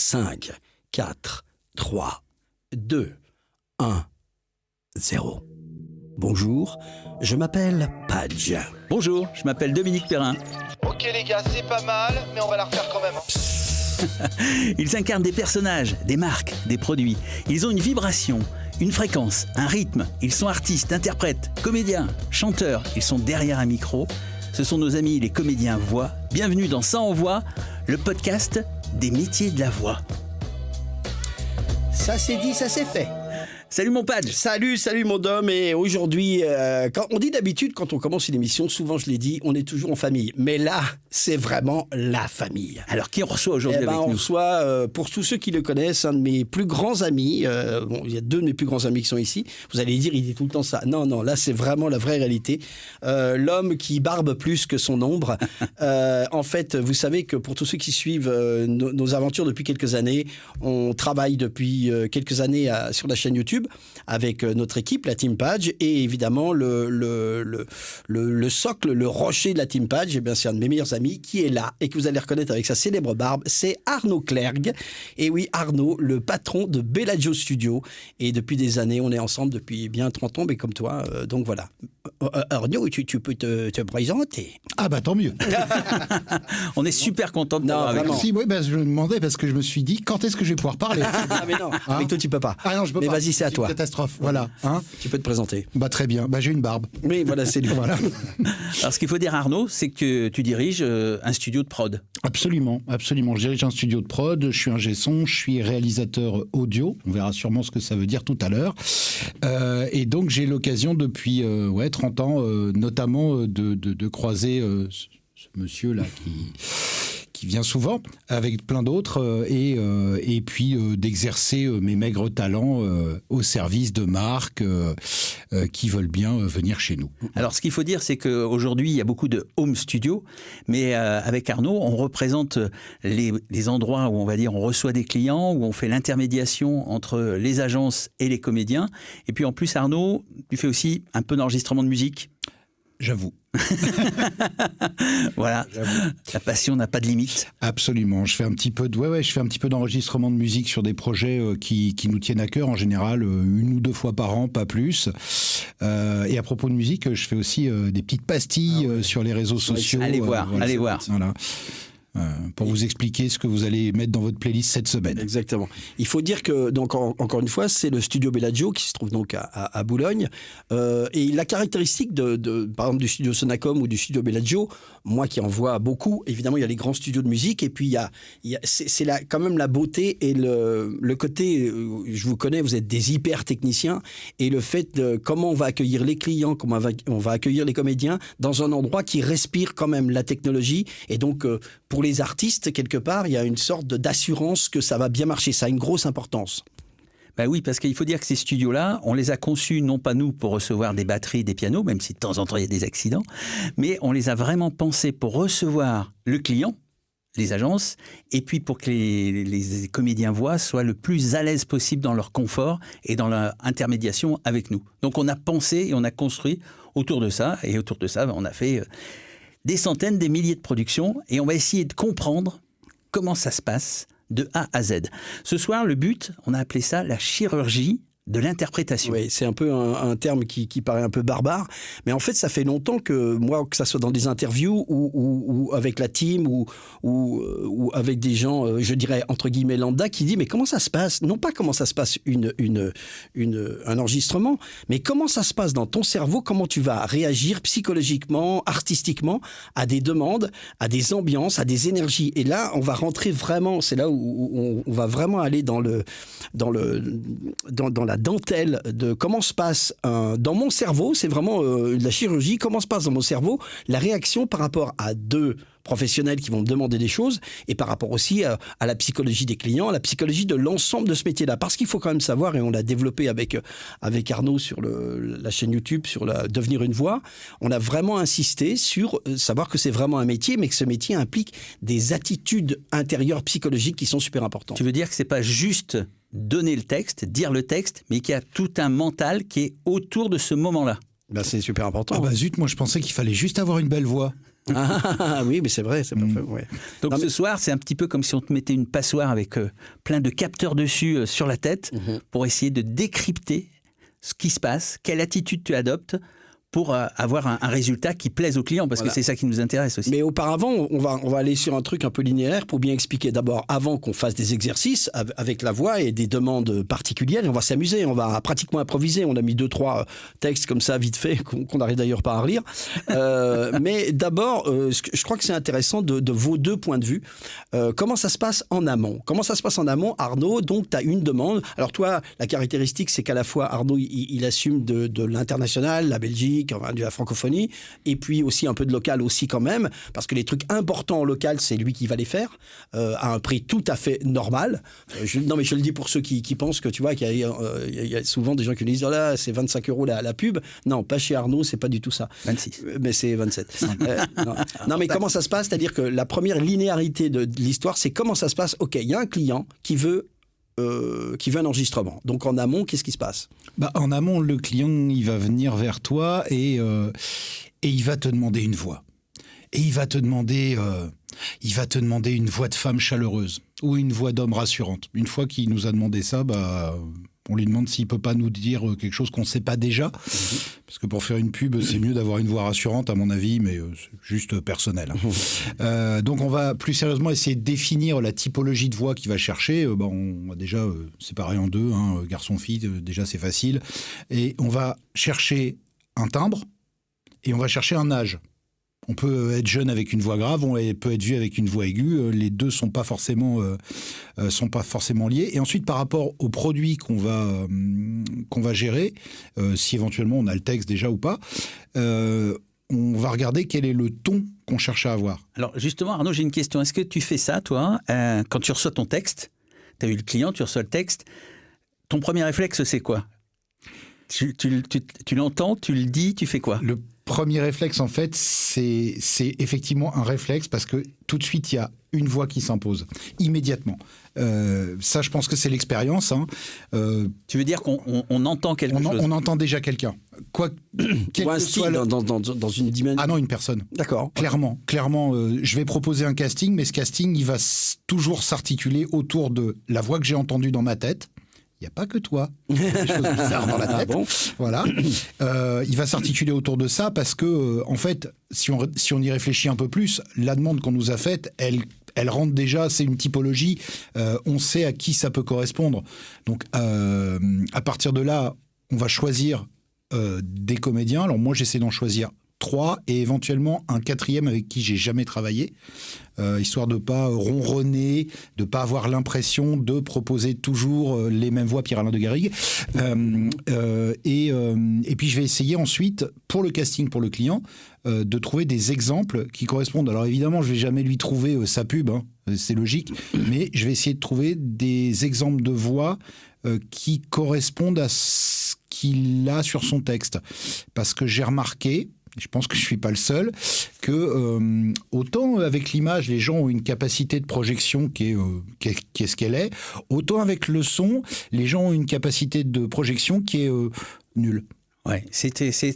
5, 4, 3, 2, 1, 0. Bonjour, je m'appelle Padge. Bonjour, je m'appelle Dominique Perrin. Ok les gars, c'est pas mal, mais on va la refaire quand même. Ils incarnent des personnages, des marques, des produits. Ils ont une vibration, une fréquence, un rythme. Ils sont artistes, interprètes, comédiens, chanteurs. Ils sont derrière un micro. Ce sont nos amis les comédiens voix. Bienvenue dans Ça en voix, le podcast des métiers de la voix. Ça c'est dit, ça c'est fait. Salut mon Padge. Salut mon Dom. Et aujourd'hui, quand on dit d'habitude, quand on commence une émission, souvent je l'ai dit, on est toujours en famille. Mais là, c'est vraiment la famille. Alors qui on reçoit aujourd'hui avec on nous? reçoit, pour tous ceux qui le connaissent, un de mes plus grands amis. Il y a deux de mes plus grands amis qui sont ici. Vous allez dire, il dit tout le temps ça. Non, là c'est vraiment la vraie réalité. L'homme qui barbe plus que son ombre. En fait, vous savez que pour tous ceux qui suivent nos aventures depuis quelques années, on travaille depuis quelques années sur la chaîne YouTube avec notre équipe, la Team Padge, et évidemment le socle, le rocher de la Team Padge, eh bien, c'est un de mes meilleurs amis qui est là et que vous allez reconnaître avec sa célèbre barbe, c'est Arnaud Clergue. Et oui, Arnaud, le patron de Bellagio Studio, et depuis des années, on est ensemble depuis bien 30 ans, mais comme toi, donc voilà. Arnaud, tu peux te présenter? Ah bah tant mieux. On est super content de t'avoir avec nous. Si, oui, je me demandais parce que je me suis dit quand est-ce que je vais pouvoir parler. Ah mais non, avec toi tu peux pas. Ah non, je peux mais pas. Vas-y, c'est à toi. Catastrophe, voilà. Tu peux te présenter. Bah très bien, j'ai une barbe. Oui, voilà, c'est lui. Voilà. Alors ce qu'il faut dire Arnaud, c'est que tu diriges un studio de prod. Absolument. Je dirige un studio de prod, je suis ingé son, je suis réalisateur audio. On verra sûrement ce que ça veut dire tout à l'heure. Et donc j'ai l'occasion depuis 30 ans, notamment de croiser ce monsieur-là qui vient souvent avec plein d'autres et puis d'exercer mes maigres talents au service de marques qui veulent bien venir chez nous. Alors ce qu'il faut dire, c'est qu'aujourd'hui il y a beaucoup de home studio, mais avec Arnaud on représente les endroits où on va dire on reçoit des clients, où on fait l'intermédiation entre les agences et les comédiens. Et puis en plus Arnaud, tu fais aussi un peu d'enregistrement de musique. J'avoue. Voilà, la passion n'a pas de limite. Absolument, je fais un petit peu d'enregistrement de musique sur des projets qui nous tiennent à cœur en général, 1 ou 2 fois par an, pas plus. Et à propos de musique, je fais aussi des petites pastilles sur les réseaux sociaux. Allez voir. Voilà. Pour vous expliquer ce que vous allez mettre dans votre playlist cette semaine. Exactement. Il faut dire que, donc, encore une fois, c'est le studio Bellagio qui se trouve donc à Boulogne. Et la caractéristique par exemple, du studio Sonacom ou du studio Bellagio, moi qui en vois beaucoup, évidemment, il y a les grands studios de musique et puis c'est quand même la beauté et le côté, je vous connais, vous êtes des hyper techniciens, et le fait de comment on va accueillir les clients, comment on va accueillir les comédiens dans un endroit qui respire quand même la technologie. Et donc, pour les artistes, quelque part, il y a une sorte d'assurance que ça va bien marcher. Ça a une grosse importance. Ben oui, parce qu'il faut dire que ces studios-là, on les a conçus, non pas nous pour recevoir des batteries, des pianos, même si de temps en temps il y a des accidents, mais on les a vraiment pensés pour recevoir le client, les agences, et puis pour que les comédiens voix soient le plus à l'aise possible dans leur confort et dans leur intermédiation avec nous. Donc on a pensé et on a construit autour de ça, et autour de ça, on a fait des centaines, des milliers de productions, et on va essayer de comprendre comment ça se passe de A à Z. Ce soir, le but, on a appelé ça la chirurgie de l'interprétation. Oui, c'est un peu un terme qui paraît un peu barbare, mais en fait, ça fait longtemps que moi, que ça soit dans des interviews ou avec la team ou avec des gens, je dirais entre guillemets lambda, qui dit mais comment ça se passe? Non pas comment ça se passe un enregistrement, mais comment ça se passe dans ton cerveau? Comment tu vas réagir psychologiquement, artistiquement à des demandes, à des ambiances, à des énergies? Et là, on va rentrer vraiment. C'est là où on va vraiment aller dans la dentelle de comment se passe dans mon cerveau, c'est vraiment de la chirurgie, comment se passe dans mon cerveau la réaction par rapport à deux professionnels qui vont me demander des choses, et par rapport aussi à la psychologie des clients, à la psychologie de l'ensemble de ce métier-là. Parce qu'il faut quand même savoir, et on l'a développé avec Arnaud sur la chaîne YouTube, sur Devenir une voix, on a vraiment insisté sur savoir que c'est vraiment un métier, mais que ce métier implique des attitudes intérieures psychologiques qui sont super importantes. Tu veux dire que c'est pas juste donner le texte, dire le texte, mais qu'il y a tout un mental qui est autour de ce moment-là. Ben c'est super important. Ah bah zut, moi je pensais qu'il fallait juste avoir une belle voix. Ah oui, mais c'est vrai, c'est parfait. Ouais. Donc Non, ce soir, c'est un petit peu comme si on te mettait une passoire avec plein de capteurs dessus sur la tête pour essayer de décrypter ce qui se passe, quelle attitude tu adoptes pour avoir un résultat qui plaise au client, parce que c'est ça qui nous intéresse aussi. Mais auparavant, on va aller sur un truc un peu linéaire pour bien expliquer. D'abord, avant qu'on fasse des exercices avec la voix et des demandes particulières, on va s'amuser, on va pratiquement improviser. On a mis 2-3 textes comme ça, vite fait, qu'on n'arrive d'ailleurs pas à relire. Mais d'abord, je crois que c'est intéressant de vos deux points de vue. Comment ça se passe en amont ? Comment ça se passe en amont, Arnaud ? Donc, tu as une demande. Alors toi, la caractéristique, c'est qu'à la fois, Arnaud, il assume de l'international, la Belgique, de la francophonie, et puis aussi un peu de local aussi quand même, parce que les trucs importants en local, c'est lui qui va les faire, à un prix tout à fait normal. Non mais je le dis pour ceux qui pensent que tu vois qu'il y a souvent des gens qui disent oh là c'est 25 € la pub. Non, pas chez Arnaud, c'est pas du tout ça. 26. Mais c'est 27. Non mais comment ça se passe ? C'est-à-dire que la première linéarité de l'histoire, c'est comment ça se passe. Ok, il y a un client qui veut un enregistrement. Donc en amont, qu'est-ce qui se passe ? En amont, le client, il va venir vers toi et il va te demander une voix. Et il va te demander une voix de femme chaleureuse ou une voix d'homme rassurante. Une fois qu'il nous a demandé ça, on lui demande s'il peut pas nous dire quelque chose qu'on ne sait pas déjà. Parce que pour faire une pub, c'est mieux d'avoir une voix rassurante, à mon avis, mais c'est juste personnel. Donc on va plus sérieusement essayer de définir la typologie de voix qu'il va chercher. On va déjà séparer en deux, garçon-fille, déjà c'est facile. Et on va chercher un timbre et on va chercher un âge. On peut être jeune avec une voix grave, on peut être vieux avec une voix aiguë. Les deux sont pas forcément liés. Et ensuite, par rapport au produit qu'on va gérer, si éventuellement on a le texte déjà ou pas, on va regarder quel est le ton qu'on cherche à avoir. Alors justement, Arnaud, j'ai une question. Est-ce que tu fais ça, toi, quand tu reçois ton texte ? Tu as eu le client, tu reçois le texte. Ton premier réflexe, c'est quoi ? Tu l'entends, tu le dis, tu fais quoi ? Le premier réflexe, en fait, c'est effectivement un réflexe parce que tout de suite, il y a une voix qui s'impose, immédiatement. Ça, je pense que c'est l'expérience. Tu veux dire qu'on entend quelque chose ? On entend déjà quelqu'un. Ou un style dans une dimension. Ah non, une personne. D'accord. Clairement, je vais proposer un casting, mais ce casting, il va toujours s'articuler autour de la voix que j'ai entendue dans ma tête. Il n'y a pas que toi. Il y a des choses bizarres dans la tête. Bon. Voilà. Il va s'articuler autour de ça parce que, en fait, si on y réfléchit un peu plus, la demande qu'on nous a faite, elle rentre déjà, c'est une typologie. On sait à qui ça peut correspondre. Donc, à partir de là, on va choisir des comédiens. Alors moi, j'essaie d'en choisir 3 et éventuellement un 4e avec qui j'ai jamais travaillé, histoire de pas ronronner, de pas avoir l'impression de proposer toujours les mêmes voix Pierre-Alain de Garrigue. Et puis je vais essayer ensuite, pour le casting, pour le client, de trouver des exemples qui correspondent. Alors évidemment, je vais jamais lui trouver sa pub, c'est logique, mais je vais essayer de trouver des exemples de voix qui correspondent à ce qu'il a sur son texte. Parce que j'ai remarqué, je pense que je ne suis pas le seul, que autant avec l'image, les gens ont une capacité de projection qui est ce qu'elle est, autant avec le son, les gens ont une capacité de projection qui est nulle. Ouais, c'est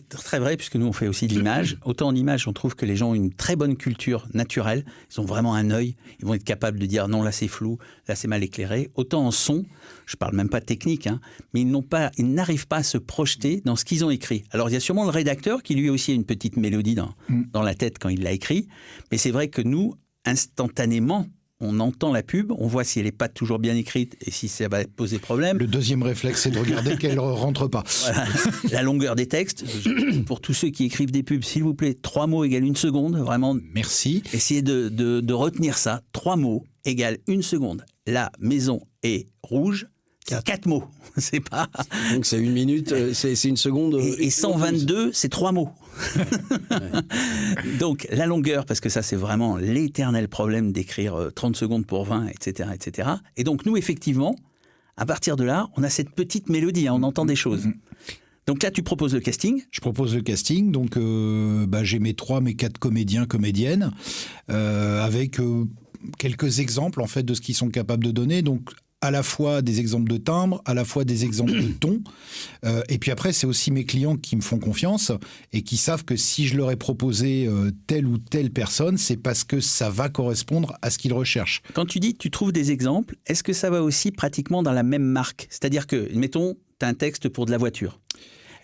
très vrai, puisque nous on fait aussi de l'image. Autant en image, on trouve que les gens ont une très bonne culture naturelle, ils ont vraiment un œil, ils vont être capables de dire non, là c'est flou, là c'est mal éclairé. Autant en son, je parle même pas de technique, mais ils n'arrivent pas à se projeter dans ce qu'ils ont écrit. Alors il y a sûrement le rédacteur qui lui aussi a une petite mélodie dans la tête quand il l'a écrit, mais c'est vrai que nous, instantanément, on entend la pub, on voit si elle n'est pas toujours bien écrite et si ça va poser problème. Le deuxième réflexe, c'est de regarder qu'elle ne rentre pas. Voilà. La longueur des textes. Pour tous ceux qui écrivent des pubs, s'il vous plaît, 3 mots égale 1 seconde. Vraiment. Merci. Essayez de retenir ça. 3 mots égale 1 seconde. La maison est rouge. 4 mots. C'est pas. Donc c'est 1 minute, c'est 1 seconde. Et 122, c'est 3 mots. Donc la longueur, parce que ça c'est vraiment l'éternel problème d'écrire 30 secondes pour 20, etc., etc. Et donc nous effectivement, à partir de là, on a cette petite mélodie, on entend des choses. Donc là tu proposes le casting. Je propose le casting, donc j'ai mes 4 comédiens, comédiennes, avec quelques exemples en fait de ce qu'ils sont capables de donner. Donc à la fois des exemples de timbre, à la fois des exemples de ton. Et puis après, c'est aussi mes clients qui me font confiance et qui savent que si je leur ai proposé telle ou telle personne, c'est parce que ça va correspondre à ce qu'ils recherchent. Quand tu dis tu trouves des exemples, est-ce que ça va aussi pratiquement dans la même marque? C'est-à-dire que, mettons, tu as un texte pour de la voiture.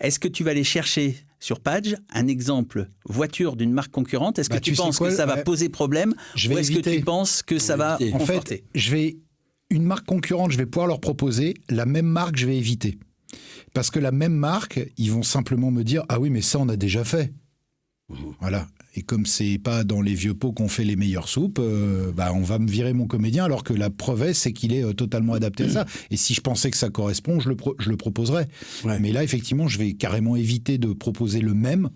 Est-ce que tu vas aller chercher sur Page un exemple voiture d'une marque concurrente? Est-ce que tu penses que ça va poser problème? Ou est-ce que tu penses que ça va conforter? En fait, une marque concurrente, je vais pouvoir leur proposer. La même marque, je vais éviter. Parce que la même marque, ils vont simplement me dire « Ah oui, mais ça, on a déjà fait. » Voilà. Et comme c'est pas dans les vieux pots qu'on fait les meilleures soupes, on va me virer mon comédien, alors que la preuve c'est qu'il est totalement adapté à ça. Et si je pensais que ça correspond, je le proposerais. Ouais. Mais là, effectivement, je vais carrément éviter de proposer le même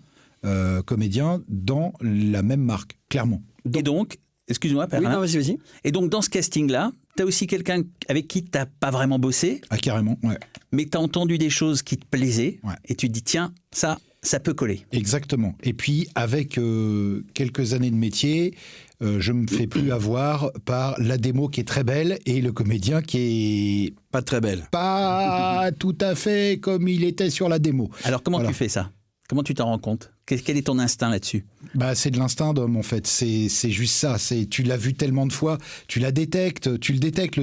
comédien dans la même marque, clairement. Et donc, excuse-moi, Perrin. Oui, non, vas-y. Et donc, dans ce casting-là, tu as aussi quelqu'un avec qui tu n'as pas vraiment bossé. Ah, carrément, ouais. Mais tu as entendu des choses qui te plaisaient. Ouais. Et tu te dis, tiens, ça peut coller. Exactement. Et puis, avec quelques années de métier, je me fais plus avoir par la démo qui est très belle et le comédien qui est... Pas très belle. Pas tout à fait comme il était sur la démo. Alors, comment tu fais ça? Comment tu t'en rends compte? Quel est ton instinct là-dessus? C'est de l'instinct d'homme, en fait. C'est juste ça. Tu l'as vu tellement de fois, tu le détectes, le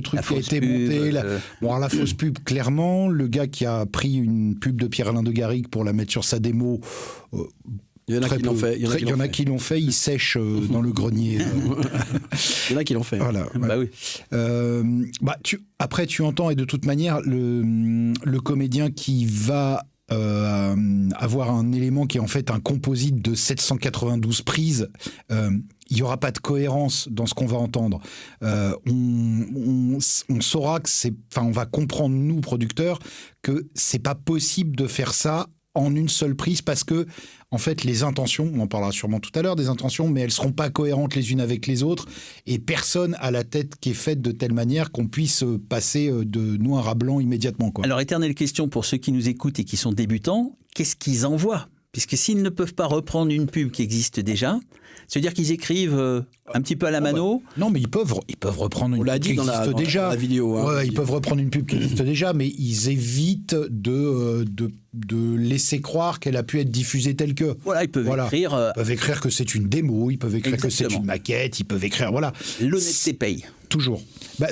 truc qui a été monté. Alors, la fausse pub, clairement. Le gars qui a pris une pub de Pierre-Alain de Garrigue pour la mettre sur sa démo... Il y en a qui l'ont fait. Il y en a qui l'ont fait, ils sèchent dans le grenier. Il y en a qui l'ont fait. Voilà. Bah oui. Après, tu entends, et de toute manière, le comédien qui va avoir un élément qui est en fait un composite de 792 prises, il n'y aura pas de cohérence dans ce qu'on va entendre. On saura que on va comprendre, nous, producteurs, que c'est pas possible de faire ça en une seule prise parce que, en fait, les intentions, on en parlera sûrement tout à l'heure des intentions, mais elles seront pas cohérentes les unes avec les autres et personne a la tête qui est faite de telle manière qu'on puisse passer de noir à blanc immédiatement, quoi. Alors, éternelle question pour ceux qui nous écoutent et qui sont débutants, qu'est-ce qu'ils envoient? Puisque s'ils ne peuvent pas reprendre une pub qui existe déjà, c'est-à-dire qu'ils écrivent un petit peu à la mano. Non, mais ils peuvent reprendre une pub qui existe déjà. Dans la vidéo. Ouais, ils peuvent reprendre une pub qui existe déjà, mais ils évitent de laisser croire qu'elle a pu être diffusée telle que. Voilà, ils peuvent écrire. Ils peuvent écrire que c'est une démo, ils peuvent écrire que c'est une maquette, ils peuvent écrire. Voilà. L'honnêteté paye. Toujours.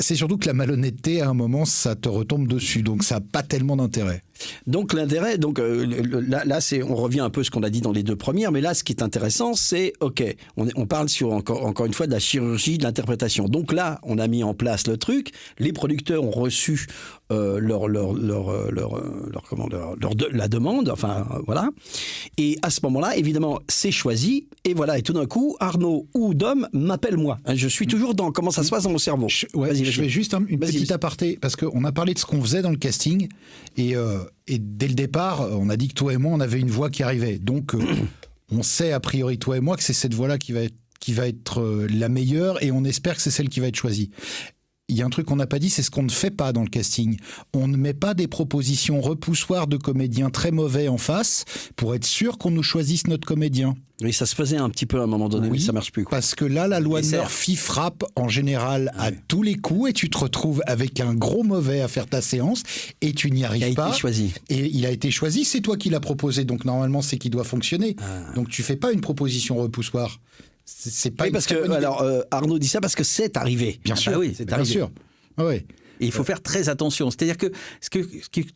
C'est surtout que la malhonnêteté, à un moment, ça te retombe dessus, donc ça n'a pas tellement d'intérêt. Donc l'intérêt, là on revient un peu à ce qu'on a dit dans les deux premières, mais là ce qui est intéressant, c'est on parle sur encore une fois de la chirurgie de l'interprétation. Donc là, on a mis en place le truc, les producteurs ont reçu la demande, voilà. Et à ce moment-là, évidemment, c'est choisi, et voilà. Et tout d'un coup, Arnaud ou Dom m'appelle moi. Je suis toujours dans comment ça se passe dans mon cerveau. Je fais juste une petite aparté, parce qu'on a parlé de ce qu'on faisait dans le casting, et dès le départ, on a dit que toi et moi, on avait une voix qui arrivait. Donc, on sait a priori, toi et moi, que c'est cette voix-là qui va être la meilleure, et on espère que c'est celle qui va être choisie. Il y a un truc qu'on n'a pas dit, c'est ce qu'on ne fait pas dans le casting. On ne met pas des propositions repoussoires de comédiens très mauvais en face pour être sûr qu'on nous choisisse notre comédien. Oui, ça se faisait un petit peu à un moment donné, mais ça marche plus, quoi. Parce que là, la loi de Murphy frappe en général à tous les coups et tu te retrouves avec un gros mauvais à faire ta séance et tu n'y arrives pas. Il a été choisi. Et il a été choisi, c'est toi qui l'as proposé, donc normalement c'est qu'il doit fonctionner. Donc tu fais pas une proposition repoussoir. C'est pas parce que Arnaud dit ça parce que c'est arrivé. Bien sûr, oui, c'est arrivé. Bien sûr. Ouais. Et il faut faire très attention. C'est-à-dire que ce que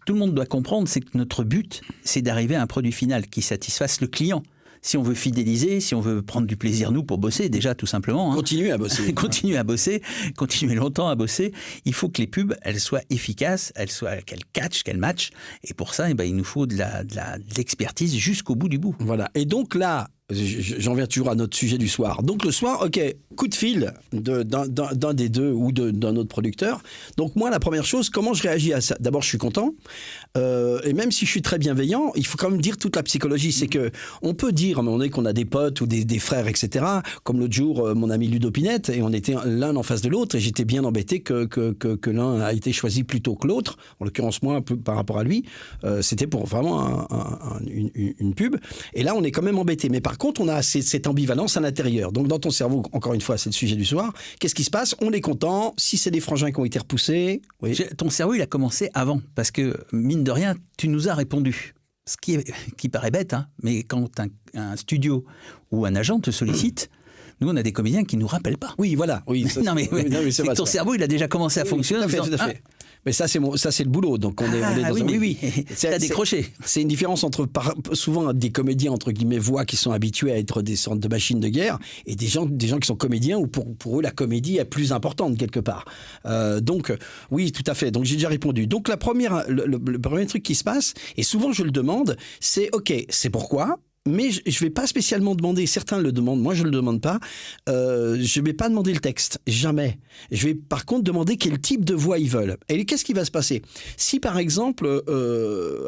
tout le monde doit comprendre, c'est que notre but, c'est d'arriver à un produit final qui satisfasse le client. Si on veut fidéliser, si on veut prendre du plaisir, nous, pour bosser, déjà, tout simplement. Continuer à bosser. Continuer longtemps à bosser. Il faut que les pubs, elles soient efficaces, qu'elles catchent, qu'elles matchent. Et pour ça, il nous faut de l'expertise jusqu'au bout du bout. Voilà. Et donc là, j'en viens toujours à notre sujet du soir. Donc le soir, coup de fil d'un des deux ou d'un autre producteur. Donc moi, la première chose, comment je réagis à ça? D'abord, je suis content. Et même si je suis très bienveillant, il faut quand même dire toute la psychologie. C'est que on peut dire à un moment donné qu'on a des potes ou des frères, etc. Comme l'autre jour, mon ami Ludo Pinette, et on était l'un en face de l'autre, et j'étais bien embêté que l'un a été choisi plutôt que l'autre. En l'occurrence, moi, un peu par rapport à lui. C'était pour vraiment une pub. Et là, on est quand même embêté. Mais par contre, on a cette ambivalence à l'intérieur. Donc, dans ton cerveau, encore une fois, c'est le sujet du soir. Qu'est-ce qui se passe? On est content. Si c'est des frangins qui ont été repoussés, oui. Ton cerveau, il a commencé avant, parce que, mine de rien, tu nous as répondu. Ce qui paraît bête, hein, mais quand un studio ou un agent te sollicite, nous, on a des comédiens qui ne nous rappellent pas. Oui, voilà. Oui, ça, non, mais c'est que ton cerveau, il a déjà commencé à fonctionner. Tout à fait. Mais ça, c'est le boulot. Donc, on est dans oui, mais oui, t'as décroché. C'est une différence entre, souvent, des comédiens, entre guillemets, voix qui sont habitués à être des sortes de machines de guerre, et des gens qui sont comédiens, où pour eux, la comédie est plus importante, quelque part. Donc, oui, tout à fait. Donc, j'ai déjà répondu. Donc, le premier truc qui se passe, et souvent, je le demande, c'est, OK, c'est pourquoi? Mais je ne vais pas spécialement demander, certains le demandent, moi je ne le demande pas, je ne vais pas demander le texte, jamais. Je vais par contre demander quel type de voix ils veulent. Et qu'est-ce qui va se passer? Si par exemple,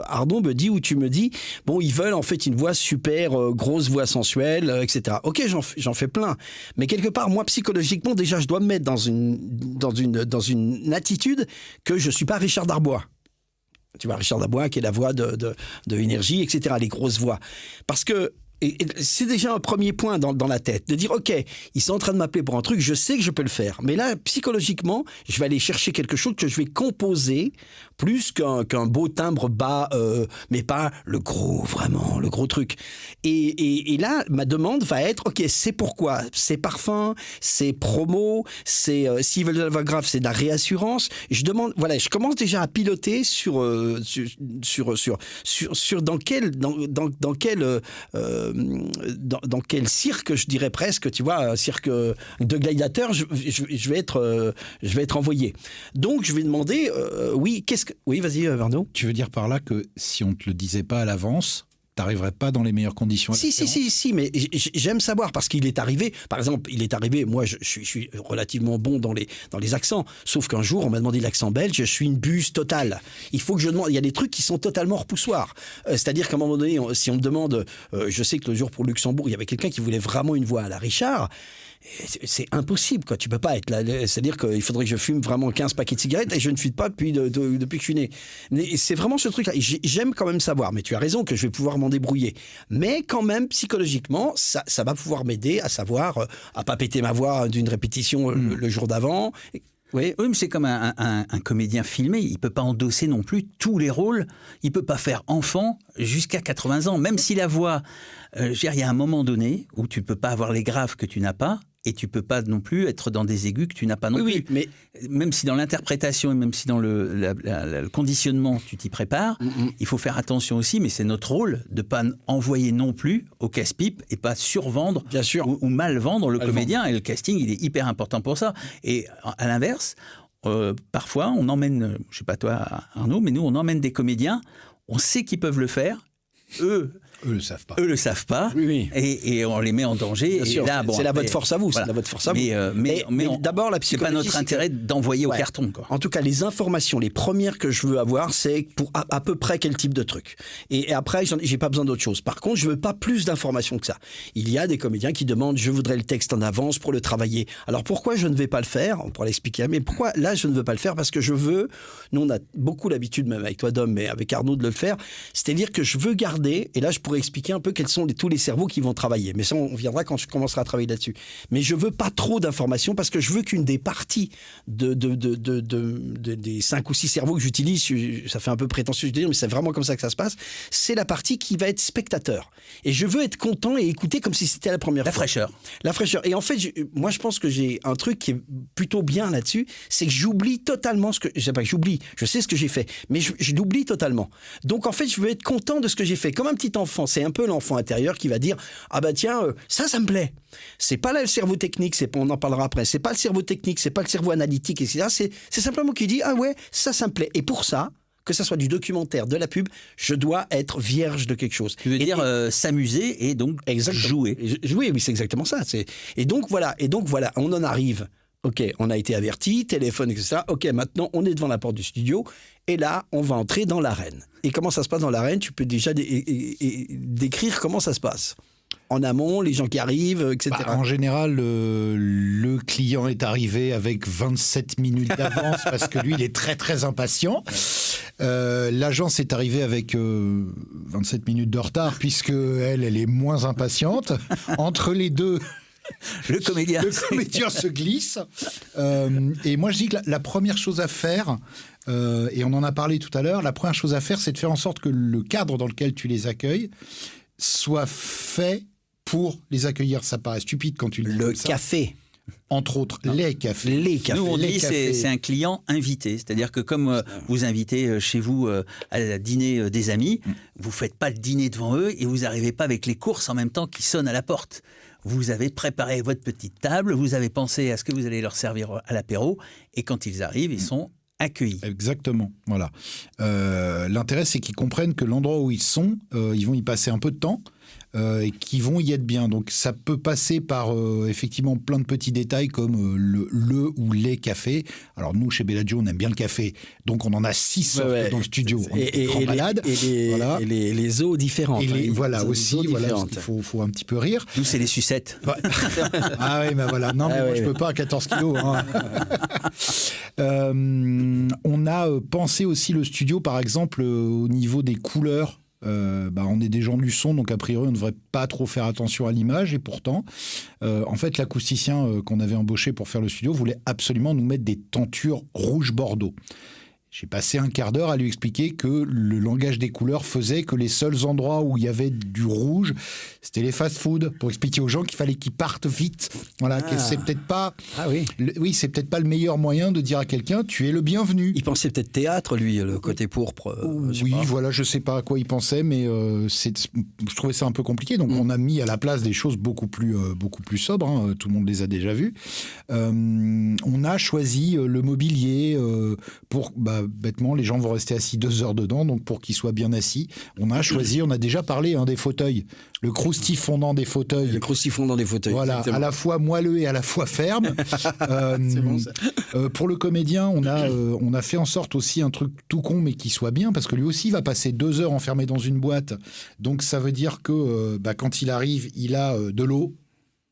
Arnaud me dit, ou tu me dis, bon, ils veulent en fait une voix super, grosse voix sensuelle, etc. Ok, j'en fais plein. Mais quelque part, moi psychologiquement, déjà, je dois me mettre dans une attitude que je ne suis pas Richard Darbois. Tu vois, Richard Darbois, qui est la voix de Énergie, etc., les grosses voix. Parce que et c'est déjà un premier point dans la tête, de dire, OK, ils sont en train de m'appeler pour un truc, je sais que je peux le faire. Mais là, psychologiquement, je vais aller chercher quelque chose que je vais composer plus qu'un beau timbre bas, mais pas le gros truc. Et là, ma demande va être, OK, c'est pourquoi? C'est parfum, c'est promo, c'est s'ils veulent de la voix grave, c'est de la réassurance. Je demande, voilà, je commence déjà à piloter sur dans quel cirque, je dirais presque, tu vois, un cirque de gladiateurs, je vais être envoyé. Donc, je vais demander, oui, vas-y, Arnaud. Tu veux dire par là que si on ne te le disait pas à l'avance, t'arriverais pas dans les meilleures conditions? Si, mais j'aime savoir, parce qu'il est arrivé, par exemple, moi je suis relativement bon dans les accents, sauf qu'un jour on m'a demandé l'accent belge, je suis une buse totale. Il faut que je demande, il y a des trucs qui sont totalement repoussoirs. C'est-à-dire qu'à un moment donné, si on me demande, je sais que le jour pour Luxembourg, il y avait quelqu'un qui voulait vraiment une voix à la Richard. C'est impossible, quoi. Tu peux pas être là. C'est-à-dire qu'il faudrait que je fume vraiment 15 paquets de cigarettes et je ne fume pas depuis que je suis né. Mais c'est vraiment ce truc-là. J'aime quand même savoir, mais tu as raison que je vais pouvoir m'en débrouiller. Mais quand même, psychologiquement, ça va pouvoir m'aider à savoir, à pas péter ma voix d'une répétition le jour d'avant. Oui, mais c'est comme un comédien filmé, il peut pas endosser non plus tous les rôles, il peut pas faire enfant jusqu'à 80 ans, même si la voix, il y a un moment donné où tu peux pas avoir les graves que tu n'as pas, et tu peux pas non plus être dans des aigus que tu n'as pas non plus. Oui, mais même si dans l'interprétation et même si dans le conditionnement tu t'y prépares, il faut faire attention aussi, mais c'est notre rôle de pas envoyer non plus au casse-pipe et pas survendre. Bien sûr. Ou mal vendre le comédien. Et le casting, il est hyper important pour ça. Et à l'inverse, parfois on emmène, je sais pas toi Arnaud, mais nous on emmène des comédiens, on sait qu'ils peuvent le faire, eux le savent pas. Oui. Et on les met en danger. Bien sûr, c'est la votre force à vous. Voilà. C'est la votre force à vous. Mais d'abord, la psychologie. C'est pas notre intérêt d'envoyer au carton, quoi. En tout cas, les informations, les premières que je veux avoir, c'est pour à peu près quel type de truc. Et après, j'ai pas besoin d'autre chose. Par contre, je veux pas plus d'informations que ça. Il y a des comédiens qui demandent, je voudrais le texte en avance pour le travailler. Alors pourquoi je ne vais pas le faire? On pourra l'expliquer. Mais pourquoi là, je ne veux pas le faire? Parce que je veux. Nous, on a beaucoup l'habitude, même avec toi, Dom, mais avec Arnaud, de le faire. C'est-à-dire que je veux garder. Et là, je pourrais expliquer un peu quels sont tous les cerveaux qui vont travailler. Mais ça, on viendra quand je commencerai à travailler là-dessus. Mais je veux pas trop d'informations parce que je veux qu'une des parties des 5 ou 6 cerveaux que j'utilise, ça fait un peu prétentieux de dire, mais c'est vraiment comme ça que ça se passe, c'est la partie qui va être spectateur. Et je veux être content et écouter comme si c'était la première fois. La fraîcheur. Et en fait, moi, je pense que j'ai un truc qui est plutôt bien là-dessus, c'est que j'oublie totalement je sais pas que j'oublie, je sais ce que j'ai fait, mais je l'oublie totalement. Donc, en fait, je veux être content de ce que j'ai fait. Comme un petit enfant, c'est un peu l'enfant intérieur qui va dire ah bah tiens ça me plaît. C'est pas là le cerveau technique, on en parlera après, c'est pas le cerveau technique, c'est pas le cerveau analytique, etc. C'est simplement qui dit ah ouais ça me plaît. Et pour ça, que ça soit du documentaire, de la pub, je dois être vierge de quelque chose. Tu veux dire s'amuser et donc jouer. Jouer, oui, c'est exactement ça. Et donc voilà, on en arrive. Ok, on a été averti, téléphone, etc. Ok, maintenant, on est devant la porte du studio. Et là, on va entrer dans l'arène. Et comment ça se passe dans l'arène? Tu peux déjà décrire comment ça se passe. En amont, les gens qui arrivent, etc. En général, le client est arrivé avec 27 minutes d'avance parce que lui, il est très, très impatient. L'agence est arrivée avec 27 minutes de retard, puisque elle est moins impatiente. Entre les deux... Le comédien se glisse. Et moi, je dis que la première chose à faire, et on en a parlé tout à l'heure, la première chose à faire, c'est de faire en sorte que le cadre dans lequel tu les accueilles soit fait pour les accueillir. Ça paraît stupide quand tu le dis. Le café. Entre autres, les cafés. Les cafés. Nous, on Les dit cafés. c'est un client invité. C'est-à-dire que comme vous invitez chez vous à dîner des amis, vous ne faites pas le dîner devant eux et vous n'arrivez pas avec les courses en même temps qui sonnent à la porte. Vous avez préparé votre petite table, vous avez pensé à ce que vous allez leur servir à l'apéro et quand ils arrivent, ils sont accueillis. Exactement, voilà. L'intérêt, c'est qu'ils comprennent que l'endroit où ils sont, ils vont y passer un peu de temps. Et qui vont y être bien. Donc ça peut passer par effectivement plein de petits détails comme le ou les cafés. Alors nous, chez Bellagio, on aime bien le café. Donc on en a 6 sortes dans le studio. On est grand malade. Et les eaux différentes. Voilà aussi, il faut un petit peu rire. Nous, c'est les sucettes. Ah oui, ben voilà. Non, mais moi, je peux pas à 14 kilos. Hein. On a pensé aussi le studio, par exemple, au niveau des couleurs. On est des gens du son, donc a priori on ne devrait pas trop faire attention à l'image, et pourtant en fait l'acousticien qu'on avait embauché pour faire le studio voulait absolument nous mettre des tentures rouge bordeaux. J'ai passé un quart d'heure à lui expliquer que le langage des couleurs faisait que les seuls endroits où il y avait du rouge, c'était les fast-food, pour expliquer aux gens qu'il fallait qu'ils partent vite. Voilà, que c'est peut-être pas. Ah oui. C'est peut-être pas le meilleur moyen de dire à quelqu'un tu es le bienvenu. Il pensait peut-être théâtre, lui, le côté pourpre. Je sais pas à quoi il pensait, mais je trouvais ça un peu compliqué. Donc on a mis à la place des choses beaucoup plus sobres. Hein, tout le monde les a déjà vues. On a choisi le mobilier pour. Bêtement, les gens vont rester assis 2 heures dedans, donc pour qu'ils soient bien assis, on a déjà parlé des fauteuils, le croustillant fondant des fauteuils. Le croustillant fondant des fauteuils. Voilà, exactement. À la fois moelleux et à la fois ferme. C'est bon, ça. Pour le comédien, on a fait en sorte aussi un truc tout con, mais qui soit bien, parce que lui aussi va passer 2 heures enfermé dans une boîte. Donc ça veut dire que quand il arrive, il a de l'eau.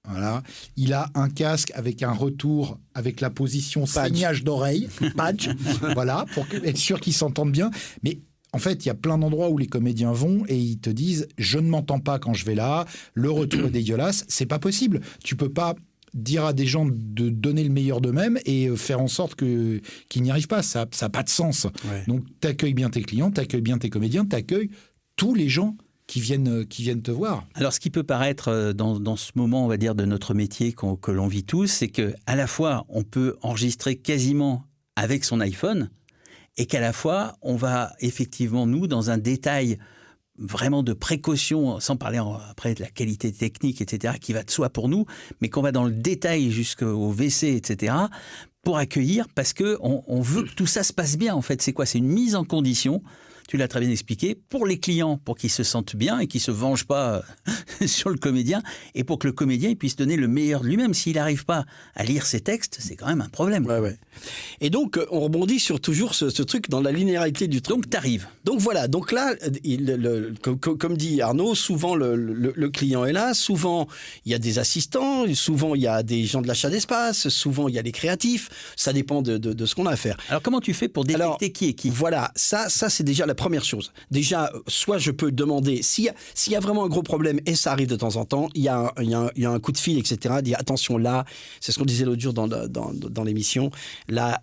Voilà. Il a un casque avec un retour avec la position saignage d'oreille, patch, voilà, pour être sûr qu'ils s'entendent bien. Mais en fait, il y a plein d'endroits où les comédiens vont et ils te disent « je ne m'entends pas quand je vais là, le retour est dégueulasse ». C'est pas possible. Tu peux pas dire à des gens de donner le meilleur d'eux-mêmes et faire en sorte qu'ils n'y arrivent pas. Ça n'a pas de sens. Ouais. Donc, t'accueilles bien tes clients, t'accueilles bien tes comédiens, t'accueilles tous les gens qui viennent te voir. Alors, ce qui peut paraître dans ce moment, on va dire, de notre métier que l'on vit tous, c'est qu'à la fois, on peut enregistrer quasiment avec son iPhone et qu'à la fois, on va effectivement, nous, dans un détail vraiment de précaution, sans parler après de la qualité technique, etc., qui va de soi pour nous, mais qu'on va dans le détail jusqu'au WC, etc., pour accueillir, parce qu'on veut que tout ça se passe bien, en fait. C'est quoi ? C'est une mise en condition. Tu l'as très bien expliqué, pour les clients, pour qu'ils se sentent bien et qu'ils ne se vengent pas sur le comédien, et pour que le comédien puisse donner le meilleur de lui-même. S'il n'arrive pas à lire ses textes, c'est quand même un problème. Ouais. Et donc, on rebondit sur toujours ce truc dans la linéarité du truc. Donc, tu arrives. Donc voilà, donc là, comme dit Arnaud, souvent le client est là, souvent il y a des assistants, souvent il y a des gens de l'achat d'espace, souvent il y a des créatifs, ça dépend de ce qu'on a à faire. Alors comment tu fais pour détecter qui est qui ? Voilà, ça c'est déjà la première chose. Déjà, soit je peux demander, s'il y a vraiment un gros problème, et ça arrive de temps en temps, il y a un coup de fil, etc., dire attention là, c'est ce qu'on disait l'autre jour dans l'émission, là,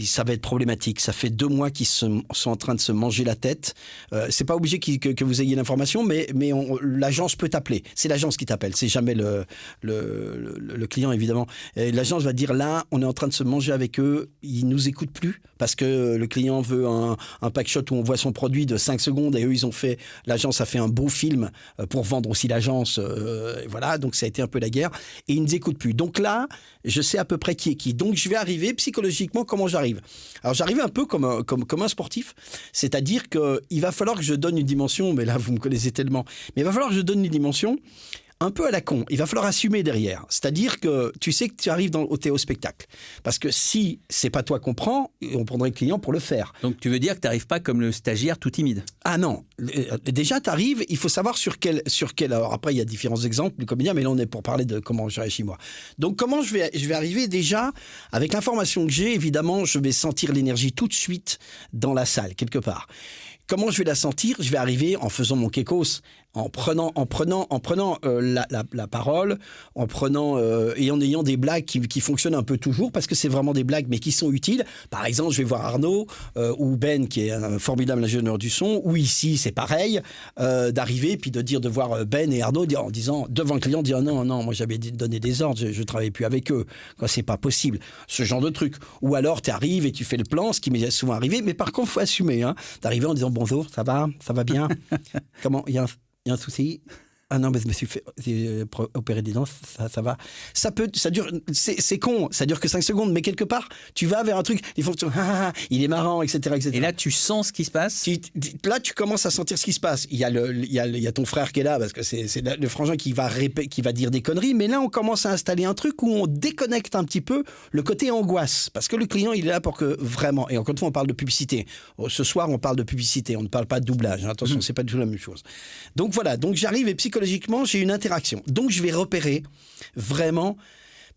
ça va être problématique. Ça fait 2 mois qu'ils sont en train de se manger la tête. C'est pas obligé que vous ayez l'information, mais l'agence peut t'appeler. C'est l'agence qui t'appelle. C'est jamais le client, évidemment. Et l'agence va dire là, on est en train de se manger avec eux. Ils nous écoutent plus parce que le client veut un pack shot où on voit son produit de 5 secondes et eux, l'agence a fait un beau film pour vendre aussi l'agence. Voilà. Donc, ça a été un peu la guerre. Et ils ne nous écoutent plus. Donc là, je sais à peu près qui est qui. Donc, je vais arriver psychologiquement comment j'arrive. Alors j'arrive un peu comme un sportif, c'est-à-dire qu'il va falloir que je donne une dimension, mais là vous me connaissez tellement, mais il va falloir que je donne une dimension un peu à la con. Il va falloir assumer derrière. C'est-à-dire que tu sais que tu arrives au spectacle. Parce que si c'est pas toi qu'on prend, on prendrait le client pour le faire. Donc tu veux dire que tu n'arrives pas comme le stagiaire tout timide? Ah non. Déjà, tu arrives, il faut savoir sur quel... Alors après, il y a différents exemples du comédien, mais là, on est pour parler de comment je réagis moi. Donc comment je vais arriver déjà, avec l'information que j'ai, évidemment, je vais sentir l'énergie tout de suite dans la salle, quelque part. Comment je vais la sentir? Je vais arriver en faisant mon kékos, en prenant la parole, en prenant et en ayant des blagues qui fonctionnent un peu toujours, parce que c'est vraiment des blagues, mais qui sont utiles. Par exemple, je vais voir Arnaud ou Ben, qui est un formidable ingénieur du son, ou ici, c'est pareil, d'arriver, puis de voir Ben et Arnaud en disant, devant le client, dire non, moi j'avais donné des ordres, je ne travaillais plus avec eux. Quoi, c'est pas possible. Ce genre de truc. Ou alors, tu arrives et tu fais le plan, ce qui m'est souvent arrivé, mais par contre, il faut assumer. Hein, d'arriver en disant bonjour, ça va bien. Comment, il y a un souci? Ah non, mais je me suis fait opérer des dents, ça va. Ça dure, c'est con, ça dure que 5 secondes, mais quelque part, tu vas vers un truc, ils font, il est marrant, etc., etc. Et là, tu sens ce qui se passe? Là, tu commences à sentir ce qui se passe. Il y a ton frère qui est là, parce que c'est le frangin qui va dire des conneries, mais là, on commence à installer un truc où on déconnecte un petit peu le côté angoisse. Parce que le client, il est là pour que vraiment, et encore une fois, on parle de publicité. Ce soir, on parle de publicité, on ne parle pas de doublage. Hein. Attention, c'est pas du tout la même chose. Donc voilà, donc j'arrive et psychologiquement, j'ai une interaction. Donc je vais repérer vraiment,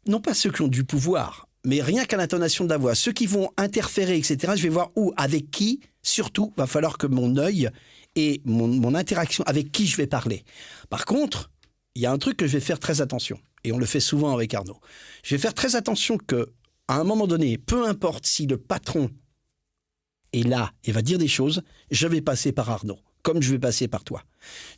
non pas ceux qui ont du pouvoir, mais rien qu'à l'intonation de la voix, ceux qui vont interférer, etc. Je vais voir où, avec qui, surtout, va falloir que mon œil et mon interaction, avec qui je vais parler. Par contre, il y a un truc que je vais faire très attention, et on le fait souvent avec Arnaud. Je vais faire très attention que, à un moment donné, peu importe si le patron est là et va dire des choses, je vais passer par Arnaud, comme je vais passer par toi.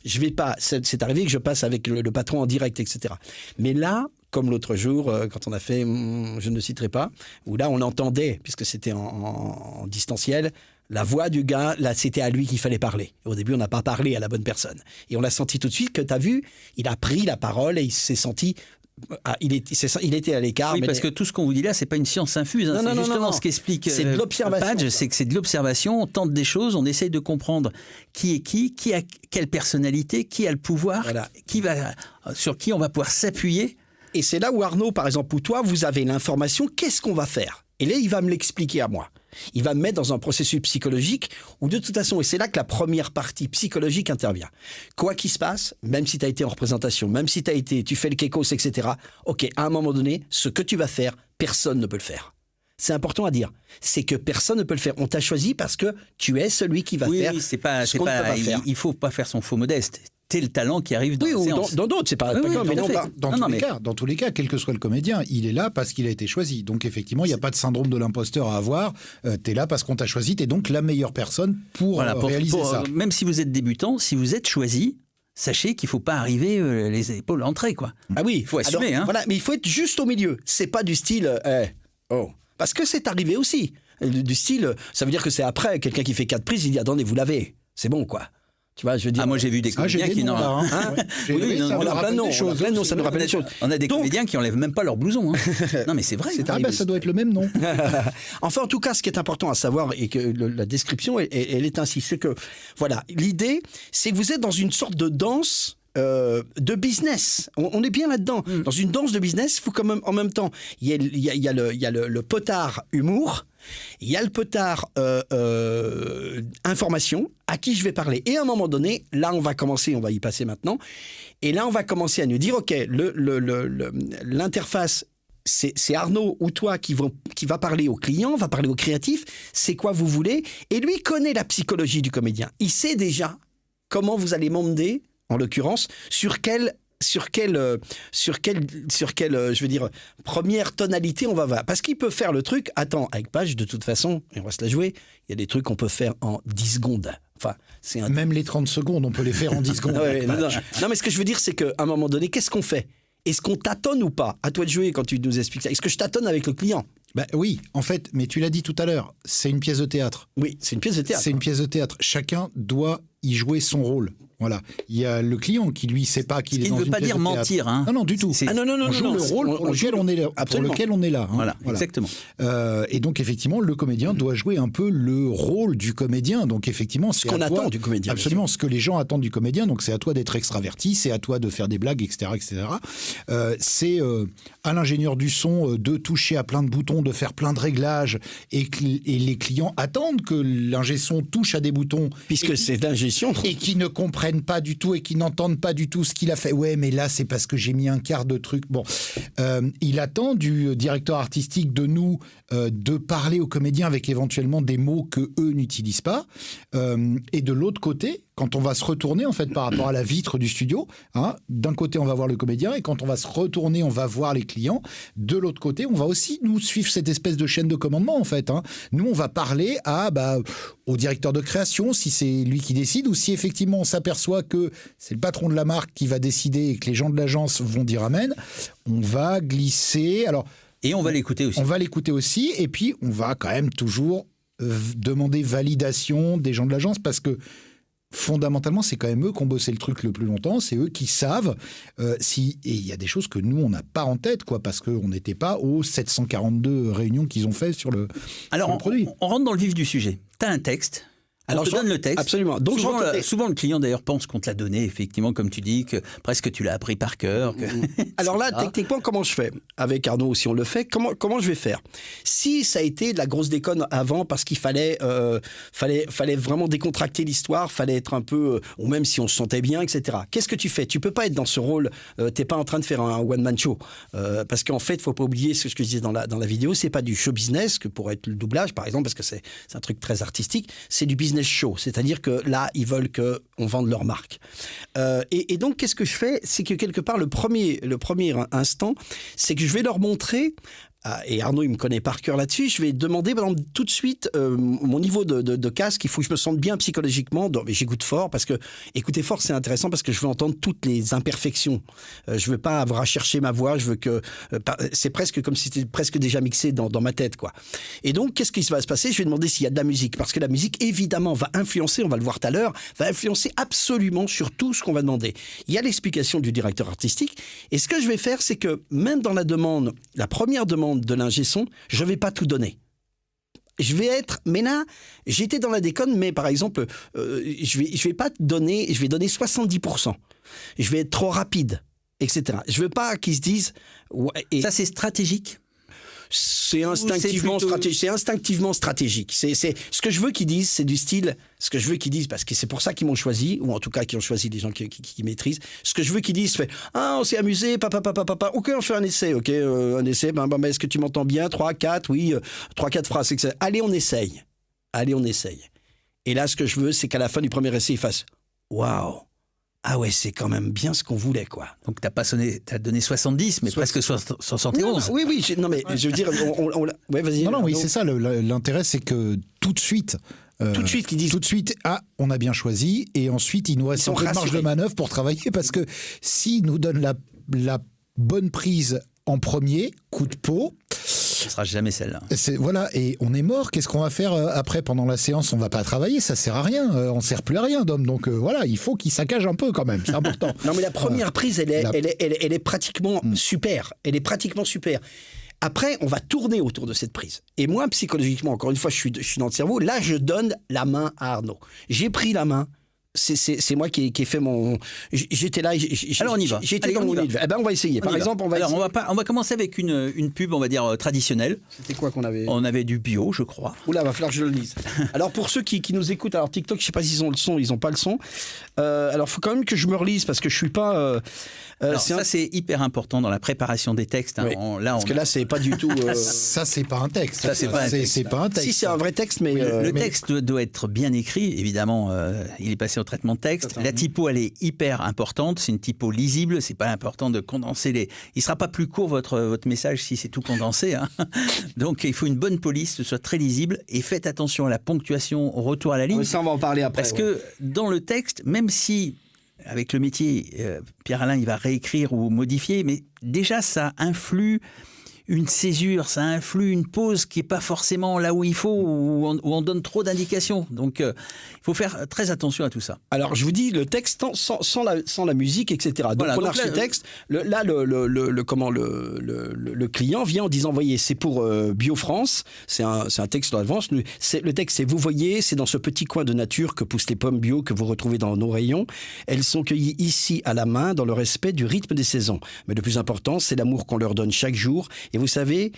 Je vais pas, c'est arrivé que je passe avec le patron en direct, etc. Mais là, comme l'autre jour, quand on a fait, je ne citerai pas, où là on entendait, puisque c'était en distanciel, la voix du gars, là c'était à lui qu'il fallait parler. Et au début, on n'a pas parlé à la bonne personne. Et on l'a senti tout de suite que, tu as vu, il a pris la parole et il s'est senti... il était à l'écart. Oui, parce que tout ce qu'on vous dit là, c'est pas une science infuse. Hein. C'est justement ce qu'explique c'est de l'observation. Page, c'est que c'est de l'observation. On tente des choses, on essaye de comprendre qui est qui a quelle personnalité, qui a le pouvoir, voilà. Sur qui on va pouvoir s'appuyer. Et c'est là où Arnaud, par exemple, ou toi, vous avez l'information. Qu'est-ce qu'on va faire? Et là, il va me l'expliquer à moi. Il va me mettre dans un processus psychologique où de toute façon, et c'est là que la première partie psychologique intervient. Quoi qu'il se passe, même si tu as été en représentation, même si tu fais le kékos, etc., ok, à un moment donné, ce que tu vas faire, personne ne peut le faire. C'est important à dire. C'est que personne ne peut le faire. On t'a choisi parce que tu es celui qui va faire ce qu'on ne peut pas faire. Il ne faut pas faire son faux modeste. C'est le talent qui arrive dans la séance. Dans d'autres, c'est pas dans tous les cas, quel que soit le comédien, il est là parce qu'il a été choisi. Donc effectivement, il n'y a pas de syndrome de l'imposteur à avoir. Tu es là parce qu'on t'a choisi, tu es donc la meilleure personne pour réaliser ça. Même si vous êtes débutant, si vous êtes choisi, sachez qu'il ne faut pas arriver les épaules entrées, quoi. Ah oui, il faut assumer. Alors, voilà, mais il faut être juste au milieu. C'est pas du style parce que c'est arrivé aussi. Du style, ça veut dire que c'est après quelqu'un qui fait 4 prises, il dit attendez, vous l'avez. C'est bon, quoi. Tu vois, je veux dire. Ah, moi j'ai vu des comédiens qui n'ont. On a plein de noms, ça nous rappelle des choses. On a des comédiens qui n'enlèvent même pas leur blouson. Hein. Non, mais c'est vrai. Ça doit être le même nom. Enfin, en tout cas, ce qui est important à savoir, et que la description, elle est ainsi, c'est que, voilà, l'idée, c'est que vous êtes dans une sorte de danse. De business, on est bien là-dedans. Dans une danse de business, il faut quand même en même temps, il y a le potard humour, il y a le potard information, à qui je vais parler. Et à un moment donné, là on va commencer, on va y passer maintenant, et là on va commencer à nous dire, ok, l'interface, c'est Arnaud ou toi qui va parler au client, va parler au créatif, c'est quoi vous voulez, et lui connaît la psychologie du comédien. Il sait déjà comment vous allez monter, en l'occurrence, sur quelle je veux dire, première tonalité on va. Parce qu'il peut faire le truc, attends, avec Page, de toute façon, et on va se la jouer, il y a des trucs qu'on peut faire en 10 secondes. Enfin, Même les 30 secondes, on peut les faire en 10 secondes. Non, mais ce que je veux dire, c'est qu'à un moment donné, qu'est-ce qu'on fait? Est-ce qu'on tâtonne ou pas? À toi de jouer quand tu nous expliques ça. Est-ce que je tâtonne avec le client? Oui, en fait, mais tu l'as dit tout à l'heure, c'est une pièce de théâtre. Oui, c'est une pièce de théâtre. C'est une pièce de théâtre. Chacun doit y jouer son rôle. Voilà. Il y a le client qui, lui, sait pas qu'il est dans une pièce de théâtre. Ce qui ne veut pas dire mentir. Hein. Non, du tout. On joue le rôle pour lequel on est là. Pour lequel on est là. Voilà, exactement. Et donc, effectivement, le comédien doit jouer un peu le rôle du comédien. Donc, effectivement, ce qu'on attend du comédien. Absolument, ce que les gens attendent du comédien. Donc, c'est à toi d'être extraverti, c'est à toi de faire des blagues, etc., etc. C'est à l'ingénieur du son de toucher à plein de boutons, de faire plein de réglages, et les clients attendent que l'ingé son touche à des boutons. Puisque c'est l'ingé son. Et qui ne comprennent pas du tout et qui n'entendent pas du tout ce qu'il a fait. Ouais, mais là, c'est parce que j'ai mis un quart de truc. Bon, il attend du directeur artistique, de nous, de parler aux comédiens avec éventuellement des mots que eux n'utilisent pas. Et de l'autre côté, quand on va se retourner en fait par rapport à la vitre du studio, hein, d'un côté on va voir le comédien et quand on va se retourner on va voir les clients. De l'autre côté on va aussi nous suivre cette espèce de chaîne de commandement en fait. Hein. Nous on va parler au directeur de création si c'est lui qui décide ou si effectivement on s'aperçoit que c'est le patron de la marque qui va décider et que les gens de l'agence vont dire amen. On va glisser. Alors et on va l'écouter aussi. On va l'écouter aussi et puis on va quand même toujours demander validation des gens de l'agence parce que fondamentalement, c'est quand même eux qui ont bossé le truc le plus longtemps, c'est eux qui savent et il y a des choses que nous, on n'a pas en tête, quoi, parce qu'on n'était pas aux 742 réunions qu'ils ont fait sur le produit. On rentre dans le vif du sujet. Tu as un texte. Alors, je te donne le texte. Absolument. Donc, souvent, le client, d'ailleurs, pense qu'on te l'a donné, effectivement, comme tu dis, que presque tu l'as appris par cœur. Alors là, techniquement, comment je fais ? Avec Arnaud aussi, on le fait. Comment je vais faire ? Si ça a été de la grosse déconne avant, parce qu'il fallait vraiment décontracter l'histoire, fallait être un peu... ou même si on se sentait bien, etc. Qu'est-ce que tu fais ? Tu peux pas être dans ce rôle, t'es pas en train de faire un one-man show. Parce qu'en fait, faut pas oublier ce que je disais dans la vidéo, c'est pas du show business, que pour être le doublage, par exemple, parce que c'est un truc très artistique, c'est du business show, c'est-à-dire que là, ils veulent qu'on vende leur marque. Et donc, qu'est-ce que je fais ? C'est que quelque part, le premier instant, c'est que je vais leur montrer, et Arnaud, il me connaît par cœur là-dessus, je vais demander par exemple, tout de suite mon niveau de casque, il faut que je me sente bien psychologiquement, mais j'écoute fort, parce que écouter fort, c'est intéressant, parce que je veux entendre toutes les imperfections. Je veux pas avoir à chercher ma voix, je veux que... c'est presque comme si c'était presque déjà mixé dans ma tête, quoi. Et donc, qu'est-ce qui va se passer ? Je vais demander s'il y a de la musique, parce que la musique, évidemment, va influencer, on va le voir tout à l'heure, va influencer absolument sur tout ce qu'on va demander. Il y a l'explication du directeur artistique, et ce que je vais faire, c'est que même dans la première demande de l'ingé son, je vais pas tout donner. Je vais être... Mais là, j'étais dans la déconne, mais par exemple, je vais pas donner... Je vais donner 70%. Je vais être trop rapide, etc. Je veux pas qu'ils se disent... Ouais, ça, c'est stratégique ? C'est instinctivement stratégique. C'est ce que je veux qu'ils disent, c'est du style. Ce que je veux qu'ils disent, parce que c'est pour ça qu'ils m'ont choisi, ou en tout cas qu'ils ont choisi des gens qui maîtrisent. Ce que je veux qu'ils disent, c'est on s'est amusé, papa. Ok, on fait un essai, ok, un essai. Est-ce que tu m'entends bien ? 3, 4, oui, 3, 4 phrases. Allez, on essaye. Et là, ce que je veux, c'est qu'à la fin du premier essai, ils fassent waouh. Ah ouais, c'est quand même bien ce qu'on voulait, quoi. Donc t'as donné 70, mais presque 71. Non, oui, non mais je veux dire, ouais, vas-y. Non, oui, c'est ça. L'intérêt, c'est que tout de suite, qu'ils disent. Tout de suite, on a bien choisi, et ensuite, il nous reste une marge de manœuvre pour travailler, parce que s'ils nous donnent la bonne prise en premier, coup de peau... Ce ne sera jamais celle-là. Voilà, et on est mort. Qu'est-ce qu'on va faire après, pendant la séance ? On ne va pas travailler, ça ne sert à rien. On ne sert plus à rien, Dom. Donc voilà, il faut qu'il saccage un peu quand même, c'est important. Non, mais la première prise, elle est pratiquement super. Elle est pratiquement super. Après, on va tourner autour de cette prise. Et moi, psychologiquement, encore une fois, je suis dans le cerveau. Là, je donne la main à Arnaud. J'ai pris la main. C'est moi qui ai fait mon... J'étais là... Alors on y va. J'étais dans mon univers. On va essayer. Par exemple, on va commencer avec une pub, on va dire, traditionnelle. C'était quoi qu'on avait ? On avait du bio, je crois. Oula, va falloir que je le lise. Alors pour ceux qui nous écoutent, alors TikTok, je ne sais pas s'ils ont le son, ils n'ont pas le son. Alors il faut quand même que je me relise, parce que je ne suis pas... c'est hyper important dans la préparation des textes. Hein. Oui. Parce que là, c'est pas du tout... Ça, c'est pas un texte. Ça, c'est pas un texte. Si, c'est un vrai texte, mais... Le texte doit être bien écrit, évidemment. Il est passé au traitement de texte. La typo, elle est hyper importante. C'est une typo lisible. C'est pas important de condenser Il sera pas plus court, votre message, si c'est tout condensé. Hein. Donc, il faut une bonne police, que ce soit très lisible. Et faites attention à la ponctuation, au retour à la ligne. Ça, on va en parler après. Parce que dans le texte, même si... Avec le métier, Pierre-Alain, il va réécrire ou modifier, mais déjà, ça influe une césure, ça influe une pause qui est pas forcément là où il faut, où on donne trop d'indications. Donc, il faut faire très attention à tout ça. Alors, je vous dis, le texte sans la musique, etc. Donc, Voilà, pour donc là, l'architecte, le client vient en disant, voyez, c'est pour BioFrance, c'est un texte d'avance. Le texte, c'est, vous voyez, c'est dans ce petit coin de nature que poussent les pommes bio que vous retrouvez dans nos rayons. Elles sont cueillies ici à la main, dans le respect du rythme des saisons. Mais le plus important, c'est l'amour qu'on leur donne chaque jour. Et vous savez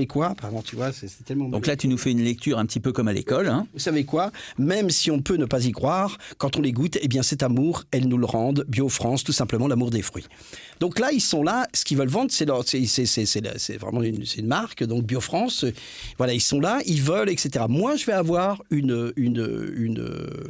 quoi? Pardon, tu vois, c'est tellement... Donc là, tu nous fais une lecture un petit peu comme à l'école. Hein. Vous savez quoi? Même si on peut ne pas y croire, quand on les goûte, eh bien cet amour, elles nous le rendent. BioFrance, tout simplement l'amour des fruits. Donc là, ils sont là. Ce qu'ils veulent vendre, c'est vraiment une marque. Donc BioFrance, voilà, ils sont là, ils veulent, etc. Moi, je vais avoir une.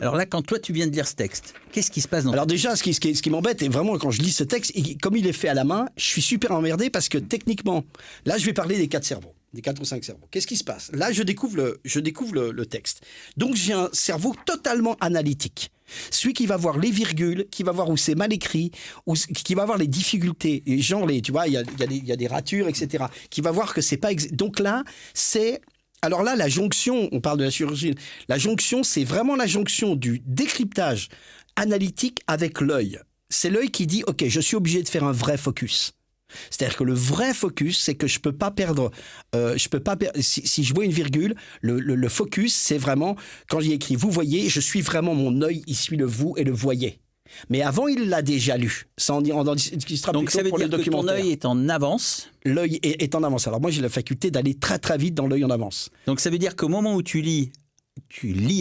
Alors là, quand toi, tu viens de lire ce texte, qu'est-ce qui se passe dans... Alors déjà, ce qui m'embête, et vraiment, quand je lis ce texte, comme il est fait à la main, je suis super emmerdé parce que techniquement, là, je vais parler des 4 cerveaux. Des 4 ou 5 cerveaux. Qu'est-ce qui se passe? Là, je découvre le texte. Donc, j'ai un cerveau totalement analytique. Celui qui va voir les virgules, qui va voir où c'est mal écrit, qui va voir les difficultés, genre tu vois, il y a des ratures, etc. Qui va voir que c'est pas... Donc là, c'est... Alors là, la jonction, on parle de la chirurgie, la jonction, c'est vraiment la jonction du décryptage analytique avec l'œil. C'est l'œil qui dit, OK, je suis obligé de faire un vrai focus. C'est-à-dire que le vrai focus, c'est que je peux pas perdre. Si je vois une virgule, le focus, c'est vraiment quand il écrit vous voyez, je suis vraiment mon œil, il suit le vous et le voyez. Mais avant, il l'a déjà lu. Ça en discutera donc ça veut dire que ton œil est en avance. L'œil est en avance. Alors moi, j'ai la faculté d'aller très très vite dans l'œil en avance. Donc ça veut dire qu'au moment où tu lis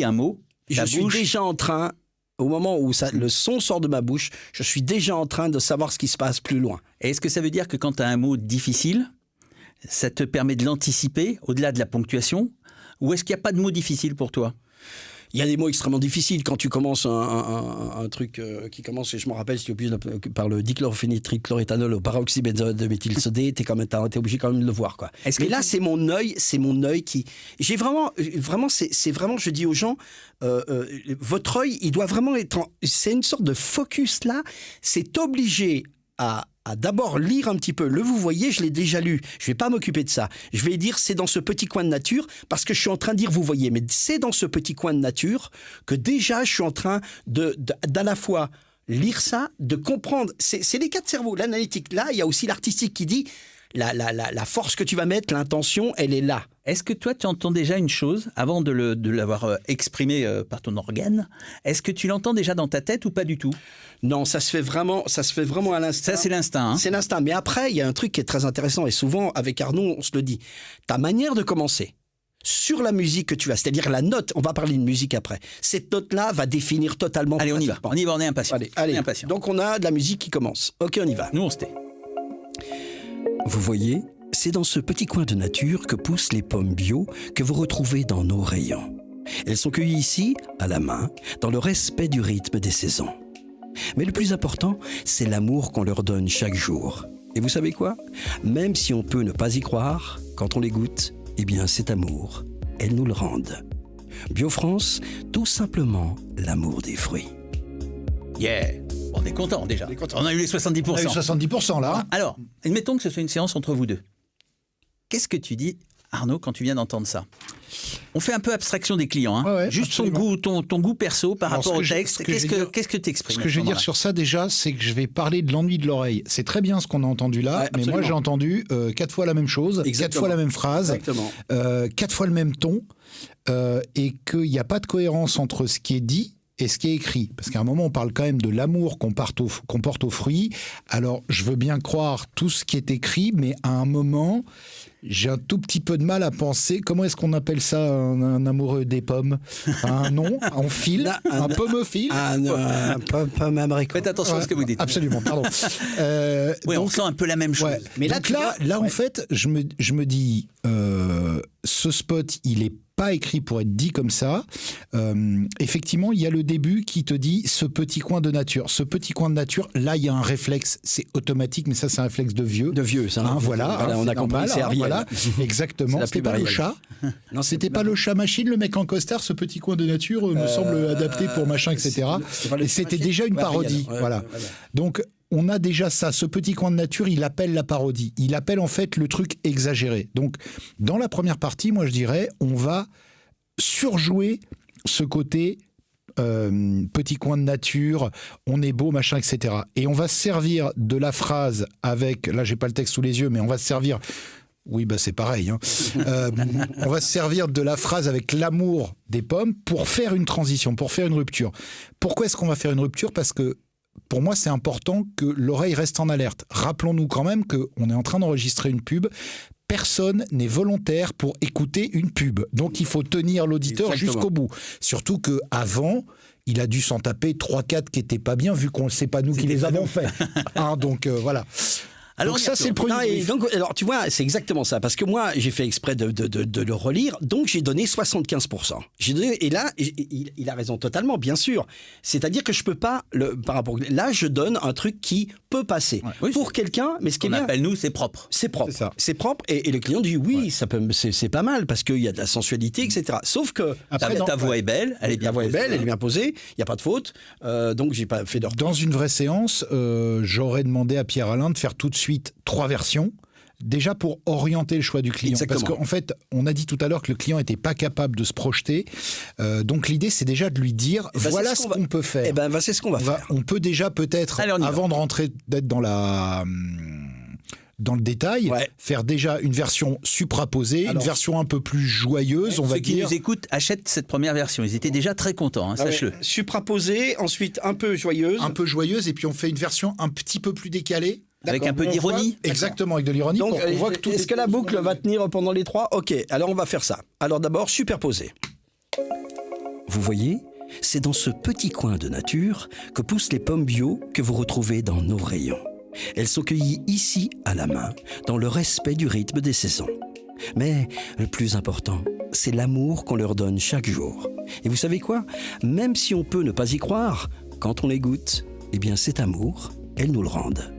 un mot, je suis déjà en train. Au moment où le son sort de ma bouche, je suis déjà en train de savoir ce qui se passe plus loin. Et est-ce que ça veut dire que quand tu as un mot difficile, ça te permet de l'anticiper au-delà de la ponctuation? Ou est-ce qu'il n'y a pas de mot difficile pour toi? Il y a des mots extrêmement difficiles quand tu commences un truc qui commence, et je me rappelle, si tu obligé par le dichlorphénitrichloroéthanol au peroxybenzode de méthylsodé, t'es obligé quand même de le voir, quoi. Mais là, c'est mon œil qui... J'ai vraiment, je dis aux gens, votre œil, il doit vraiment être... C'est une sorte de focus là, c'est obligé à d'abord lire un petit peu. Le vous voyez, je l'ai déjà lu. Je vais pas m'occuper de ça. Je vais dire c'est dans ce petit coin de nature parce que je suis en train de dire vous voyez. Mais c'est dans ce petit coin de nature que déjà je suis en train d'à la fois lire ça, de comprendre. C'est les 4 cerveaux. L'analytique là, il y a aussi l'artistique qui dit la force que tu vas mettre, l'intention, elle est là. Est-ce que toi, tu entends déjà une chose, avant de l'avoir exprimé par ton organe, est-ce que tu l'entends déjà dans ta tête ou pas du tout? Non, ça se fait vraiment à l'instinct. Ça, c'est l'instinct. Hein. C'est l'instinct. Mais après, il y a un truc qui est très intéressant, et souvent, avec Arnaud, on se le dit. Ta manière de commencer sur la musique que tu as, c'est-à-dire la note, on va parler de musique après, cette note-là va définir totalement... Allez, on y va, on est impatient. Allez. On est impatient. Donc, on a de la musique qui commence. OK, on y va. Nous, on se tait. Vous voyez, c'est dans ce petit coin de nature que poussent les pommes bio que vous retrouvez dans nos rayons. Elles sont cueillies ici, à la main, dans le respect du rythme des saisons. Mais le plus important, c'est l'amour qu'on leur donne chaque jour. Et vous savez quoi? Même si on peut ne pas y croire, quand on les goûte, eh bien cet amour, elles nous le rendent. BioFrance, tout simplement l'amour des fruits. Yeah! On est content déjà. On a eu les 70%. On a eu 70% là. Alors, admettons que ce soit une séance entre vous deux. Qu'est-ce que tu dis, Arnaud, quand tu viens d'entendre ça? On fait un peu abstraction des clients. Hein. Ouais, juste ton goût perso par rapport au texte. Qu'est-ce que tu exprimes? Ce que je vais dire sur ça déjà, c'est que je vais parler de l'ennui de l'oreille. C'est très bien ce qu'on a entendu là, mais moi j'ai entendu 4 fois la même chose, 4 fois la même phrase, 4 fois le même ton, et qu'il n'y a pas de cohérence entre ce qui est dit et ce qui est écrit. Parce qu'à un moment, on parle quand même de l'amour qu'on porte aux fruits. Alors, je veux bien croire tout ce qui est écrit, mais à un moment, j'ai un tout petit peu de mal à penser. Comment est-ce qu'on appelle ça, un amoureux des pommes? Un nom, un fil, un pommephile. Un pomme abricot. Faites attention à ce que vous dites. Absolument, pardon. Oui, donc, on sent un peu la même chose. Ouais. Mais donc là, en fait, je me dis, ce spot, il est pas écrit pour être dit comme ça. Effectivement, il y a le début qui te dit ce petit coin de nature. Ce petit coin de nature, là, il y a un réflexe, c'est automatique, mais ça, c'est un réflexe de vieux. De vieux, ça. Voilà, on a compris, c'est Ariel. Voilà, exactement. C'était pas le chat. Non, c'était pas le chat machine, le mec en costard. Ce petit coin de nature me semble adapté pour machin, etc. Et c'était déjà une parodie. Voilà. Donc, on a déjà ça. Ce petit coin de nature, il appelle la parodie. Il appelle en fait le truc exagéré. Donc, dans la première partie, moi je dirais, on va surjouer ce côté petit coin de nature, on est beau, machin, etc. Et on va se servir de la phrase avec, là j'ai pas le texte sous les yeux, mais on va se servir, oui bah c'est pareil, hein. On va se servir de la phrase avec l'amour des pommes pour faire une transition, pour faire une rupture. Pourquoi est-ce qu'on va faire une rupture ? Parce que pour moi, c'est important que l'oreille reste en alerte. Rappelons-nous quand même qu'on est en train d'enregistrer une pub. Personne n'est volontaire pour écouter une pub. Donc, il faut tenir l'auditeur jusqu'au bout. Surtout qu'avant, il a dû s'en taper 3-4 qui n'étaient pas bien, vu qu'on ne sait pas nous qui les avons fait. Hein, donc, voilà. Alors, donc ça, c'est le premier. Alors, tu vois, c'est exactement ça. Parce que moi, j'ai fait exprès de le relire. Donc, j'ai donné 75%. Et là, il a raison totalement, bien sûr. C'est-à-dire que je peux pas, par rapport. Là, je donne un truc qui peut passer. Ouais. Pour quelqu'un, mais ce qui est bien. On appelle nous, c'est propre. C'est propre. C'est propre. Et le client dit oui, ça peut, c'est pas mal parce qu'il y a de la sensualité, etc. Sauf que. Après, ta voix est belle. Elle est bien posée. Ta voix est belle, elle est bien posée. Il n'y a pas de faute. Donc, j'ai pas fait de. Dans une vraie séance, j'aurais demandé à Pierre-Alain de faire tout de suite 3 versions, déjà pour orienter le choix du client. Exactement. Parce qu'en fait, on a dit tout à l'heure que le client n'était pas capable de se projeter. Donc l'idée, c'est déjà de lui dire, voilà ce qu'on peut faire. Eh ben, c'est ce qu'on va faire. On peut déjà peut-être, avant de rentrer, d'être dans le détail, faire déjà une version supraposée, une version un peu plus joyeuse, on va dire. Ceux qui nous écoutent achètent cette première version. Ils étaient déjà très contents, hein, sache-le. Supraposée, ensuite un peu joyeuse. Un peu joyeuse, et puis on fait une version un petit peu plus décalée. Avec un peu d'ironie. Exactement, avec de l'ironie. Donc, est-ce que la boucle va tenir pendant les 3 ? Ok, alors on va faire ça. Alors d'abord, superposer. Vous voyez, c'est dans ce petit coin de nature que poussent les pommes bio que vous retrouvez dans nos rayons. Elles sont cueillies ici, à la main, dans le respect du rythme des saisons. Mais le plus important, c'est l'amour qu'on leur donne chaque jour. Et vous savez quoi ? Même si on peut ne pas y croire, quand on les goûte, eh bien cet amour, elles nous le rendent.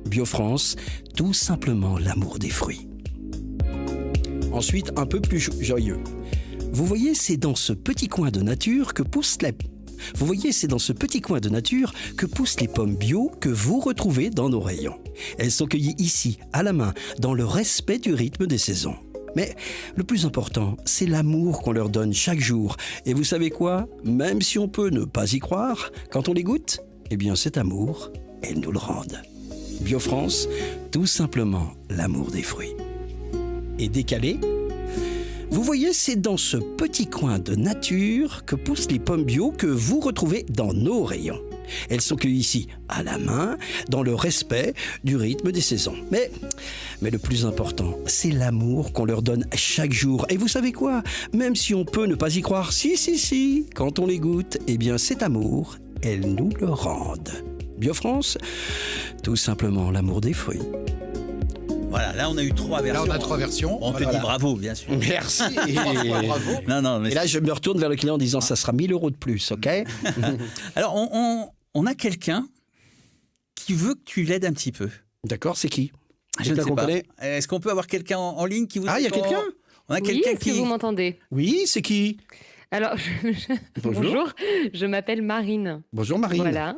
BioFrance, tout simplement l'amour des fruits. Ensuite, un peu plus joyeux. Vous voyez, c'est dans ce petit coin de nature que poussent les pommes bio que vous retrouvez dans nos rayons. Elles sont cueillies ici, à la main, dans le respect du rythme des saisons. Mais le plus important, c'est l'amour qu'on leur donne chaque jour. Et vous savez quoi ? Même si on peut ne pas y croire, quand on les goûte, eh bien cet amour, elles nous le rendent. BioFrance, tout simplement l'amour des fruits. Et décalé, vous voyez, c'est dans ce petit coin de nature que poussent les pommes bio que vous retrouvez dans nos rayons. Elles sont cueillies ici, à la main, dans le respect du rythme des saisons. Mais le plus important, c'est l'amour qu'on leur donne chaque jour. Et vous savez quoi ? Même si on peut ne pas y croire, si, quand on les goûte, eh bien cet amour, elles nous le rendent. BioFrance, tout simplement l'amour des fruits. Voilà, là on a eu 3 versions. Là on a 3 versions. On te dit bravo, bien sûr. Merci. Bravo. Non, et là je me retourne vers le client en disant ça sera 1 000 € de plus, ok ? Alors on a quelqu'un qui veut que tu l'aides un petit peu. D'accord, c'est qui ? Je ne sais pas. Est-ce qu'on peut avoir quelqu'un en ligne qui vous... Ah, il y a quelqu'un ? On a quelqu'un est-ce que vous m'entendez ? Oui, c'est qui ? Alors, bonjour, je m'appelle Marine. Bonjour Marine. Voilà.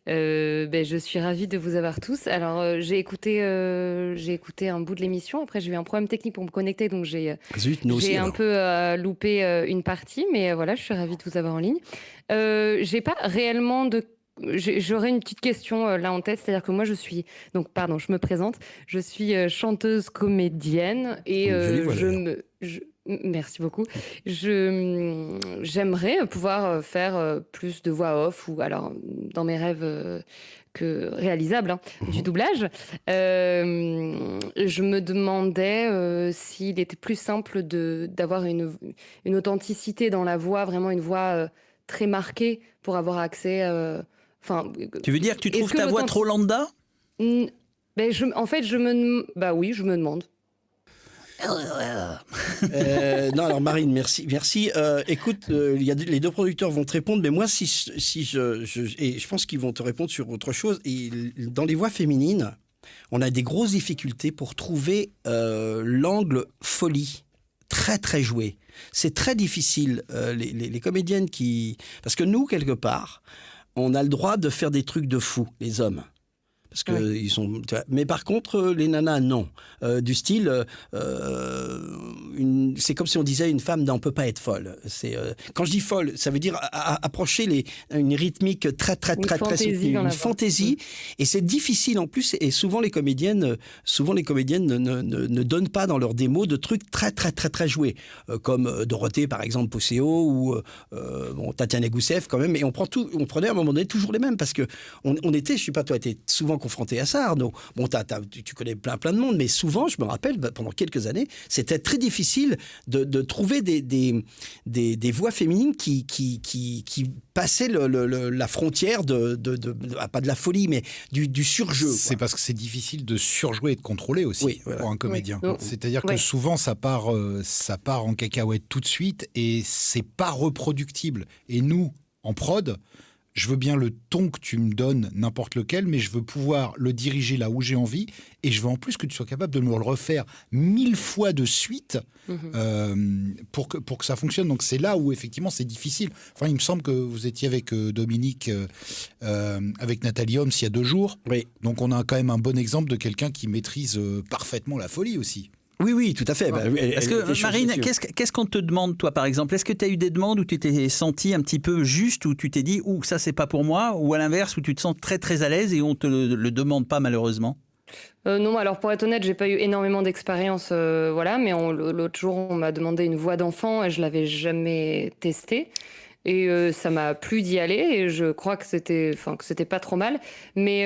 Je suis ravie de vous avoir tous. Alors, j'ai écouté un bout de l'émission. Après, j'ai eu un problème technique pour me connecter, donc j'ai un peu loupé une partie. Mais voilà, je suis ravie de vous avoir en ligne. J'ai pas réellement de... J'aurais une petite question là en tête, c'est-à-dire que moi je me présente, je suis chanteuse comédienne et merci beaucoup. J'aimerais pouvoir faire plus de voix off ou alors dans mes rêves que réalisables du doublage. Je me demandais s'il était plus simple d'avoir une authenticité dans la voix, vraiment une voix très marquée pour avoir accès. Tu veux dire que tu trouves ta voix trop lambda ? Je me demande. Non, alors Marine, merci. Écoute, les 2 producteurs vont te répondre, mais moi, je pense qu'ils vont te répondre sur autre chose. Et dans les voix féminines, on a des grosses difficultés pour trouver l'angle folie, très très joué. C'est très difficile. Les comédiennes parce que nous, quelque part, on a le droit de faire des trucs de fou, les hommes. Parce que ils sont. Mais par contre, les nanas, non. Du style, c'est comme si on disait une femme, on peut pas être folle. Quand je dis folle, ça veut dire approcher une rythmique très soutenue, une fantaisie. Et c'est difficile en plus. Et souvent les comédiennes ne donnent pas dans leurs démos de trucs très joués, comme Dorothée par exemple, Posséo ou Tatiana Gousseff quand même. Et on prenait à un moment donné toujours les mêmes parce que on était, je sais pas, toi, t'es souvent confronté à ça, Arnaud. Bon, tu connais plein de monde, mais souvent, je me rappelle, pendant quelques années, c'était très difficile de trouver des voix féminines qui passaient la frontière pas de la folie, mais du surjeu. C'est parce que c'est difficile de surjouer et de contrôler aussi pour un comédien. Oui. C'est-à-dire que souvent, ça part en cacahuète tout de suite et c'est pas reproductible. Et nous, en prod, je veux bien le ton que tu me donnes, n'importe lequel, mais je veux pouvoir le diriger là où j'ai envie, et je veux en plus que tu sois capable de me le refaire 1000 fois de suite pour que ça fonctionne. Donc c'est là où effectivement c'est difficile. Enfin, il me semble que vous étiez avec Dominique, avec Nathalie Holmes il y a 2 jours. Oui. Donc on a quand même un bon exemple de quelqu'un qui maîtrise parfaitement la folie aussi. Oui, tout à fait. Est-ce que, Marine, qu'est-ce qu'on te demande, toi, par exemple ? Est-ce que tu as eu des demandes où tu t'es senti un petit peu juste, où tu t'es dit « ça, c'est pas pour moi », ou à l'inverse, où tu te sens très à l'aise et on te le demande pas, malheureusement ? Non, alors pour être honnête, j'ai pas eu énormément d'expérience, mais l'autre jour, on m'a demandé une voix d'enfant et je l'avais jamais testée. Et ça m'a plu d'y aller et je crois que c'était pas trop mal. Mais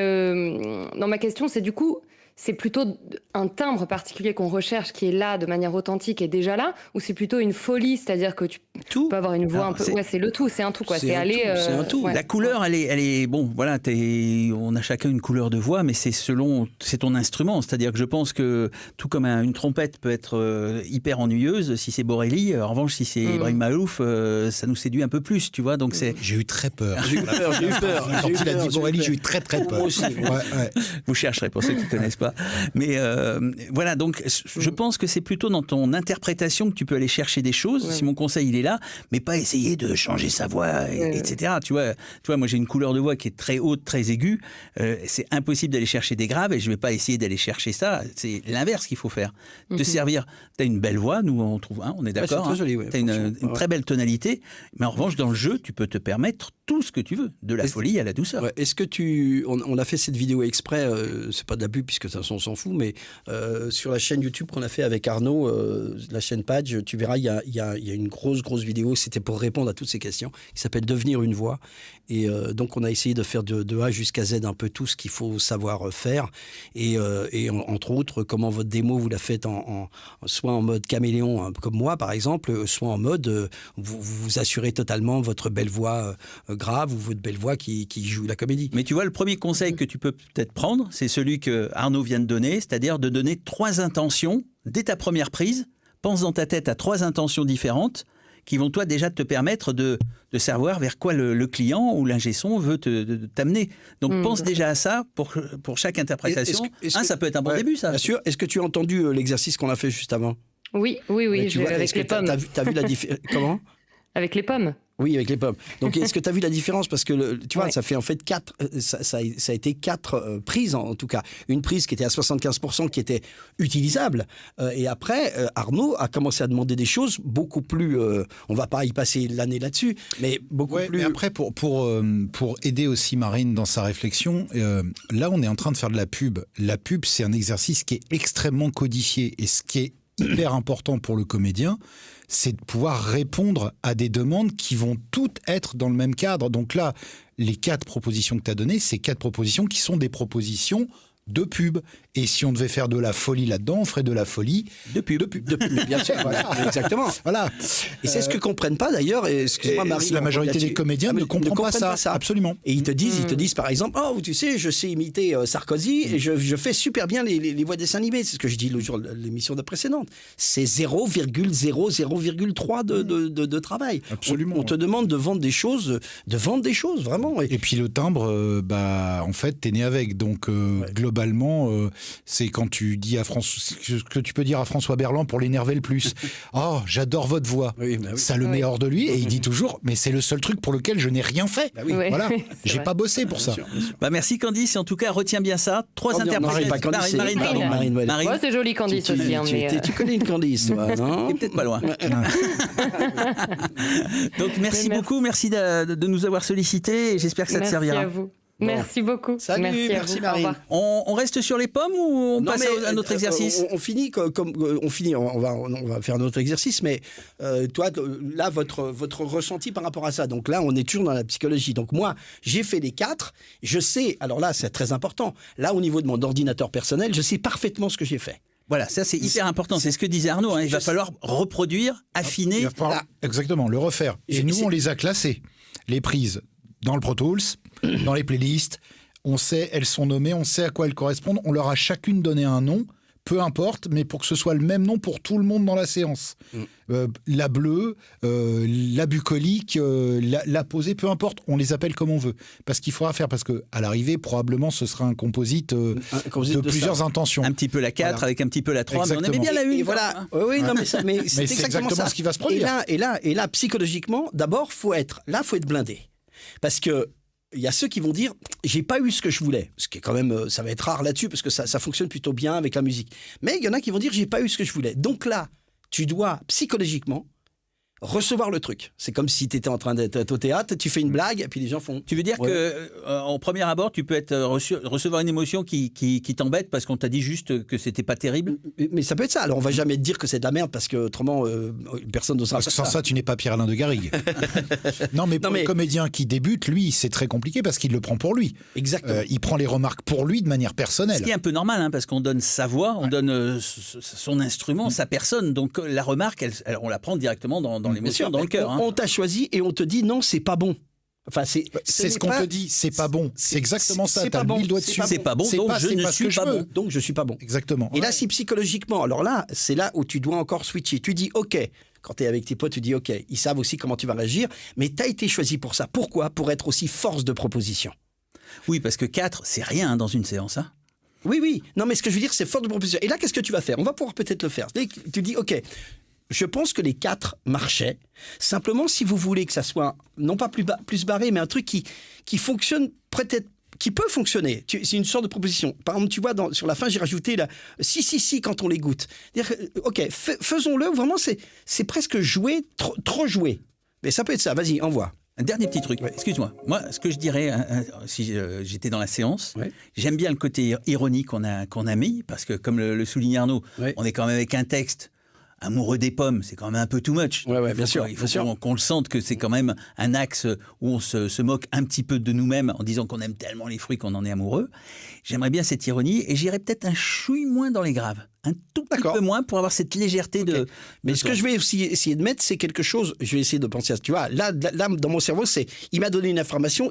dans ma question, c'est du coup... C'est plutôt un timbre particulier qu'on recherche qui est là de manière authentique et déjà là, ou c'est plutôt une folie, c'est-à-dire que tu peux avoir une voix un peu... Ouais, c'est le tout, c'est un tout, quoi. C'est un tout. Ouais. La couleur, elle est bon, voilà, on a chacun une couleur de voix, mais c'est ton instrument. C'est-à-dire que je pense que tout comme une trompette peut être hyper ennuyeuse, si c'est Borelli, en revanche, si c'est Ibrahim Malouf, ça nous séduit un peu plus, tu vois. Donc J'ai eu très peur. Quand il a dit Borelli, j'ai eu très peur. Moi aussi. Vous chercherez pour ceux qui ne connaissent pas. Mais voilà, donc je pense que c'est plutôt dans ton interprétation que tu peux aller chercher des choses, si mon conseil il est là, mais pas essayer de changer sa voix, etc. Tu vois, moi j'ai une couleur de voix qui est très haute, très aiguë, c'est impossible d'aller chercher des graves et je ne vais pas essayer d'aller chercher ça, c'est l'inverse qu'il faut faire. Te servir, tu as une belle voix, nous on trouve, on est d'accord, c'est très joli, tu as une très belle tonalité, mais en revanche dans le jeu, tu peux te permettre tout ce que tu veux, de la folie à la douceur. Ouais. Est-ce que on a fait cette vidéo exprès, c'est pas de la pub puisque de toute façon on s'en fout, mais sur la chaîne YouTube qu'on a fait avec Arnaud, la chaîne Page, tu verras, il y a une grosse vidéo, c'était pour répondre à toutes ces questions, qui s'appelle Devenir une voix. Et donc on a essayé de faire de A jusqu'à Z un peu tout ce qu'il faut savoir faire. Et entre autres, comment votre démo, vous la faites soit en mode caméléon, hein, comme moi par exemple, soit en mode, vous assurez totalement votre belle voix grave ou votre belle voix qui joue la comédie. Mais tu vois, le premier conseil que tu peux peut-être prendre, c'est celui que Arnaud vient de donner, c'est-à-dire de donner 3 intentions dès ta première prise. Pense dans ta tête à 3 intentions différentes qui vont toi déjà te permettre de savoir vers quoi le client ou l'ingé son veut t'amener. Donc pense déjà à ça pour chaque interprétation. Ça peut être un bon début, ça. Bien sûr. Est-ce que tu as entendu l'exercice qu'on a fait juste avant ? Oui, avec les pommes. T'as vu la différence ? Comment ? Avec les pommes. Oui, avec les pommes. Donc, est-ce que tu as vu la différence ? Parce que, tu vois, ça fait en fait 4... Ça a été 4 prises, en tout cas. Une prise qui était à 75%, qui était utilisable. Et après, Arnaud a commencé à demander des choses beaucoup plus... on ne va pas y passer l'année là-dessus, mais beaucoup plus... Mais après, pour aider aussi Marine dans sa réflexion, là, on est en train de faire de la pub. La pub, c'est un exercice qui est extrêmement codifié. Et ce qui est hyper important pour le comédien, c'est de pouvoir répondre à des demandes qui vont toutes être dans le même cadre. Donc là, les 4 propositions que tu as données, c'est 4 propositions qui sont des propositions de pub. Et si on devait faire de la folie là-dedans, on ferait de la folie de pub. Bien sûr, voilà, exactement. Voilà. Et c'est ce que comprennent pas d'ailleurs. Excuse-moi, Marie. La majorité des comédiens ne comprennent pas ça. Absolument. Et ils te disent par exemple, tu sais, je sais imiter Sarkozy et je fais super bien les voix dessins animés. C'est ce que je dis le jour de l'émission précédente. C'est 0,3 de travail. Absolument. On te demande de vendre des choses, vraiment. Et puis le timbre, en fait, t'es né avec. Donc globalement, globalement, c'est quand tu dis à ce que tu peux dire à François Berland pour l'énerver le plus. Oh, j'adore votre voix. Oui, ça le met hors de lui et il dit toujours, mais c'est le seul truc pour lequel je n'ai rien fait. Voilà, j'ai pas bossé pour ça. Bien sûr. Merci Candice, et en tout cas, retiens bien ça. 3 interprétations. Marine. C'est joli Candice aussi. Tu connais une Candice, toi, non? T'es peut-être pas loin. Donc merci beaucoup, merci de nous avoir sollicités et j'espère que ça te servira. Merci à vous. Bon. Merci beaucoup. Salut, merci Marine. On reste sur les pommes ou on passe à un autre exercice? On finit on va faire un autre exercice, mais toi, là, votre ressenti par rapport à ça. Donc là, on est toujours dans la psychologie. Donc moi, j'ai fait les 4. Je sais, alors là, c'est très important. Là, au niveau de mon ordinateur personnel, je sais parfaitement ce que j'ai fait. Voilà, ça c'est hyper important. C'est ce que disait Arnaud. Il va falloir reproduire, affiner. Exactement, le refaire. Et nous, on les a classées. Les prises dans le Pro Tools, dans les playlists. On sait, elles sont nommées, on sait à quoi elles correspondent. On leur a chacune donné un nom, peu importe, mais pour que ce soit le même nom pour tout le monde dans la séance. La bleue, la bucolique, la posée, peu importe, on les appelle comme on veut. Parce qu'il faudra faire, parce qu'à l'arrivée, probablement, ce sera un composite de plusieurs intentions. Un petit peu la 4 avec un petit peu la 3, mais on aimait bien la 1. Et voilà. Oui, non, mais c'est exactement ça. Ce qui va se produire. Et là, psychologiquement, d'abord, faut être blindé. Parce que il y a ceux qui vont dire j'ai pas eu ce que je voulais, ce qui est quand même ça va être rare là-dessus parce que ça fonctionne plutôt bien avec la musique. Mais il y en a qui vont dire j'ai pas eu ce que je voulais. Donc là, tu dois psychologiquement recevoir le truc. C'est comme si tu étais en train d'être au théâtre, tu fais une blague et puis les gens font. Tu veux dire que en premier abord, tu peux être recevoir une émotion qui t'embête parce qu'on t'a dit juste que c'était pas terrible. Mais ça peut être ça. Alors on va jamais te dire que c'est de la merde parce que autrement personne n'osera. Parce que sans ça, tu n'es pas Pierre-Alain de Garrigue. non, mais pour le comédien qui débute, lui, c'est très compliqué parce qu'il le prend pour lui. Exactement. Il prend les remarques pour lui de manière personnelle. Ce qui est un peu normal, parce qu'on donne sa voix, on donne son instrument, sa personne. Donc la remarque, on la prend directement dans l'émotion, dans le cœur. On t'a choisi et on te dit non, c'est pas bon. Enfin, c'est ce qu'on te dit, c'est pas bon. C'est exactement ça. C'est pas bon. C'est pas bon, donc je ne suis pas bon. Donc je suis pas bon. Exactement. Et là, si psychologiquement, alors là, c'est là où tu dois encore switcher. Tu dis OK. Quand tu es avec tes potes, tu dis OK. Ils savent aussi comment tu vas réagir, mais tu as été choisi pour ça. Pourquoi? Pour être aussi force de proposition. Oui, parce que 4, c'est rien dans une séance. Oui. Non, mais ce que je veux dire, c'est force de proposition. Et là, qu'est-ce que tu vas faire? On va pouvoir peut-être le faire. Tu dis OK. Je pense que les 4 marchaient. Simplement, si vous voulez que ça soit, non pas plus barré, mais un truc qui fonctionne peut-être, qui peut fonctionner. C'est une sorte de proposition. Par exemple, tu vois, sur la fin, j'ai rajouté la si quand on les goûte. OK, faisons-le. Vraiment, c'est presque jouer, trop jouer. Mais ça peut être ça. Vas-y, envoie. Un dernier petit truc. Excuse-moi. Moi, ce que je dirais, si j'étais dans la séance, j'aime bien le côté ironique qu'on a mis, parce que, comme le souligne Arnaud, on est quand même avec un texte. Amoureux des pommes, c'est quand même un peu too much. Bien sûr. Il faut qu'on le sente, que c'est quand même un axe où on se moque un petit peu de nous-mêmes en disant qu'on aime tellement les fruits qu'on en est amoureux. J'aimerais bien cette ironie et j'irais peut-être un chouille moins dans les graves. Un tout petit peu moins pour avoir cette légèreté Mais ce que je vais aussi essayer de mettre, c'est quelque chose, je vais essayer de penser à ça. Tu vois, là, dans mon cerveau, c'est il m'a donné une information,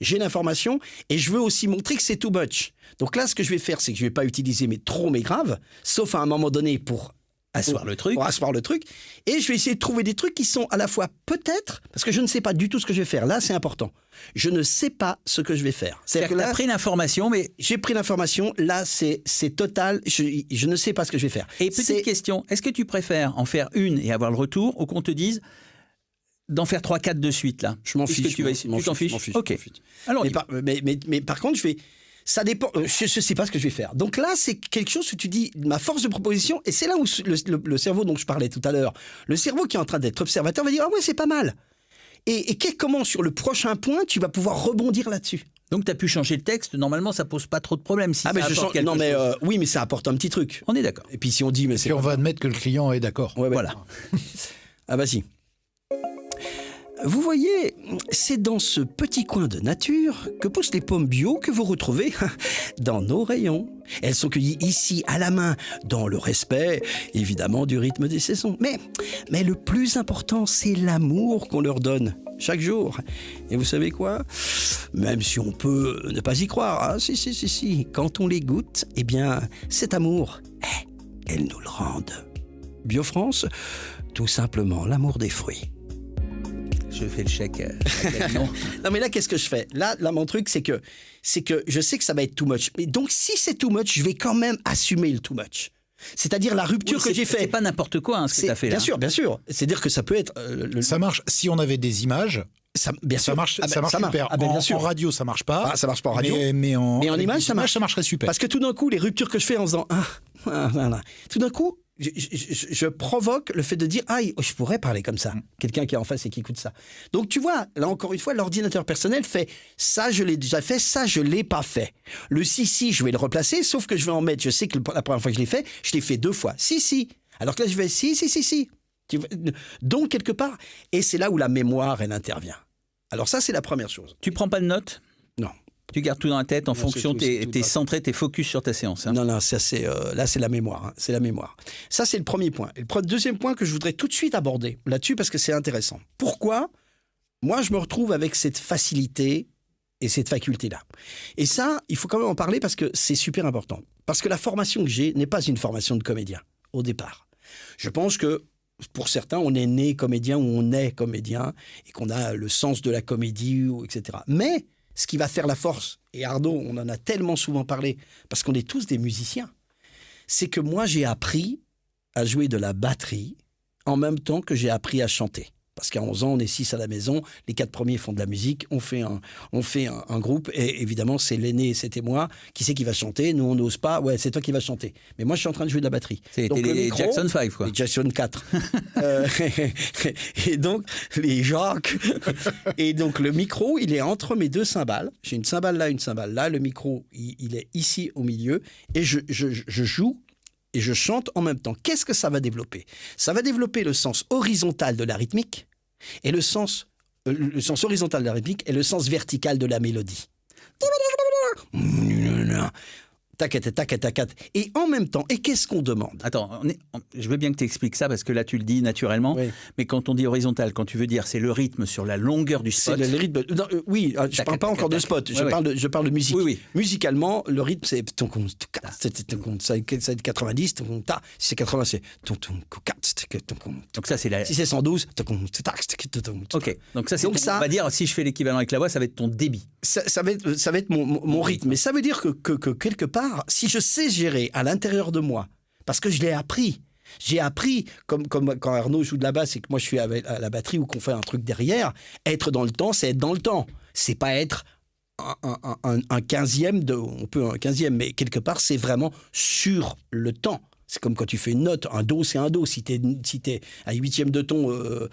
j'ai l'information et je veux aussi montrer que c'est too much. Donc là, ce que je vais faire, c'est que je ne vais pas utiliser trop mes graves, sauf à un moment donné pour asseoir le truc. Et je vais essayer de trouver des trucs qui sont à la fois peut-être, parce que je ne sais pas du tout ce que je vais faire. Là, c'est important. Je ne sais pas ce que je vais faire. C'est-à-dire que tu as pris l'information, mais... J'ai pris l'information. Là, c'est total. Je ne sais pas ce que je vais faire. Et petite question, est-ce que tu préfères en faire une et avoir le retour, ou qu'on te dise d'en faire 3-4 de suite, là? Je m'en fiche. Tu t'en fiches? Ok. Alors, mais par contre, je vais... Ça dépend, je ne sais pas ce que je vais faire. Donc là, c'est quelque chose où tu dis ma force de proposition, et c'est là où le cerveau dont je parlais tout à l'heure, le cerveau qui est en train d'être observateur va dire ah ouais, c'est pas mal. Et comment sur le prochain point tu vas pouvoir rebondir là-dessus. Donc tu as pu changer le texte, normalement ça pose pas trop de problèmes. Si oui, mais ça apporte un petit truc. On est d'accord. Et puis si on dit mais c'est. Et on va admettre que le client est d'accord. Ouais. Voilà. Ah vas-y. Vous voyez, c'est dans ce petit coin de nature que poussent les pommes bio que vous retrouvez dans nos rayons. Elles sont cueillies ici à la main, dans le respect, évidemment, du rythme des saisons. Mais le plus important, c'est l'amour qu'on leur donne chaque jour. Et vous savez quoi? Même si on peut ne pas y croire, si. Quand on les goûte, eh bien, cet amour, elles nous le rendent. BioFrance, tout simplement l'amour des fruits. Je fais le chèque. Non, mais là, qu'est-ce que je fais ? Là, mon truc, c'est que je sais que ça va être too much. Mais donc, si c'est too much, je vais quand même assumer le too much. C'est-à-dire la rupture que j'ai faite. C'est pas n'importe quoi ce que tu as fait là. Bien sûr. C'est-à-dire que ça peut être... Ça marche si on avait des images. Ça marche super. En radio, ça marche pas. Ça marche pas en radio. Mais en image, ça marcherait super. Parce que tout d'un coup, les ruptures que je fais en faisant tout d'un coup, je provoque le fait de dire je pourrais parler comme ça. Quelqu'un qui est en face et qui écoute ça. Donc tu vois, là encore une fois, l'ordinateur personnel fait ça, je l'ai déjà fait, ça, je l'ai pas fait. Le si, je vais le replacer, sauf que je vais en mettre. Je sais que la première fois que je l'ai fait 2 fois. Si. Alors que là, je vais si. Donc quelque part, et c'est là où la mémoire elle intervient. Alors ça, c'est la première chose. Tu prends pas de notes ? Non. Tu gardes tout dans la tête en fonction, t'es centré, t'es focus sur ta séance. Hein. Non, ça c'est là c'est la mémoire. C'est la mémoire. Ça c'est le premier point. Et le deuxième point que je voudrais tout de suite aborder là-dessus parce que c'est intéressant. Pourquoi moi je me retrouve avec cette facilité et cette faculté-là. Et ça, il faut quand même en parler parce que c'est super important. Parce que la formation que j'ai n'est pas une formation de comédien au départ. Je pense que pour certains, on est né comédien ou on est comédien et qu'on a le sens de la comédie, etc. Mais ce qui va faire la force, et Arnaud, on en a tellement souvent parlé, parce qu'on est tous des musiciens, c'est que moi, j'ai appris à jouer de la batterie en même temps que j'ai appris à chanter. Parce qu'à 11 ans, on est 6 à la maison, les 4 premiers font de la musique, on fait un groupe, et évidemment, c'est l'aîné, c'était moi, qui c'est qui va chanter, nous on n'ose pas, c'est toi qui vas chanter. Mais moi, je suis en train de jouer de la batterie. C'était les Jackson 5, quoi. Les Jackson 4. Et donc, les Jacques. Et donc, le micro, il est entre mes 2 cymbales. J'ai une cymbale là, le micro, il est ici au milieu, et je joue et je chante en même temps. Qu'est-ce que ça va développer ? Ça va développer le sens horizontal de la rythmique et le sens horizontal de la rythmique et le sens vertical de la mélodie. Tac. Et en même temps, et qu'est-ce qu'on demande ? Attends, je veux bien que tu expliques ça parce que là tu le dis naturellement, mais quand on dit horizontal, quand tu veux dire c'est le rythme sur la longueur du spot. C'est le rythme. Non, oui, je ne parle pas encore de spot, je parle de musique. Oui. Musicalement, le rythme c'est ça va être 90, si c'est 80 c'est donc ça c'est la. Si c'est 112, OK. Donc ça c'est on va dire si je fais l'équivalent avec la voix, ça va être ton débit. Ça va être mon rythme, mais ça veut dire que quelque part, si je sais gérer à l'intérieur de moi, parce que je l'ai appris, j'ai appris, comme quand Arnaud joue de la basse et que moi je suis à la batterie ou qu'on fait un truc derrière, être dans le temps, c'est être dans le temps. C'est pas être un 15e, on peut un 15e, mais quelque part c'est vraiment sur le temps. C'est comme quand tu fais une note, un do c'est un do. Si t'es à 8e de ton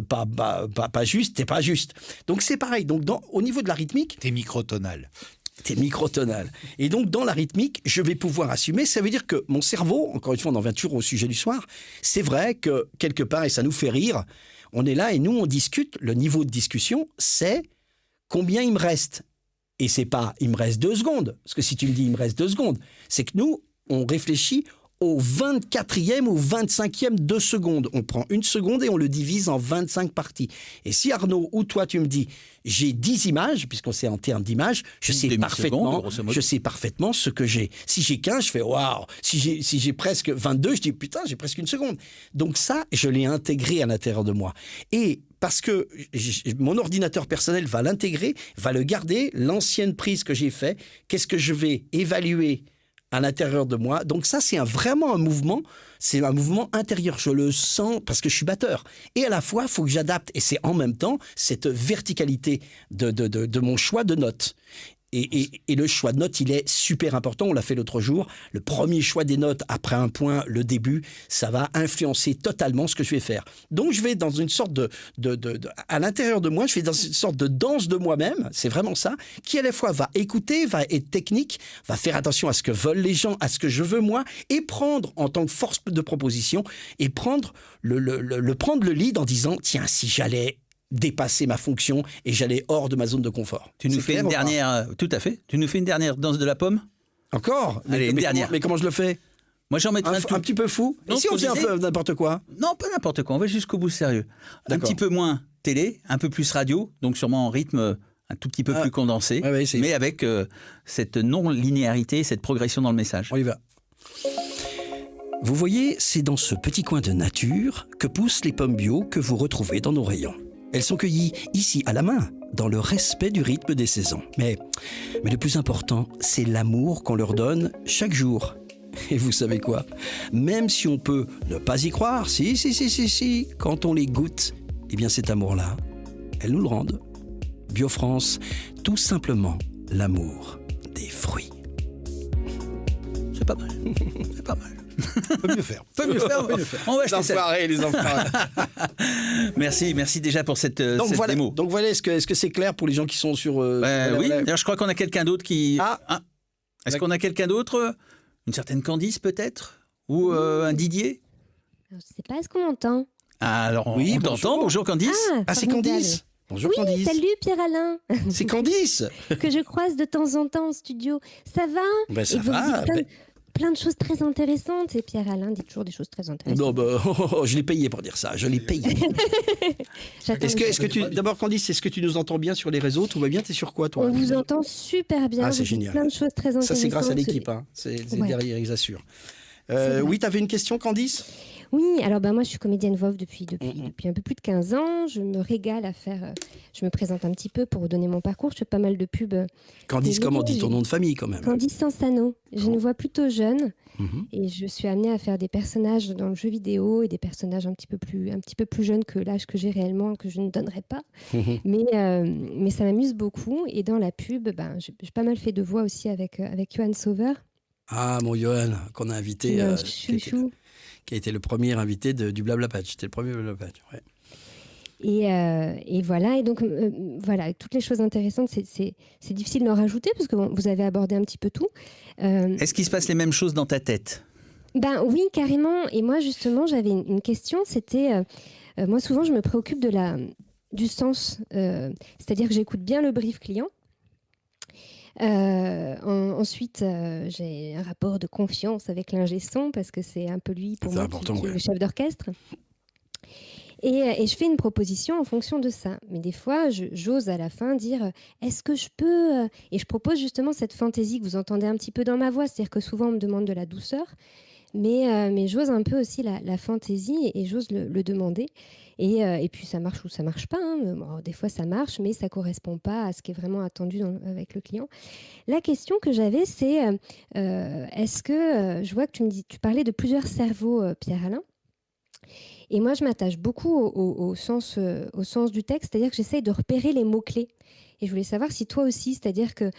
pas juste, t'es pas juste. Donc c'est pareil. Donc au niveau de la rythmique, t'es microtonal. Et donc, dans la rythmique, je vais pouvoir assumer. Ça veut dire que mon cerveau, encore une fois, on en vient toujours au sujet du soir, c'est vrai que, quelque part, et ça nous fait rire, on est là et nous, on discute. Le niveau de discussion, c'est combien il me reste. Et c'est pas, il me reste 2 secondes. Parce que si tu me dis, il me reste 2 secondes, c'est que nous, on réfléchit au 24e ou 25e de seconde. On prend 1 seconde et on le divise en 25 parties. Et si Arnaud ou toi tu me dis j'ai 10 images, puisqu'on sait en termes d'images, je sais parfaitement ce que j'ai. Si j'ai 15, je fais waouh. Si j'ai presque 22, je dis putain, j'ai presque 1 seconde. Donc ça, je l'ai intégré à l'intérieur de moi. Et parce que mon ordinateur personnel va l'intégrer, va le garder, l'ancienne prise que j'ai faite, qu'est-ce que je vais évaluer à l'intérieur de moi. Donc ça, c'est vraiment un mouvement, c'est un mouvement intérieur. Je le sens parce que je suis batteur. Et à la fois, il faut que j'adapte. Et c'est en même temps cette verticalité de mon choix de notes. Et le choix de notes, il est super important. On l'a fait l'autre jour. Le premier choix des notes après un point, le début, ça va influencer totalement ce que je vais faire. Donc, je vais dans une sorte à l'intérieur de moi, je vais dans une sorte de danse de moi-même. C'est vraiment ça, qui à la fois va écouter, va être technique, va faire attention à ce que veulent les gens, à ce que je veux moi, et prendre en tant que force de proposition, et prendre le lead en disant, tiens, si j'allais dépasser ma fonction et j'allais hors de ma zone de confort. Tu nous fais une dernière, tout à fait. Tu nous fais une dernière danse de la pomme ? Encore ? Allez, une dernière. Mais comment je le fais ? Moi, j'en mettrais un petit peu fou. Et si on faisait un peu n'importe quoi ? Non, pas n'importe quoi. On va jusqu'au bout sérieux. Un petit peu moins télé, un peu plus radio, donc sûrement en rythme un tout petit peu plus condensé, mais avec cette non-linéarité, cette progression dans le message. On y va. Vous voyez, c'est dans ce petit coin de nature que poussent les pommes bio que vous retrouvez dans nos rayons. Elles sont cueillies ici à la main, dans le respect du rythme des saisons. Mais le plus important, c'est l'amour qu'on leur donne chaque jour. Et vous savez quoi? Même si on peut ne pas y croire, si, quand on les goûte, eh bien cet amour-là, elles nous le rendent. BioFrance, tout simplement l'amour des fruits. C'est pas mal, c'est pas mal. Peut mieux faire. On va acheter ça. Les enfoirés. Merci déjà pour cette démo. Donc voilà, est-ce que c'est clair pour les gens qui sont sur... Oui, d'ailleurs je crois qu'on a quelqu'un d'autre qui... Est-ce qu'on a quelqu'un d'autre? Une certaine Candice peut-être? Ou un Didier? Je ne sais pas, est-ce qu'on m'entend? Alors on t'entend, bonjour Candice. C'est Candice. Bonjour oui, Candice. salut Pierre-Alain. C'est Candice. Que je croise de temps en temps en studio. Ça va? Ça va. Plein de choses très intéressantes. Et Pierre-Alain dit toujours des choses très intéressantes. Non, je l'ai payé pour dire ça. Je l'ai payé. D'abord Candice, est-ce que tu nous entends bien sur les réseaux? Tout va bien? T'es sur quoi toi? On vous entend super bien. C'est génial. Plein de choses très intéressantes. Ça c'est grâce à l'équipe. C'est derrière, ils assurent. Oui, t'avais une question Candice? Oui, alors moi je suis comédienne Vof depuis un peu plus de 15 ans. Je me régale à faire. Je me présente un petit peu pour vous donner mon parcours. Je fais pas mal de pubs. Candice, comment dit ton nom de famille quand même? Candice Sansano. J'ai une voix plutôt jeune et je suis amenée à faire des personnages dans le jeu vidéo et des personnages un petit peu plus jeunes que l'âge que j'ai réellement, que je ne donnerai pas. Mais ça m'amuse beaucoup. Et dans la pub, j'ai pas mal fait de voix aussi avec Johan Sauveur. Ah, mon Johan, qu'on a invité. Chouchou. Qui a été le premier invité du Blabla Patch. C'était le premier Blabla Patch, ouais. Et voilà, et donc voilà, toutes les choses intéressantes, c'est difficile d'en rajouter parce que vous avez abordé un petit peu tout. Est-ce qu'il se passe les mêmes choses dans ta tête? Oui, carrément. Et moi, justement, j'avais une question, c'était... moi, souvent, je me préoccupe du sens. C'est-à-dire que j'écoute bien le brief client. Ensuite, j'ai un rapport de confiance avec l'ingé son parce que c'est un peu lui pour moi qui est le chef d'orchestre. Et je fais une proposition en fonction de ça. Mais des fois, j'ose à la fin dire est-ce que je peux Et je propose justement cette fantaisie que vous entendez un petit peu dans ma voix. C'est-à-dire que souvent, on me demande de la douceur. Mais j'ose un peu aussi la fantaisie et j'ose le demander. Et puis ça marche ou ça marche pas. Des fois ça marche, mais ça correspond pas à ce qui est vraiment attendu avec le client. La question que j'avais, c'est est-ce que je vois que tu parlais de plusieurs cerveaux, Pierre-Alain. Et moi je m'attache beaucoup au sens du texte, c'est-à-dire que j'essaye de repérer les mots-clés. Et je voulais savoir si toi aussi, c'est-à-dire que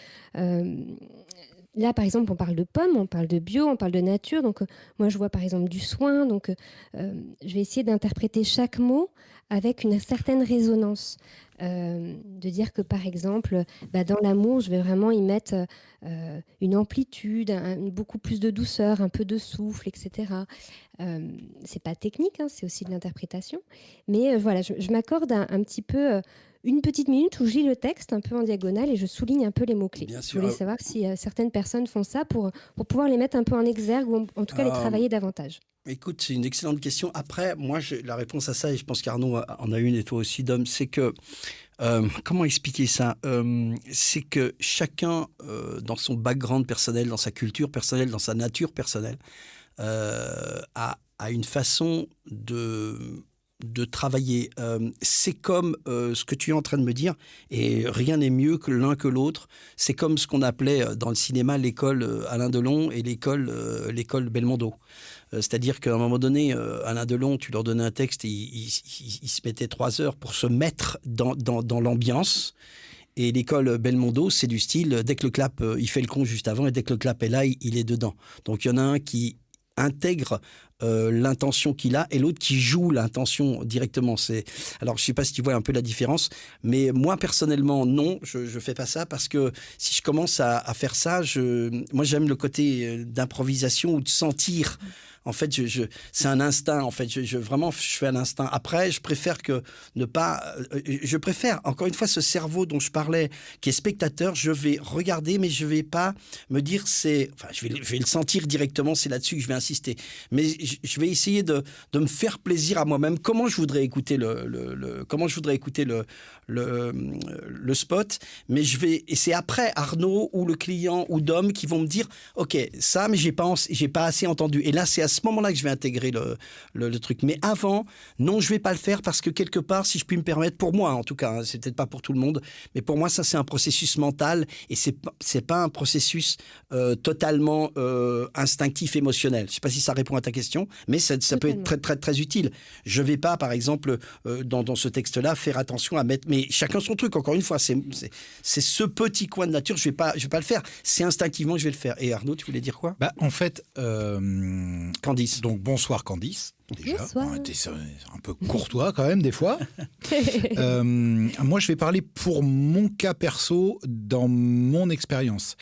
là, par exemple, on parle de pommes, on parle de bio, on parle de nature. Donc, moi, je vois, par exemple, du soin. Donc, je vais essayer d'interpréter chaque mot avec une certaine résonance. De dire que, par exemple, dans l'amour, je vais vraiment y mettre une amplitude, beaucoup plus de douceur, un peu de souffle, etc. C'est pas technique, c'est aussi de l'interprétation. Mais voilà, je m'accorde un petit peu... une petite minute où je lis le texte un peu en diagonale et je souligne un peu les mots-clés. Je voulais savoir si certaines personnes font ça pour pouvoir les mettre un peu en exergue ou en tout cas les travailler davantage. Écoute, c'est une excellente question. Après, moi, la réponse à ça, et je pense qu'Arnaud en a une et toi aussi, Dom, c'est que, comment expliquer ça? C'est que chacun, dans son background personnel, dans sa culture personnelle, dans sa nature personnelle, a une façon de travailler. C'est comme ce que tu es en train de me dire, et rien n'est mieux que l'un que l'autre. C'est comme ce qu'on appelait dans le cinéma l'école Alain Delon et l'école Belmondo. C'est-à-dire qu'à un moment donné, Alain Delon, tu leur donnais un texte et il se mettait 3 heures pour se mettre dans l'ambiance. Et l'école Belmondo, c'est du style, dès que le clap, il fait le con juste avant, et dès que le clap est là, il est dedans. Donc il y en a un qui intègre l'intention qu'il a et l'autre qui joue l'intention directement. Alors, je ne sais pas si tu vois un peu la différence, mais moi, personnellement, non, je ne fais pas ça parce que si je commence à faire ça, moi, j'aime le côté d'improvisation ou de sentir. En fait, c'est un instinct. En fait, vraiment, je fais un instinct. Après, je préfère que ne pas. Je préfère, encore une fois, ce cerveau dont je parlais, qui est spectateur. Je vais regarder, mais je vais pas me dire je vais le sentir directement. C'est là-dessus que je vais insister. Mais je vais essayer de me faire plaisir à moi-même. Comment je voudrais écouter le le spot, mais et c'est après Arnaud ou le client ou Dom qui vont me dire ok, ça, mais j'ai pas assez entendu. Et là, c'est à ce moment-là que je vais intégrer le truc. Mais avant, non, je vais pas le faire parce que quelque part, si je puis me permettre, pour moi en tout cas, hein, c'est peut-être pas pour tout le monde, mais pour moi, ça c'est un processus mental et c'est pas un processus totalement instinctif, émotionnel. Je sais pas si ça répond à ta question, mais ça peut être très très très utile. Je vais pas, par exemple, dans ce texte-là, faire attention à mettre, mais chacun son truc. Encore une fois, c'est ce petit coin de nature. Je vais pas le faire. C'est instinctivement que je vais le faire. Et Arnaud, tu voulais dire quoi ? En fait, Candice. Donc bonsoir Candice. Déjà, bonsoir. C'est un peu courtois quand même des fois. Moi, je vais parler pour mon cas perso, dans mon expérience.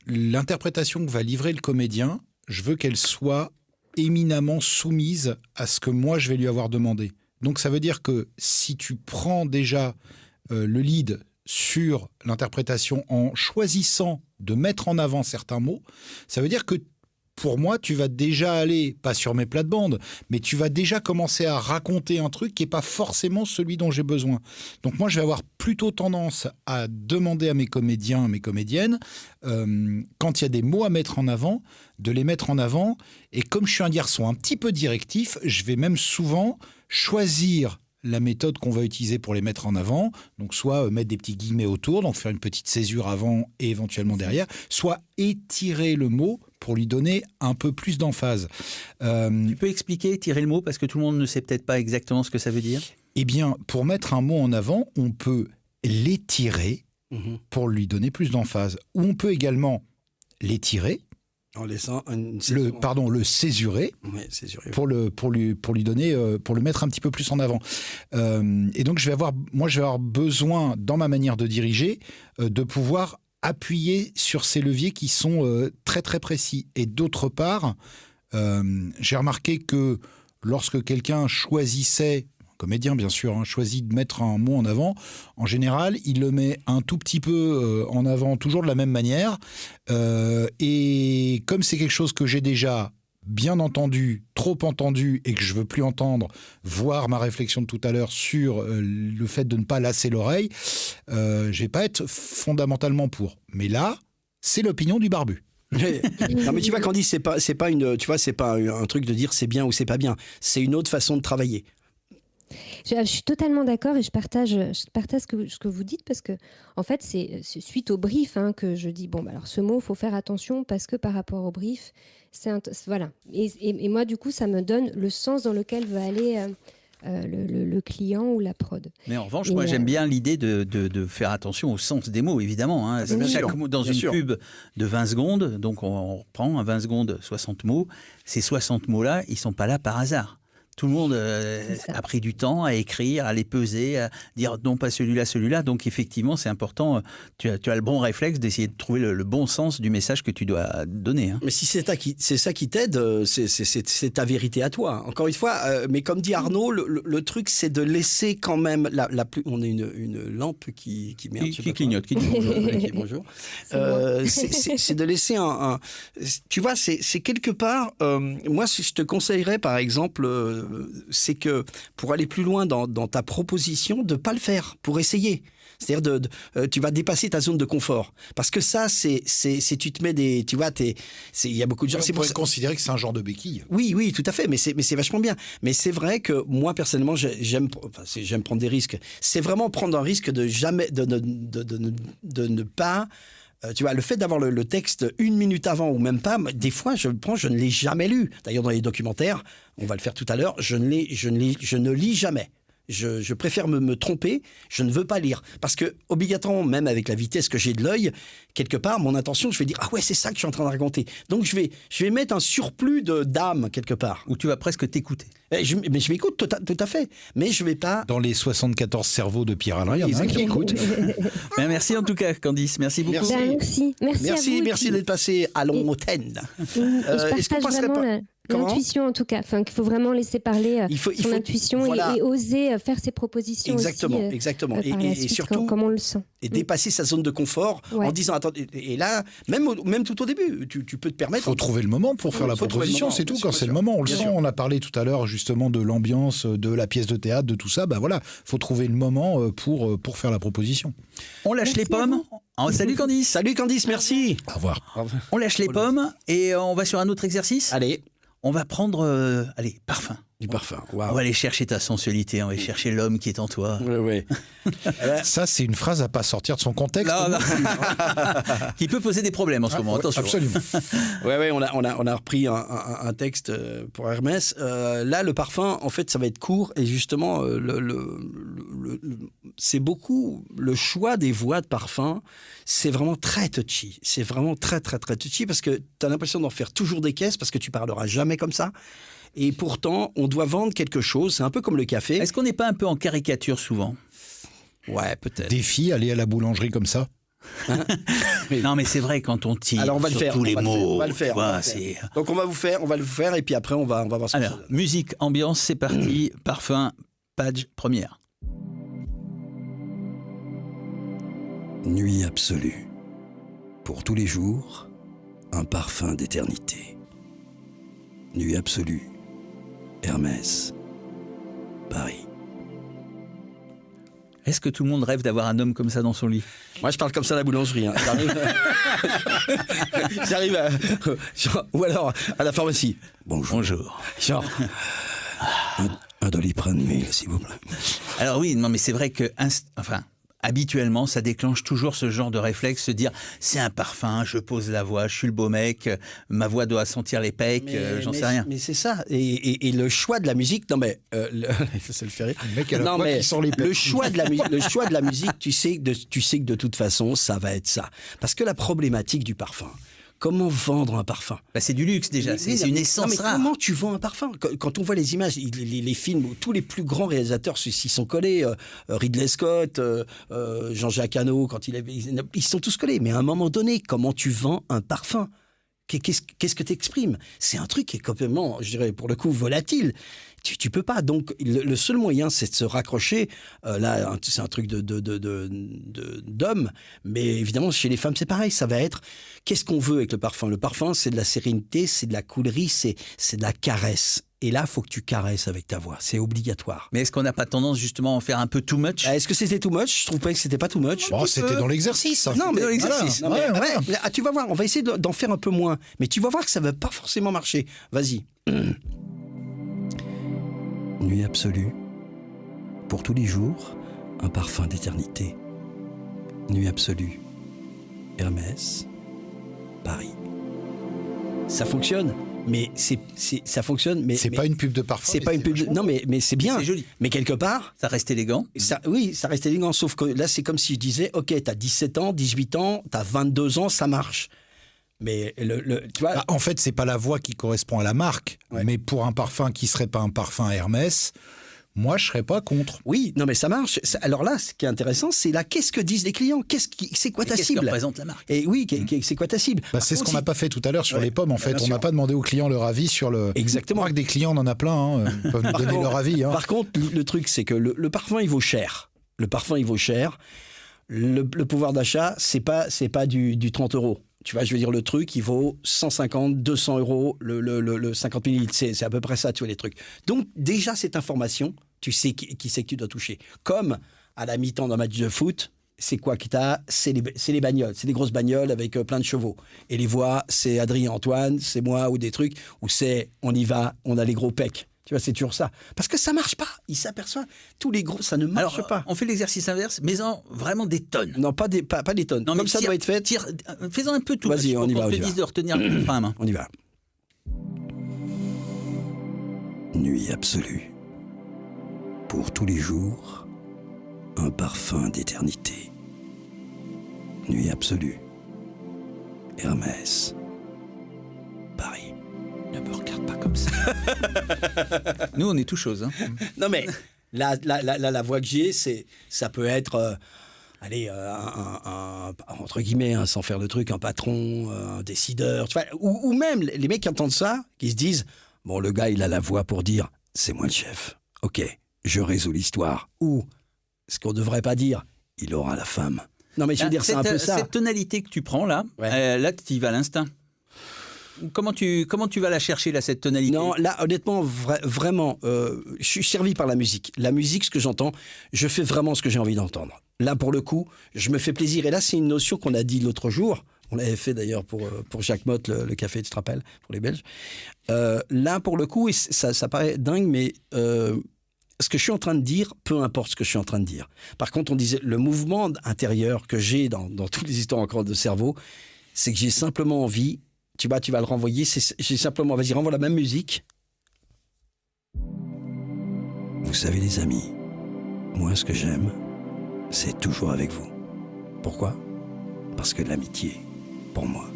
L'interprétation que va livrer le comédien, je veux qu'elle soit éminemment soumise à ce que moi je vais lui avoir demandé. Donc ça veut dire que si tu prends déjà le lead sur l'interprétation en choisissant de mettre en avant certains mots, ça veut dire que pour moi, tu vas déjà aller, pas sur mes plates-bandes, mais tu vas déjà commencer à raconter un truc qui n'est pas forcément celui dont j'ai besoin. Donc moi, je vais avoir plutôt tendance à demander à mes comédiens, mes comédiennes, quand il y a des mots à mettre en avant, de les mettre en avant. Et comme je suis un garçon un petit peu directif, je vais même souvent choisir la méthode qu'on va utiliser pour les mettre en avant, donc soit mettre des petits guillemets autour, donc faire une petite césure avant et éventuellement derrière, soit étirer le mot pour lui donner un peu plus d'emphase. Tu peux expliquer, tirer le mot, parce que tout le monde ne sait peut-être pas exactement ce que ça veut dire ? Eh bien, pour mettre un mot en avant, on peut l'étirer pour lui donner plus d'emphase. Ou on peut également l'étirer, en laissant le césurer, césurer, pour lui donner, pour le mettre un petit peu plus en avant. Et donc, je vais avoir besoin, dans ma manière de diriger, de pouvoir appuyer sur ces leviers qui sont très très précis. Et d'autre part, j'ai remarqué que lorsque quelqu'un choisissait, comédien bien sûr, choisit de mettre un mot en avant, en général, il le met un tout petit peu en avant, toujours de la même manière. Et comme c'est quelque chose que j'ai déjà bien entendu, trop entendu, et que je veux plus entendre, voir ma réflexion de tout à l'heure sur le fait de ne pas lasser l'oreille, je vais pas être fondamentalement pour. Mais là, c'est l'opinion du barbu. Non mais tu vois, Candice, c'est pas un truc de dire c'est bien ou c'est pas bien. C'est une autre façon de travailler. Je suis totalement d'accord et je partage ce que vous dites parce que en fait c'est suite au brief que je dis alors ce mot faut faire attention parce que par rapport au brief voilà et moi du coup ça me donne le sens dans lequel va aller le client ou la prod. Mais en revanche, moi j'aime bien l'idée de faire attention au sens des mots, évidemment. Chaque mot dans une pub de 20 secondes, donc on reprend à 20 secondes 60 mots. Ces 60 mots-là, ils ne sont pas là par hasard. Tout le monde a pris du temps à écrire, à les peser, à dire non pas celui-là. Donc effectivement, c'est important. Tu as le bon réflexe d'essayer de trouver le bon sens du message que tu dois donner. Mais si c'est ça qui t'aide, c'est ta vérité à toi. Encore une fois, mais comme dit Arnaud, le truc c'est de laisser quand même on a une lampe qui clignote, qui dit bonjour. C'est de laisser tu vois, c'est quelque part. Moi, si je te conseillerais, par exemple. C'est que pour aller plus loin dans ta proposition, de ne pas le faire, pour essayer. C'est-à-dire, tu vas dépasser ta zone de confort. Parce que ça, c'est tu te mets des... Tu vois, il y a beaucoup de gens... On pourrait considérer que c'est un genre de béquille. Oui, tout à fait, mais c'est vachement bien. Mais c'est vrai que moi, personnellement, j'aime prendre des risques. C'est vraiment prendre un risque de ne pas... tu vois, le fait d'avoir le texte 1 minute avant ou même pas, des fois, je ne l'ai jamais lu. D'ailleurs, dans les documentaires, on va le faire tout à l'heure, je ne lis jamais. Je préfère me tromper, je ne veux pas lire. Parce que, obligatoirement, même avec la vitesse que j'ai de l'œil, quelque part, mon intention, je vais dire « Ah ouais, c'est ça que je suis en train de raconter ». Donc, je vais mettre un surplus d'âme, quelque part. Où tu vas presque t'écouter. Mais je m'écoute tout à fait. Mais je ne vais pas... Dans les 74 cerveaux de Pierre-Alain, il y en a un qui écoute. Merci en tout cas, Candice. Merci beaucoup. Merci. Merci d'être passé à l'antenne. Je partage vraiment L'intuition en tout cas, qu'il faut vraiment laisser parler son intuition et oser faire ses propositions exactement, aussi. Exactement, et surtout comme on le sent. Et dépasser sa zone de confort en disant attends, et là même tout au début, tu peux te permettre. Il faut trouver le moment pour faire la proposition, c'est tout. Quand c'est le moment, on le sent. On a parlé tout à l'heure justement de l'ambiance, de la pièce de théâtre, de tout ça. Faut trouver le moment pour faire la proposition. On lâche les pommes. Salut Candice. Salut Candice, merci. Au revoir. On lâche les pommes et on va sur un autre exercice. Allez. On va prendre, parfum. Du parfum, wow. On va aller chercher ta sensualité, on va aller chercher l'homme qui est en toi. Oui. Ça, c'est une phrase à pas sortir de son contexte. Non. Qui peut poser des problèmes en ce moment, attention. Absolument. Oui, on a repris un texte pour Hermès. Là, le parfum, en fait, ça va être court et justement, c'est beaucoup le choix des voix de parfum. C'est vraiment très touchy. C'est vraiment très, très, très touchy parce que tu as l'impression d'en faire toujours des caisses parce que tu parleras jamais comme ça. Et pourtant, on doit vendre quelque chose. C'est un peu comme le café. Est-ce qu'on n'est pas un peu en caricature souvent ? Ouais, peut-être. Des filles aller à la boulangerie comme ça. Non, mais c'est vrai, quand on tire sur tous les mots. On va le faire. Donc on va le faire et puis après on va voir ce que ça donne. Musique, ambiance, c'est parti. Parfum, page première. Nuit absolue. Pour tous les jours, un parfum d'éternité. Nuit absolue. Hermès. Paris. Est-ce que tout le monde rêve d'avoir un homme comme ça dans son lit ? Moi, je parle comme ça à la boulangerie. Hein. J'arrive ou alors à la pharmacie. Bonjour. Genre, un Doliprane, s'il vous plaît. Alors oui, non, mais c'est vrai que, habituellement, ça déclenche toujours ce genre de réflexe, se dire c'est un parfum, je pose la voix, je suis le beau mec, ma voix doit sentir les pecs, j'en sais rien. Mais c'est ça. Et le choix de la musique, ça le fait rire. Le mec à la voix qui sent les pecs. Le choix de la musique, tu sais que de toute façon, ça va être ça. Parce que la problématique du parfum. Comment vendre un parfum ? C'est du luxe déjà, c'est une essence rare. Comment tu vends un parfum ? Quand on voit les images, les films où tous les plus grands réalisateurs s'y sont collés, Ridley Scott, Jean-Jacques Hano, ils sont tous collés. Mais à un moment donné, comment tu vends un parfum ? Qu'est-ce que tu exprimes ? C'est un truc qui est complètement, je dirais, pour le coup, volatile. Tu peux pas. Donc, le seul moyen, c'est de se raccrocher. Là, c'est un truc d'homme. Mais évidemment, chez les femmes, c'est pareil. Ça va être, qu'est-ce qu'on veut avec le parfum ? Le parfum, c'est de la sérénité, c'est de la coulerie, c'est de la caresse. Et là, il faut que tu caresses avec ta voix. C'est obligatoire. Mais est-ce qu'on n'a pas tendance justement à en faire un peu too much ? Est-ce que c'était too much ? Je trouve pas que c'était pas too much. C'était dans l'exercice. Non, mais dans l'exercice. Tu vas voir, on va essayer d'en faire un peu moins. Mais tu vas voir que ça va pas forcément marcher. Vas-y. Nuit absolue. Pour tous les jours, un parfum d'éternité. Nuit absolue. Hermès. Paris. Ça fonctionne. Mais ça fonctionne. Mais c'est pas une pub de parfum. C'est pas une pub. Non, mais c'est bien. C'est joli. Mais quelque part. Ça reste élégant. Oui, ça reste élégant. Sauf que là, c'est comme si je disais, OK, t'as 17 ans, 18 ans, t'as 22 ans, ça marche. Mais tu vois. En fait, c'est pas la voix qui correspond à la marque. Ouais. Mais pour un parfum qui serait pas un parfum Hermès, moi, je serais pas contre. Oui, non, mais ça marche. Alors là, ce qui est intéressant, c'est là, qu'est-ce que disent les clients ? C'est quoi ta cible ? Qu'est-ce que représente la marque ? Et oui, c'est quoi ta cible ? C'est ce qu'on n'a pas fait tout à l'heure sur les pommes. En fait, on n'a pas demandé aux clients leur avis sur le. Exactement. Que des clients, on en a plein. Ils peuvent nous donner leur avis. Par contre, le truc, c'est que le parfum, il vaut cher. Le parfum, il vaut cher. Le pouvoir d'achat, c'est pas du 30 €. Tu vois, je veux dire, le truc, il vaut 150, 200 €, le 50 millilitres. C'est à peu près ça, tu vois, les trucs. Donc, déjà, cette information, tu sais qui c'est que tu dois toucher. Comme à la mi-temps d'un match de foot, c'est quoi que tu as ? C'est les bagnoles. C'est des grosses bagnoles avec plein de chevaux. Et les voix, c'est Adrien Antoine, c'est moi, ou des trucs, où c'est on y va, on a les gros pecs. Tu vois, c'est toujours ça. Parce que ça marche pas. Il s'aperçoit. Tous les gros, ça ne marche pas. On fait l'exercice inverse, mais vraiment des tonnes. Non, pas des tonnes. Non, comme ça doit être fait. Faisons un peu tout. Vas-y, on y va. On te dise de retenir le frein à main. On y va. Nuit absolue. Pour tous les jours, un parfum d'éternité. Nuit absolue. Hermès. Paris. Ne me regarde pas comme ça. Nous, on est tout chose. Hein. Non, mais la voix que j'ai, ça peut être, entre guillemets, sans faire de truc, un patron, un décideur. Tu vois, ou même les mecs qui entendent ça, qui se disent Bon, le gars, il a la voix pour dire « c'est moi le chef ». Ok, je résous l'histoire. Ou, ce qu'on ne devrait pas dire, il aura la femme. Non, mais je veux dire, c'est un peu ça. Cette tonalité que tu prends là, là, tu y vas à l'instinct. Comment tu vas la chercher, là, cette tonalité? Non, là, honnêtement, vraiment, je suis servi par la musique. La musique, ce que j'entends, je fais vraiment ce que j'ai envie d'entendre. Là, pour le coup, je me fais plaisir. Et là, c'est une notion qu'on a dit l'autre jour. On l'avait fait d'ailleurs pour Jacques Motte, le café, tu te rappelles, pour les Belges. Là, pour le coup, et ça paraît dingue, mais ce que je suis en train de dire, peu importe ce que je suis en train de dire. Par contre, on disait, le mouvement intérieur que j'ai dans toutes les histoires encore de cerveau, c'est que j'ai simplement envie, tu vas le renvoyer, j'ai simplement, vas-y, renvoie la même musique. Vous savez, les amis, moi, ce que j'aime, c'est toujours avec vous. Pourquoi ? Parce que l'amitié, pour moi,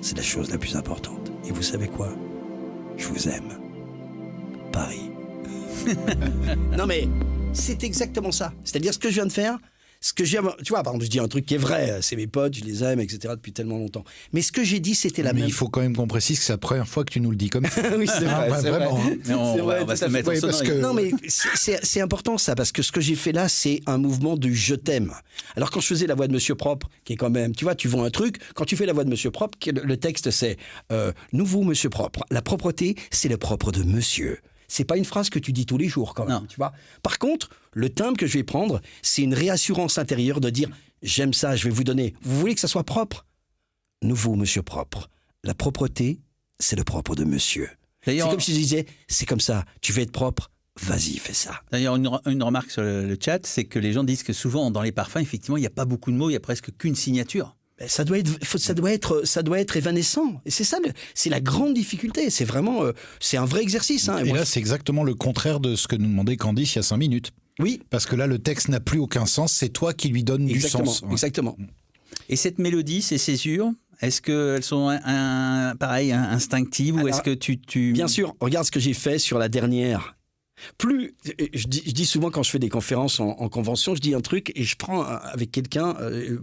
c'est la chose la plus importante. Et vous savez quoi ? Je vous aime. Paris. Non mais, c'est exactement ça. C'est-à-dire ce que je viens de faire, ce que j'ai, tu vois, par exemple, je dis un truc qui est vrai, c'est mes potes, je les aime, etc. depuis tellement longtemps. Mais ce que j'ai dit, c'était la même. Mais il faut quand même qu'on précise que c'est la première fois que tu nous le dis comme ça. Oui, c'est vrai, c'est vraiment. Vrai. On va se mettre en sonnerie. Non, mais c'est important ça, parce que ce que j'ai fait là, c'est un mouvement du je t'aime. Alors quand je faisais la voix de Monsieur Propre, qui est quand même, tu vois, tu vends un truc, quand tu fais la voix de Monsieur Propre, le texte c'est nouveau Monsieur Propre. La propreté, c'est le propre de Monsieur. C'est pas une phrase que tu dis tous les jours quand même, tu vois. Par contre, le timbre que je vais prendre, c'est une réassurance intérieure de dire j'aime ça, je vais vous donner. Vous voulez que ça soit propre ? Nouveau Monsieur Propre. La propreté, c'est le propre de Monsieur. C'est comme si je disais c'est comme ça, tu veux être propre, vas-y, fais ça. D'ailleurs, une remarque sur le chat, c'est que les gens disent que souvent dans les parfums, effectivement, il n'y a pas beaucoup de mots, il y a presque qu'une signature. Ça doit être évanescent. Et c'est ça, c'est la grande difficulté. C'est vraiment, c'est un vrai exercice. Hein. Et là, c'est exactement le contraire de ce que nous demandait Candice il y a 5 minutes. Oui. Parce que là, le texte n'a plus aucun sens. C'est toi qui lui donnes du sens. Exactement. Et cette mélodie, ces césures, est-ce qu'elles sont instinctives ou est-ce que tu... Bien sûr. Regarde ce que j'ai fait sur la dernière. Je dis souvent quand je fais des conférences en convention, je dis un truc et je prends avec quelqu'un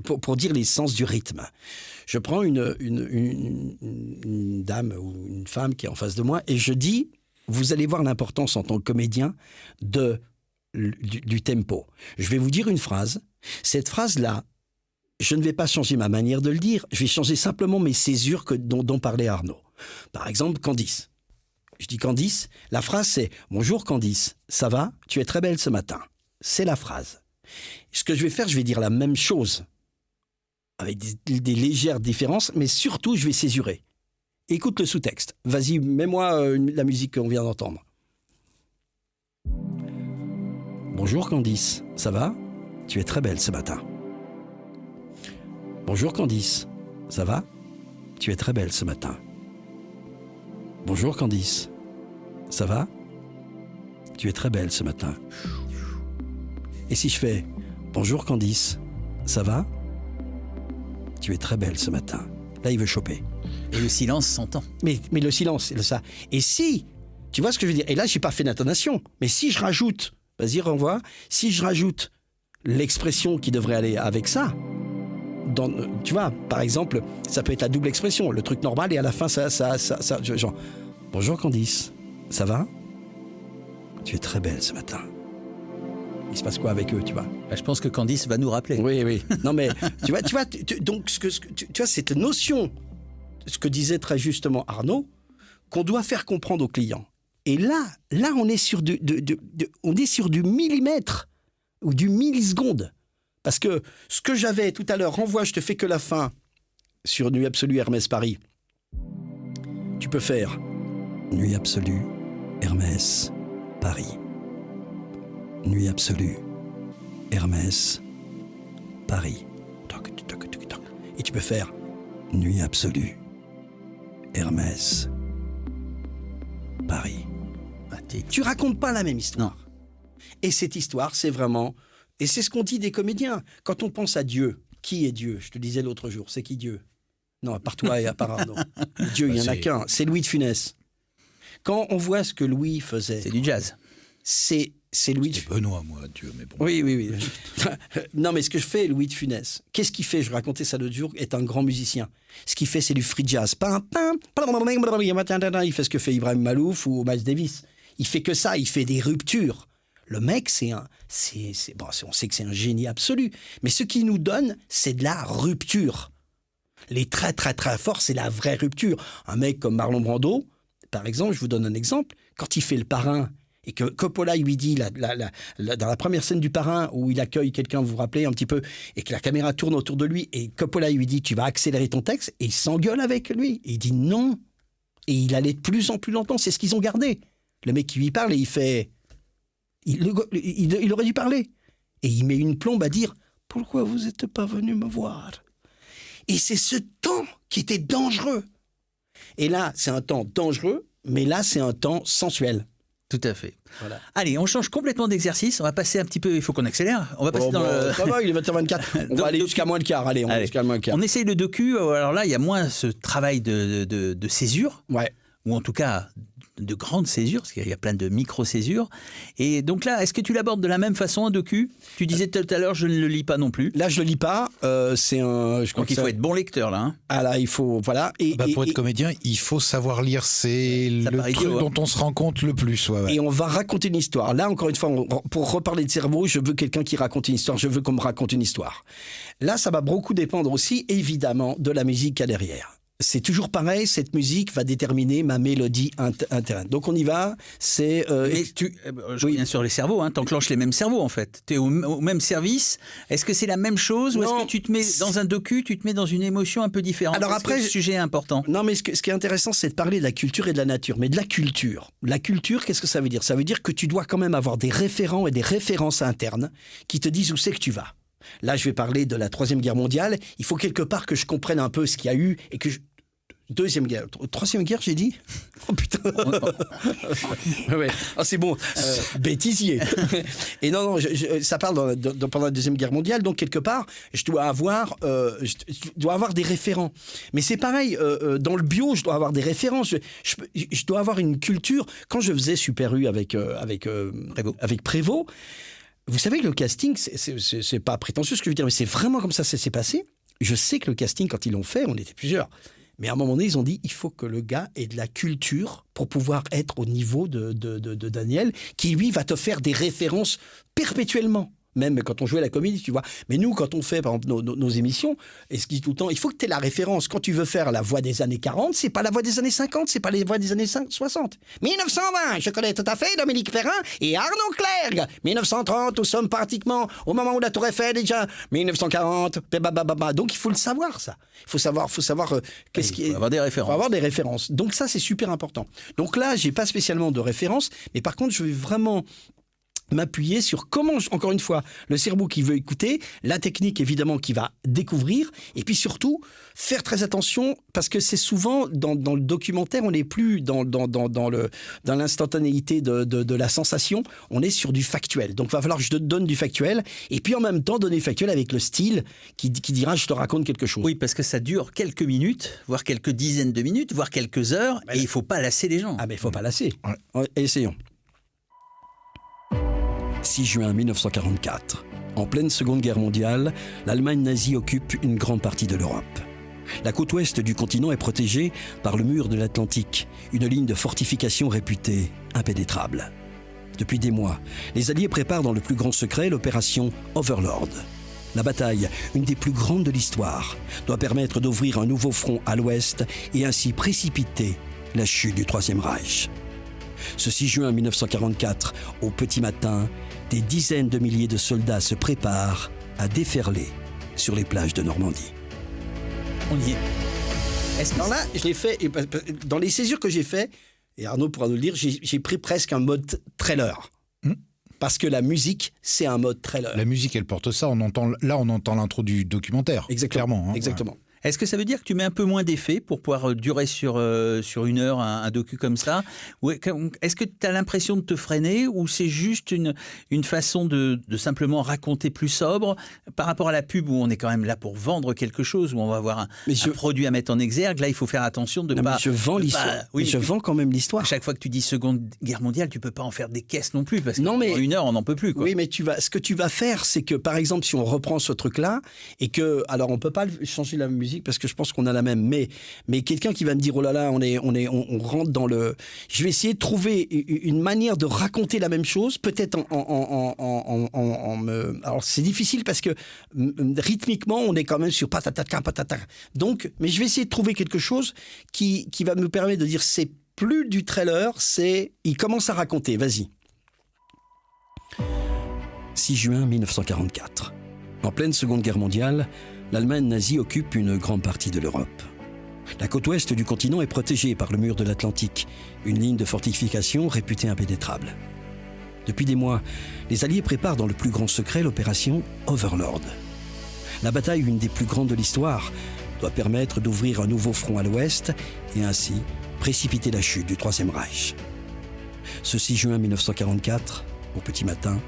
pour dire l'essence du rythme. Je prends une dame ou une femme qui est en face de moi et je dis, vous allez voir l'importance en tant que comédien du tempo. Je vais vous dire une phrase. Cette phrase-là, je ne vais pas changer ma manière de le dire, je vais changer simplement mes césures dont parlait Arnaud. Par exemple, Candice. Je dis Candice, la phrase c'est « Bonjour Candice, ça va ? Tu es très belle ce matin ». C'est la phrase. Ce que je vais faire, je vais dire la même chose, avec des légères différences, mais surtout je vais césurer. Écoute le sous-texte. Vas-y, mets-moi la musique qu'on vient d'entendre. « Bonjour Candice, ça va ? Tu es très belle ce matin ». « Bonjour Candice, ça va ? Tu es très belle ce matin ». « Bonjour Candice, ça va ? Tu es très belle ce matin. » Et si je fais « Bonjour Candice, ça va ? Tu es très belle ce matin. » Là, il veut choper. Et le silence s'entend. Mais le silence, c'est ça. Et si, tu vois ce que je veux dire ? Et là, je n'ai pas fait d'intonation. Mais si je rajoute, vas-y, renvoie, si je rajoute l'expression qui devrait aller avec ça, tu vois, par exemple, ça peut être la double expression, le truc normal et à la fin, ça genre, bonjour Candice, ça va ? Tu es très belle ce matin. Il se passe quoi avec eux, tu vois ? Je pense que Candice va nous rappeler. Oui. Non mais, tu vois, donc, tu vois, cette notion, ce que disait très justement Arnaud, qu'on doit faire comprendre aux clients. Et là, on est sur du millimètre ou du milliseconde. Parce que ce que j'avais tout à l'heure, renvoie, je te fais que la fin sur Nuit Absolue Hermès Paris. Tu peux faire Nuit Absolue Hermès Paris. Nuit Absolue Hermès Paris. Et tu peux faire Nuit Absolue Hermès Paris. Tu racontes pas la même histoire. Non. Et cette histoire, c'est vraiment... Et c'est ce qu'on dit des comédiens. Quand on pense à Dieu, qui est Dieu ? Je te disais l'autre jour, c'est qui Dieu ? Non, à part toi et à part Arnaud. Dieu, il n'y en a qu'un. C'est Louis de Funès. Quand on voit ce que Louis faisait... C'est du jazz. C'est C'est Louis de Benoît, moi, Dieu, mais bon. Oui. Non, mais ce que je fais, Louis de Funès, qu'est-ce qu'il fait? Je racontais ça l'autre jour, est un grand musicien. Ce qu'il fait, c'est du free jazz. Il fait ce que fait Ibrahim Malouf ou Miles Davis. Il fait que ça, il fait des ruptures. Le mec, on sait que c'est un génie absolu. Mais ce qu'il nous donne, c'est de la rupture. Les très, très, très forts, c'est la vraie rupture. Un mec comme Marlon Brando, par exemple, je vous donne un exemple, quand il fait Le Parrain, et que Coppola lui dit, dans la première scène du Parrain, où il accueille quelqu'un, vous vous rappelez un petit peu, et que la caméra tourne autour de lui, et Coppola lui dit, tu vas accélérer ton texte, et il s'engueule avec lui. Et il dit non. Et il allait de plus en plus longtemps, c'est ce qu'ils ont gardé. Le mec qui lui parle, et il fait... Il aurait dû parler. Et il met une plombe à dire, pourquoi vous n'êtes pas venu me voir? Et c'est ce temps qui était dangereux. Et là, c'est un temps dangereux, mais là, c'est un temps sensuel. Tout à fait. Voilà. Allez, on change complètement d'exercice. On va passer un petit peu. Il faut qu'on accélère. On va passer Ça va, il est 20h24. On va aller jusqu'à moins le quart. Allez, jusqu'à moins le quart. On essaye le docu. Alors là, il y a moins ce travail de césure. Ouais. Ou en tout cas de grandes césures, parce qu'il y a plein de micro-césures. Et donc là, est-ce que tu l'abordes de la même façon, un docu? Tu disais tout à l'heure, je ne le lis pas non plus. Là, je ne le lis pas. C'est un... Donc il faut être bon lecteur, là. Hein. Ah là, il faut... Voilà. Pour être comédien, il faut savoir lire. C'est le truc dont on se rend compte le plus. Ouais. Et on va raconter une histoire. Là, encore une fois, pour reparler de cerveau, je veux quelqu'un qui raconte une histoire. Je veux qu'on me raconte une histoire. Là, ça va beaucoup dépendre aussi, évidemment, de la musique qu'il y a derrière. C'est toujours pareil, cette musique va déterminer ma mélodie interne. Donc on y va, c'est... je reviens sur les cerveaux, hein, t'enclenches les mêmes cerveaux en fait. T'es au même service, est-ce que c'est la même chose ou est-ce que tu te mets dans un docu, tu te mets dans une émotion un peu différente? Alors après, le sujet est important. Non mais ce qui est intéressant, c'est de parler de la culture et de la nature. Mais de la culture, qu'est-ce que ça veut dire? Ça veut dire que tu dois quand même avoir des référents et des références internes qui te disent où c'est que tu vas. Là, je vais parler de la Troisième Guerre mondiale. Il faut quelque part que je comprenne un peu ce qu'il y a eu et que Troisième guerre, j'ai dit? Oh putain. Ouais. Oh, c'est bon. Bêtisier. Et non, ça parle pendant la Deuxième Guerre mondiale, donc quelque part, je dois avoir des référents. Mais c'est pareil, dans le bio, je dois avoir des références. Je dois avoir une culture. Quand je faisais Super U avec Prévost, vous savez que le casting, c'est pas prétentieux ce que je veux dire, mais c'est vraiment comme ça s'est passé. Je sais que le casting, quand ils l'ont fait, on était plusieurs. Mais à un moment donné, ils ont dit, il faut que le gars ait de la culture pour pouvoir être au niveau de Daniel, qui lui va te faire des références perpétuellement. Même quand on jouait la comédie, tu vois. Mais nous, quand on fait, par exemple, nos émissions, et ce qui dit tout le temps, il faut que tu aies la référence. Quand tu veux faire la voix des années 40, c'est pas la voix des années 50, c'est pas la voix des années 60. 1920, je connais tout à fait Dominique Perrin et Arnaud Clerc. 1930, nous sommes pratiquement au moment où la Tour Eiffel déjà. 1940, donc il faut le savoir, ça. Il faut savoir qu'est-ce qui est... Il faut avoir des références. Il faut avoir des références. Donc ça, c'est super important. Donc là, j'ai pas spécialement de références, mais par contre, je vais vraiment m'appuyer sur comment, encore une fois, le cerveau qui veut écouter, la technique évidemment qui va découvrir, et puis surtout faire très attention parce que c'est souvent dans le documentaire, on n'est plus dans l'instantanéité de la sensation, on est sur du factuel. Donc il va falloir que je te donne du factuel et puis en même temps donner factuel avec le style qui dira je te raconte quelque chose. Oui, parce que ça dure quelques minutes, voire quelques dizaines de minutes, voire quelques heures, et il ne faut pas lasser les gens. Ah mais il ne faut pas lasser. Ouais. Essayons. 6 juin 1944. En pleine Seconde Guerre mondiale, l'Allemagne nazie occupe une grande partie de l'Europe. La côte ouest du continent est protégée par le mur de l'Atlantique, une ligne de fortification réputée impénétrable. Depuis des mois, les Alliés préparent dans le plus grand secret l'opération Overlord. La bataille, une des plus grandes de l'histoire, doit permettre d'ouvrir un nouveau front à l'ouest et ainsi précipiter la chute du Troisième Reich. Ce 6 juin 1944, au petit matin, des dizaines de milliers de soldats se préparent à déferler sur les plages de Normandie. On y est. Alors là, je l'ai fait, dans les césures que j'ai fait, et Arnaud pourra nous le dire, j'ai pris presque un mode trailer. Parce que la musique, c'est un mode trailer. La musique, elle porte ça. On entend l'intro du documentaire. Exactement. Clairement. Exactement. Est-ce que ça veut dire que tu mets un peu moins d'effets pour pouvoir durer sur 1 heure un docu comme ça? Ou est-ce que tu as l'impression de te freiner, ou c'est juste une façon de simplement raconter plus sobre par rapport à la pub, où on est quand même là pour vendre quelque chose, où on va avoir un produit à mettre en exergue? Là, il faut faire attention de ne pas... Je vends l'histoire. Oui, je vends quand même l'histoire. À chaque fois que tu dis Seconde Guerre mondiale, tu peux pas en faire des caisses non plus, parce qu'en 1 heure, on n'en peut plus, quoi. Oui, mais ce que tu vas faire, c'est que, par exemple, si on reprend ce truc-là, et que... Alors, on peut pas changer la musique, parce que je pense qu'on a la même, mais quelqu'un qui va me dire, oh là là, on rentre dans le... Je vais essayer de trouver une manière de raconter la même chose, peut-être alors c'est difficile parce que rythmiquement, on est quand même sur patatata, patata. Donc, mais je vais essayer de trouver quelque chose qui va me permettre de dire, c'est plus du trailer, il commence à raconter, vas-y. 6 juin 1944. En pleine Seconde Guerre mondiale, l'Allemagne nazie occupe une grande partie de l'Europe. La côte ouest du continent est protégée par le mur de l'Atlantique, une ligne de fortification réputée impénétrable. Depuis des mois, les Alliés préparent dans le plus grand secret l'opération Overlord. La bataille, une des plus grandes de l'histoire, doit permettre d'ouvrir un nouveau front à l'ouest et ainsi précipiter la chute du Troisième Reich. Ce 6 juin 1944, au petit matin,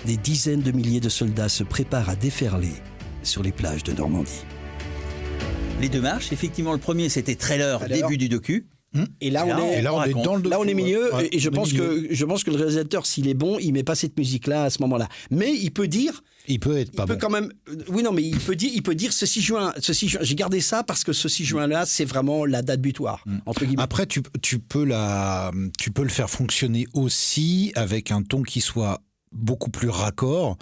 des dizaines de milliers de soldats se préparent à déferler sur les plages de Normandie. Les 2 marches, effectivement, le premier c'était trailer, début du docu. Et là, on est dans le docu. Là, on est milieu, et je pense que le réalisateur, s'il est bon, il met pas cette musique-là à ce moment-là. Mais il peut dire... Il peut être pas bon. Quand même... Oui, non, mais il peut dire ce 6 juin, j'ai gardé ça parce que ce 6 juin-là, c'est vraiment la date butoir, entre guillemets. Après, tu peux le faire fonctionner aussi avec un ton qui soit beaucoup plus raccord,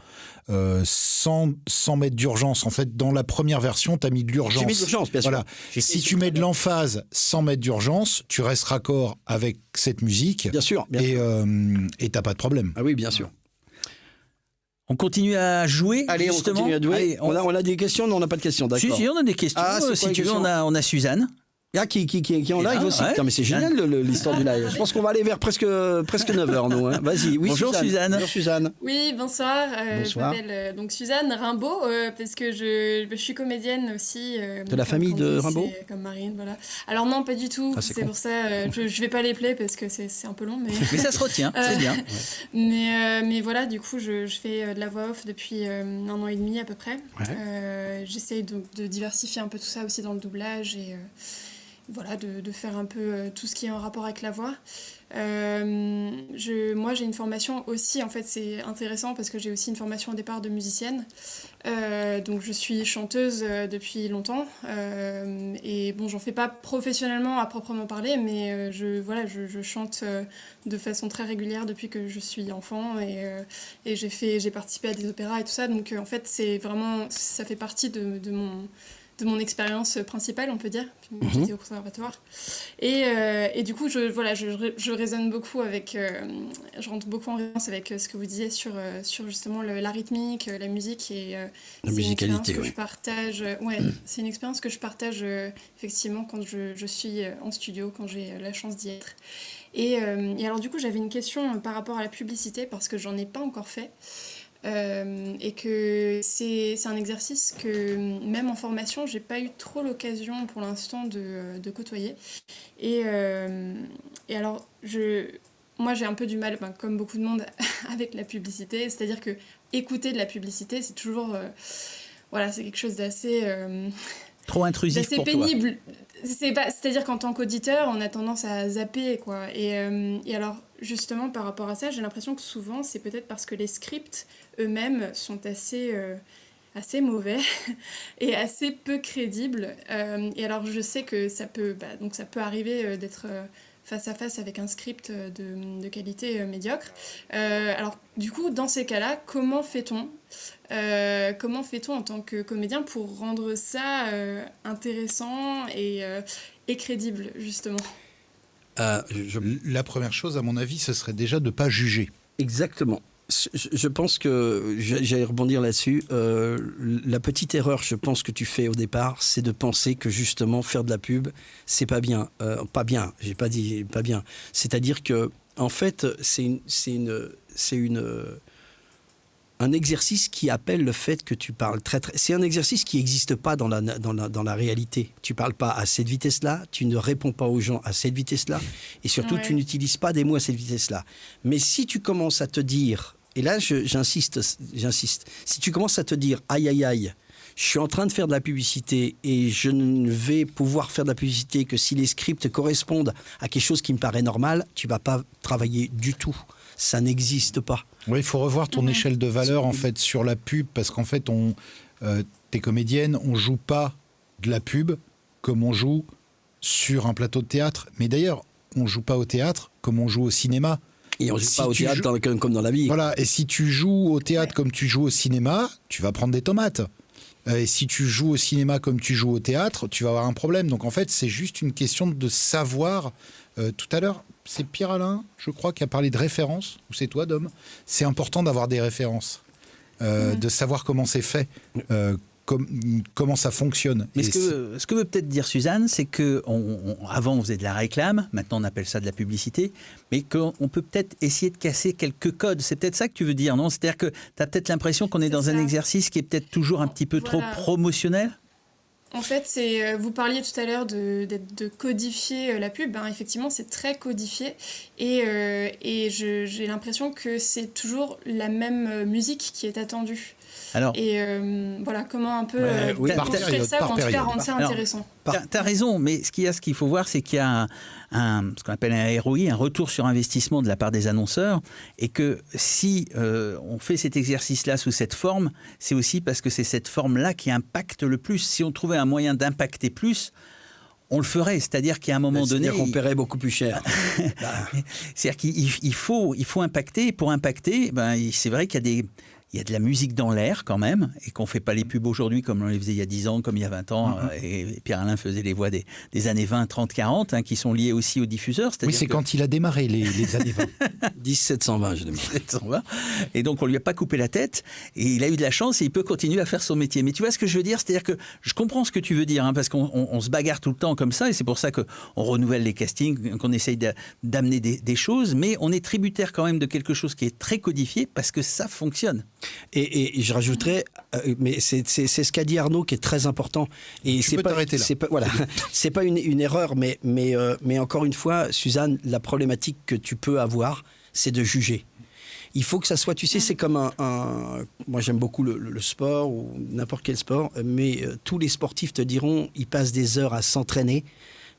sans mettre d'urgence. En fait, dans la première version, tu as mis de l'urgence. J'ai mis de l'urgence, bien sûr. Voilà. Si tu mets de l'emphase sans mettre d'urgence, tu restes raccord avec cette musique. Bien sûr. Et t'as pas de problème. Ah oui, bien sûr. On continue à jouer. Allez, justement. On continue à jouer. Allez, on a des questions, non, on n'a pas de questions, d'accord. Si, on a des questions. Si tu veux, on a Suzanne. Ah, qui est en live aussi. Putain, mais c'est génial l'histoire du live. Je pense qu'on va aller vers presque 9h, nous. Hein. Vas-y. Oui, bonjour Suzanne. Bonjour Suzanne. Oui, bonsoir. Bonsoir. Je m'appelle donc Suzanne Rimbaud, parce que je suis comédienne aussi. De la famille de Rimbaud ? Comme Marine, voilà. Alors non, pas du tout. C'est pour ça, je vais pas les player parce que c'est un peu long. Mais ça se retient, c'est bien. Mais voilà, du coup, je fais de la voix off depuis 1 an et demi à peu près. Ouais. J'essaye de diversifier un peu tout ça aussi dans le doublage et... Voilà, de faire un peu tout ce qui est en rapport avec la voix. Moi, j'ai une formation aussi, en fait, c'est intéressant parce que j'ai aussi une formation au départ de musicienne. Donc, je suis chanteuse depuis longtemps. Et bon, j'en fais pas professionnellement à proprement parler, mais je chante de façon très régulière depuis que je suis enfant. Et j'ai participé à des opéras et tout ça. Donc, en fait, c'est vraiment, ça fait partie de mon expérience principale, on peut dire. J'étais au conservatoire. Et du coup, je résonne beaucoup avec... je rentre beaucoup en résonance avec ce que vous disiez sur justement la rythmique, la musique et... la musicalité, oui. Je partage... c'est une expérience que je partage effectivement quand je suis en studio, quand j'ai la chance d'y être. Et alors du coup, j'avais une question par rapport à la publicité, parce que j'en ai pas encore fait. Et que c'est un exercice que même en formation j'ai pas eu trop l'occasion pour l'instant de côtoyer et alors moi j'ai un peu du mal, comme beaucoup de monde, avec la publicité, c'est-à-dire que écouter de la publicité c'est toujours c'est quelque chose d'assez trop intrusif pour pénible. C'est-à-dire qu'en tant qu'auditeur, on a tendance à zapper, quoi. Et alors, justement, par rapport à ça, j'ai l'impression que souvent, c'est peut-être parce que les scripts eux-mêmes sont assez mauvais et assez peu crédibles. Et alors, je sais que ça peut arriver d'être face à face avec un script de qualité médiocre. Alors, du coup, dans ces cas-là, comment fait-on en tant que comédien pour rendre ça intéressant et crédible, justement ? La première chose, à mon avis, ce serait déjà de ne pas juger. Exactement. Je pense que, j'allais rebondir là-dessus, la petite erreur, je pense, que tu fais au départ, c'est de penser que justement faire de la pub, c'est pas bien. Pas bien, j'ai pas dit pas bien. C'est-à-dire que, en fait, c'est un exercice qui appelle le fait que tu parles très. C'est un exercice qui n'existe pas dans la réalité. Tu parles pas à cette vitesse-là, tu ne réponds pas aux gens à cette vitesse-là, et surtout tu n'utilises pas des mots à cette vitesse-là. Mais si tu commences à te dire, et là j'insiste, si tu commences à te dire aïe aïe aïe, je suis en train de faire de la publicité et je ne vais pouvoir faire de la publicité que si les scripts correspondent à quelque chose qui me paraît normal, tu vas pas travailler du tout. Ça n'existe pas. Oui, il faut revoir ton échelle de valeur en fait sur la pub, parce qu'en fait, t'es comédienne, on joue pas de la pub comme on joue sur un plateau de théâtre. Mais d'ailleurs, on joue pas au théâtre comme on joue au cinéma. Et on ne joue pas au théâtre comme dans la vie. Voilà, et si tu joues au théâtre comme tu joues au cinéma, tu vas prendre des tomates. Et si tu joues au cinéma comme tu joues au théâtre, tu vas avoir un problème. Donc en fait, c'est juste une question de savoir. Tout à l'heure, c'est Pierre-Alain, je crois, qui a parlé de références. Ou c'est toi, Dom ? C'est important d'avoir des références, de savoir comment c'est fait, comment ça fonctionne. Mais ce que veut peut-être dire Suzanne, c'est qu'avant on faisait de la réclame, maintenant on appelle ça de la publicité, mais qu'on peut peut-être essayer de casser quelques codes. C'est peut-être ça que tu veux dire, non ? C'est-à-dire que tu as peut-être l'impression qu'on est dans un exercice qui est peut-être toujours un petit peu trop promotionnel ? En fait, vous parliez tout à l'heure de codifier la pub. Effectivement, c'est très codifié. Et j'ai l'impression que c'est toujours la même musique qui est attendue. Alors, et voilà, comment un peu construire ça, ou en tout cas rendre ça intéressant. Tu as raison, mais ce qu'il faut voir, c'est qu'il y a ce qu'on appelle un ROI, un retour sur investissement de la part des annonceurs, et que si on fait cet exercice-là sous cette forme, c'est aussi parce que c'est cette forme-là qui impacte le plus. Si on trouvait un moyen d'impacter plus, on le ferait, c'est-à-dire qu'à un moment donné... C'est-à-dire qu'on paierait beaucoup plus cher. C'est-à-dire qu'il faut impacter, et pour impacter, c'est vrai qu'il y a de la musique dans l'air quand même, et qu'on ne fait pas les pubs aujourd'hui comme on les faisait il y a 10 ans, comme il y a 20 ans, et Pierre-Alain faisait les voix des années 20, 30, 40, qui sont liées aussi aux diffuseurs. Oui, c'est quand il a démarré les années 20. 1720, je démarre. 1720. Et donc on ne lui a pas coupé la tête, et il a eu de la chance, et il peut continuer à faire son métier. Mais tu vois ce que je veux dire ? C'est-à-dire que je comprends ce que tu veux dire, parce qu'on se bagarre tout le temps comme ça, et c'est pour ça qu'on renouvelle les castings, qu'on essaye d'amener des choses, mais on est tributaire quand même de quelque chose qui est très codifié, parce que ça fonctionne. Et je rajouterais, mais c'est ce qu'a dit Arnaud qui est très important. Et tu peux t'arrêter là. C'est pas une erreur, mais encore une fois, Suzanne, la problématique que tu peux avoir, c'est de juger. Il faut que ça soit, tu sais, c'est comme moi j'aime beaucoup le sport ou n'importe quel sport, mais tous les sportifs te diront, ils passent des heures à s'entraîner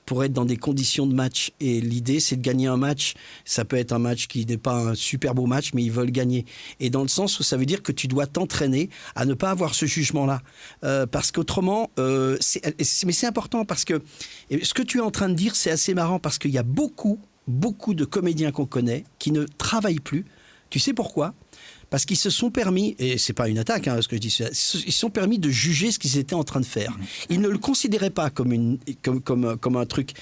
pour être dans des conditions de match. Et l'idée, c'est de gagner un match. Ça peut être un match qui n'est pas un super beau match, mais ils veulent gagner. Et dans le sens où ça veut dire que tu dois t'entraîner à ne pas avoir ce jugement-là. Parce qu'autrement, mais c'est important parce que ce que tu es en train de dire, c'est assez marrant parce qu'il y a beaucoup de comédiens qu'on connaît qui ne travaillent plus. Tu sais pourquoi ? Parce qu'ils se sont permis, et c'est pas une attaque, ce que je dis, ils se sont permis de juger ce qu'ils étaient en train de faire. Ils ne le considéraient pas comme un truc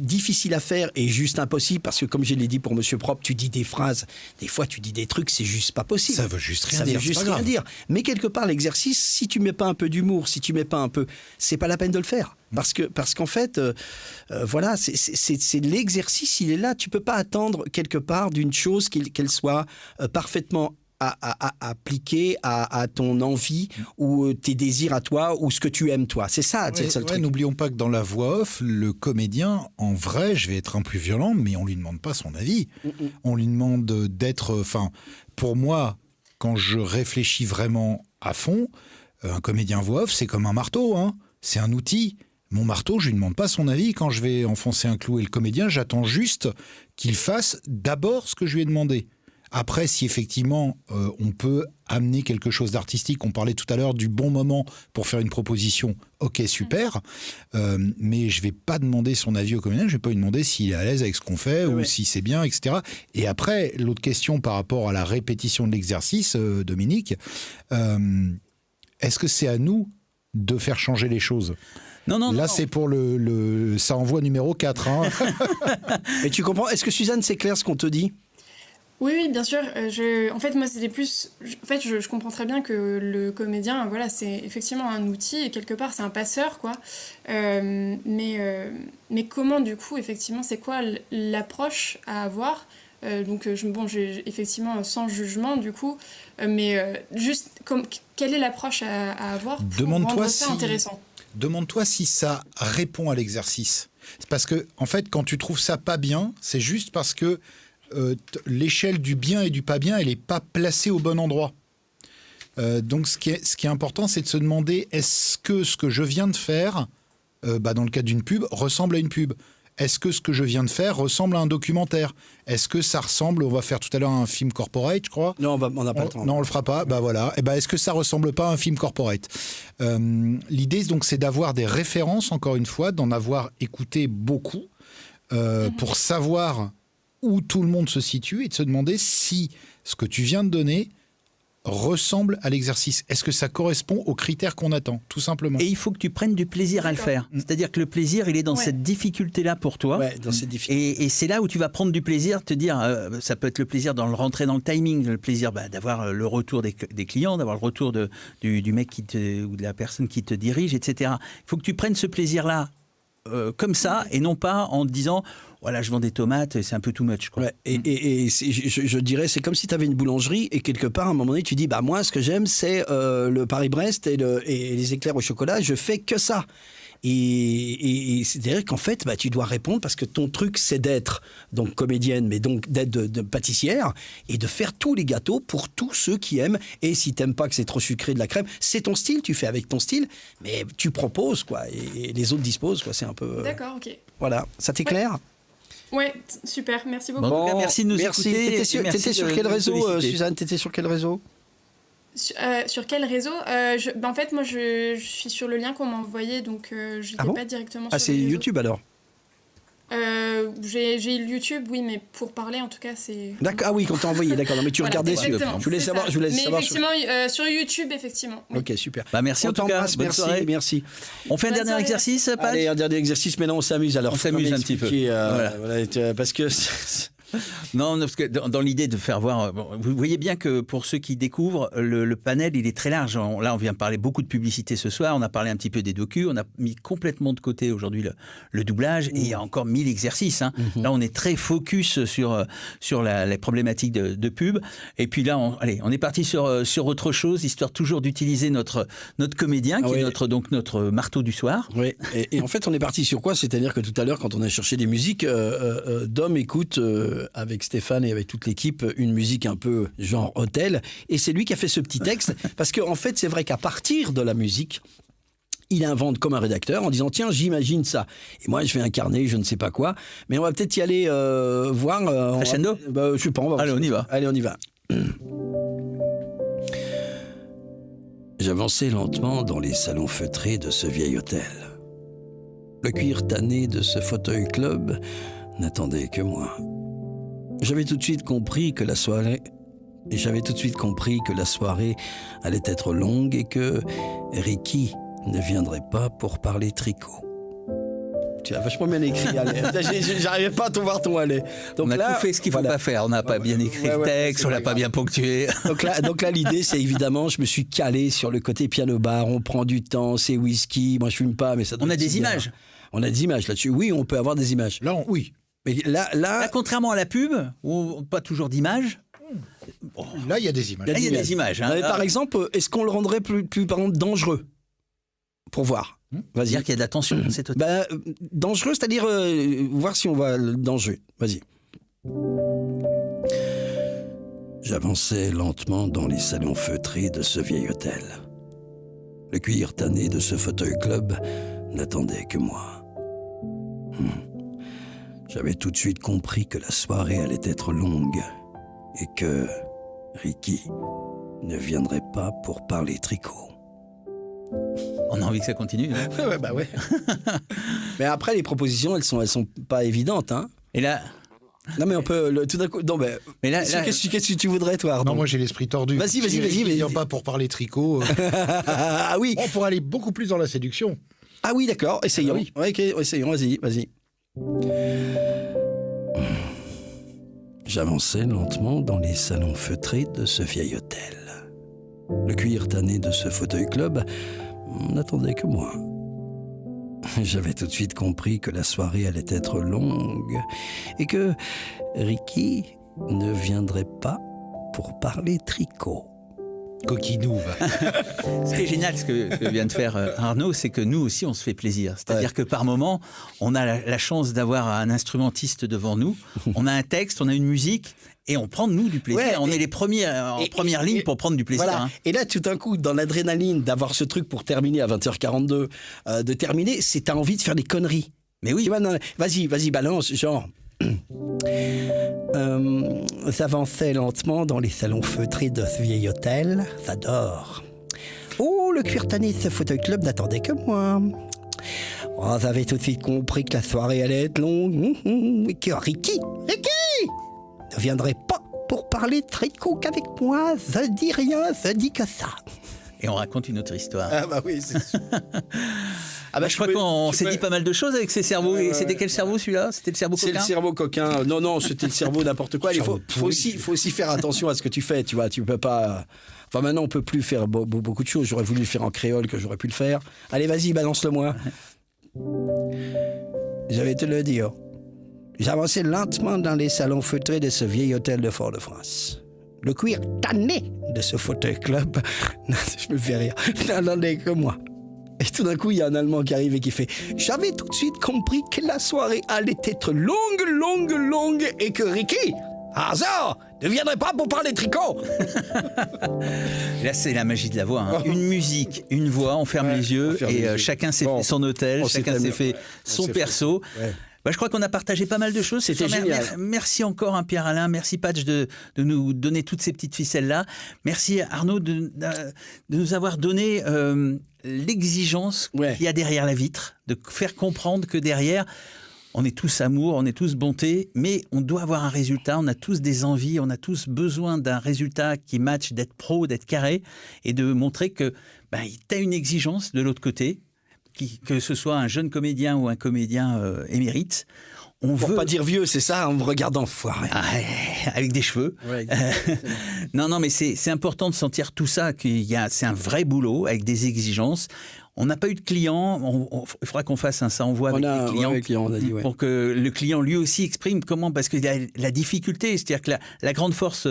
difficile à faire et juste impossible, parce que comme je l'ai dit pour Monsieur Propre, tu dis des phrases, des fois tu dis des trucs, c'est juste pas possible. Ça veut juste rien dire. Mais quelque part, l'exercice, si tu mets pas un peu d'humour, si tu mets pas un peu, c'est pas la peine de le faire. Parce qu'en fait, voilà, c'est l'exercice, il est là. Tu peux pas attendre quelque part d'une chose qu'elle soit parfaitement appliquer à ton envie ou tes désirs à toi ou ce que tu aimes toi. C'est ça, c'est le truc. N'oublions pas que dans la voix off, le comédien, en vrai, je vais être un peu violent, mais on lui demande pas son avis. On lui demande d'être... pour moi, quand je réfléchis vraiment à fond, un comédien voix off, c'est comme un marteau, c'est un outil. Mon marteau, je lui demande pas son avis quand je vais enfoncer un clou. Et le comédien, j'attends juste qu'il fasse d'abord ce que je lui ai demandé. Après, si effectivement on peut amener quelque chose d'artistique, on parlait tout à l'heure du bon moment pour faire une proposition, ok, super, mais je vais pas demander son avis au comédien, je vais pas lui demander s'il est à l'aise avec ce qu'on fait ou si c'est bien, etc. Et après, l'autre question par rapport à la répétition de l'exercice, Dominique, est-ce que c'est à nous de faire changer les choses ? Non. Là, c'est pour ça envoie numéro 4. Mais tu comprends, est-ce que Suzanne, c'est clair ce qu'on te dit ? Oui, bien sûr. En fait, moi, c'était plus... En fait, je comprends très bien que le comédien, voilà, c'est effectivement un outil, et quelque part, c'est un passeur, quoi. Mais comment, du coup, effectivement, c'est quoi l'approche à avoir Donc, j'ai effectivement sans jugement du coup, mais juste quelle est l'approche à avoir pour rendre ça intéressant ? Demande-toi si ça répond à l'exercice. C'est parce que, en fait, quand tu trouves ça pas bien, c'est juste parce que l'échelle du bien et du pas bien, elle n'est pas placée au bon endroit. Donc, ce qui est important, c'est de se demander, est-ce que ce que je viens de faire, dans le cadre d'une pub, ressemble à une pub ? Est-ce que ce que je viens de faire ressemble à un documentaire ? Est-ce que ça ressemble, on va faire tout à l'heure un film corporate, je crois ? Non, on n'a pas le temps. Non, on le fera pas. Bah voilà. Et est-ce que ça ressemble pas à un film corporate ? L'idée, donc, c'est d'avoir des références, encore une fois, d'en avoir écouté beaucoup, pour savoir où tout le monde se situe et de se demander si ce que tu viens de donner ressemble à l'exercice. Est-ce que ça correspond aux critères qu'on attend, tout simplement ? Et il faut que tu prennes du plaisir à le faire. C'est-à-dire que le plaisir, il est dans cette difficulté-là pour toi. Ouais, dans cette difficulté. Et c'est là où tu vas prendre du plaisir, te dire, ça peut être le plaisir dans le rentrer dans le timing, le plaisir d'avoir le retour des clients, d'avoir le retour du mec ou de la personne qui te dirige, etc. Il faut que tu prennes ce plaisir-là comme ça, et non pas en te disant... Voilà, je vends des tomates, c'est un peu too much, quoi. Ouais, et je dirais, c'est comme si tu avais une boulangerie et quelque part, à un moment donné, tu dis, bah moi, ce que j'aime, c'est le Paris-Brest et les éclairs au chocolat, je fais que ça. Et c'est-à-dire qu'en fait, bah, tu dois répondre parce que ton truc, c'est d'être donc comédienne, mais donc d'être de pâtissière et de faire tous les gâteaux pour tous ceux qui aiment. Et si t'aimes pas que c'est trop sucré de la crème, c'est ton style, tu fais avec ton style, mais tu proposes, quoi, et les autres disposent, quoi. C'est un peu. D'accord, ok. Voilà, ça t'est clair ? Ouais, super, merci beaucoup. Bon, merci de nous écouter. T'étais sur quel réseau, Suzanne ? T'étais sur quel réseau ? Sur quel réseau ? En fait, moi, je suis sur le lien qu'on m'a envoyé, donc je n'étais pas directement sur c'est les réseaux. YouTube alors ? J'ai YouTube, oui, mais pour parler, en tout cas, c'est... D'accord, ah oui, quand t'as envoyé, d'accord. Non, mais tu regardais sur... Je voulais savoir... Mais effectivement, sur YouTube, effectivement. Oui. Ok, super. Bah, merci en tout cas. Merci. On fait un dernier exercice, Pat ? Allez, un dernier exercice, mais non, on s'amuse alors. On s'amuse un petit peu. Voilà, parce que... Non, parce que dans l'idée de faire voir, vous voyez bien que pour ceux qui découvrent, le panel, il est très large. Là, on vient parler beaucoup de publicité ce soir, on a parlé un petit peu des docus, on a mis complètement de côté aujourd'hui le doublage, et il y a encore 1000 exercices. Hein. Là, on est très focus sur les problématiques de pub. Et puis là, on est parti sur autre chose, histoire toujours d'utiliser notre comédien, qui est notre marteau du soir. Oui, et en fait, on est parti sur quoi ? C'est-à-dire que tout à l'heure, quand on a cherché des musiques, Dom écoute... avec Stéphane et avec toute l'équipe, une musique un peu genre hôtel. Et c'est lui qui a fait ce petit texte. Parce qu'en fait, c'est vrai qu'à partir de la musique, il invente comme un rédacteur en disant « Tiens, j'imagine ça. » Et moi, je vais incarner je ne sais pas quoi. Mais on va peut-être y aller voir... Crescendo ? Je sais pas, Allez, on y va. Allez, on y va. J'avançais lentement dans les salons feutrés de ce vieil hôtel. Le cuir tanné de ce fauteuil club n'attendait que moi. J'avais tout de suite compris que la soirée allait être longue et que Ricky ne viendrait pas pour parler tricot. Tu as vachement bien écrit, allez. J'arrivais pas à tout voir ton allez. Donc on a tout fait ce qu'il faut pas faire. On n'a pas bien écrit le texte, on l'a pas bien ponctué. Donc là, l'idée, c'est évidemment, je me suis calé sur le côté piano-bar. On prend du temps, c'est whisky. Moi, je fume pas, mais ça. On a des images. On a des images là-dessus. Oui, on peut avoir des images. Là, oui. Mais là, contrairement à la pub, où pas toujours d'images. Là, il y a des images. Là, il y a des images. Hein. Par exemple, est-ce qu'on le rendrait plus par exemple, dangereux ? Pour voir. Vas-y. C'est-à-dire qu'il y a de la tension dans cette hôtel. Dangereux, c'est-à-dire voir si on va dans le jeu. Vas-y. J'avançais lentement dans les salons feutrés de ce vieil hôtel. Le cuir tanné de ce fauteuil club n'attendait que moi. J'avais tout de suite compris que la soirée allait être longue et que Ricky ne viendrait pas pour parler tricot. On a envie que ça continue. Hein. Ouais. Mais après, les propositions, elles sont pas évidentes, hein. Et là. Non, mais on peut tout d'un coup. Non, mais là, qu'est-ce que tu voudrais, toi, Arnaud ? Non, moi j'ai l'esprit tordu. Vas-y. Viens pas pour parler tricot. Ah oui. On pourrait aller beaucoup plus dans la séduction. Ah oui, d'accord. Essayons. Oui. Ouais, ok, essayons. Vas-y. J'avançais lentement dans les salons feutrés de ce vieil hôtel. Le cuir tanné de ce fauteuil club n'attendait que moi. J'avais tout de suite compris que la soirée allait être longue et que Ricky ne viendrait pas pour parler tricot. Coquinouve. Ce qui est génial, ce que vient de faire Arnaud, c'est que nous aussi, on se fait plaisir. C'est-à-dire que par moment, on a la chance d'avoir un instrumentiste devant nous, on a un texte, on a une musique, et on prend, nous, du plaisir. On est les premiers en première ligne pour prendre du plaisir. Voilà. Hein. Et là, tout d'un coup, dans l'adrénaline, d'avoir ce truc pour terminer à 20h42, de terminer, c'est t'as envie de faire des conneries. Mais oui. Tu vois, non, vas-y, balance, genre... s'avançait lentement dans les salons feutrés de ce vieil hôtel. Ça dort. Oh, le cuir tanné de ce fauteuil club n'attendait que moi. Oh, j'avais tout de suite compris que la soirée allait être longue. Et que Ricky ne viendrait pas pour parler tricot qu'avec moi. Je dis rien, je dis que ça. Et on raconte une autre histoire. Ah bah oui, c'est sûr. Ah bah, je crois qu'on s'est dit pas mal de choses avec ces cerveaux. Et c'était quel cerveau celui-là ? C'était le cerveau coquin ? C'est le cerveau coquin. Non, c'était le cerveau n'importe quoi. Il faut aussi faire attention à ce que tu fais. Tu vois, tu peux pas. Enfin, maintenant, on peut plus faire beaucoup de choses. J'aurais voulu le faire en créole, que j'aurais pu le faire. Allez, vas-y, balance-le-moi. Je vais te le dire. J'avançais lentement dans les salons feutrés de ce vieil hôtel de Fort-de-France. Le cuir tanné de ce fauteuil club, je me fais rire, n'attendait que moi. Et tout d'un coup, il y a un Allemand qui arrive et qui fait « J'avais tout de suite compris que la soirée allait être longue et que Ricky, hasard, ne viendrait pas pour parler tricot !» Là, c'est la magie de la voix. Hein. Une musique, une voix, on ferme les yeux et chacun s'est fait son hôtel, chacun s'est fait son perso. Bah, je crois qu'on a partagé pas mal de choses. C'était génial. Merci encore, Pierre-Alain. Merci, Patch, de nous donner toutes ces petites ficelles-là. Merci, Arnaud, de nous avoir donné l'exigence qu'il y a derrière la vitre, de faire comprendre que derrière, on est tous amour, on est tous bonté, mais on doit avoir un résultat. On a tous des envies, on a tous besoin d'un résultat qui match, d'être pro, d'être carré, et de montrer que tu as une exigence de l'autre côté. Que ce soit un jeune comédien ou un comédien émérite, Pour pas dire vieux, c'est ça, en me regardant foiré. Avec des cheveux. Ouais, non, mais c'est important de sentir tout ça, c'est un vrai boulot avec des exigences. On n'a pas eu de clients, il faudra qu'on fasse un ça envoie avec les clients, on a dit, pour que le client lui aussi exprime comment, parce qu'il y a la difficulté, c'est-à-dire que la grande force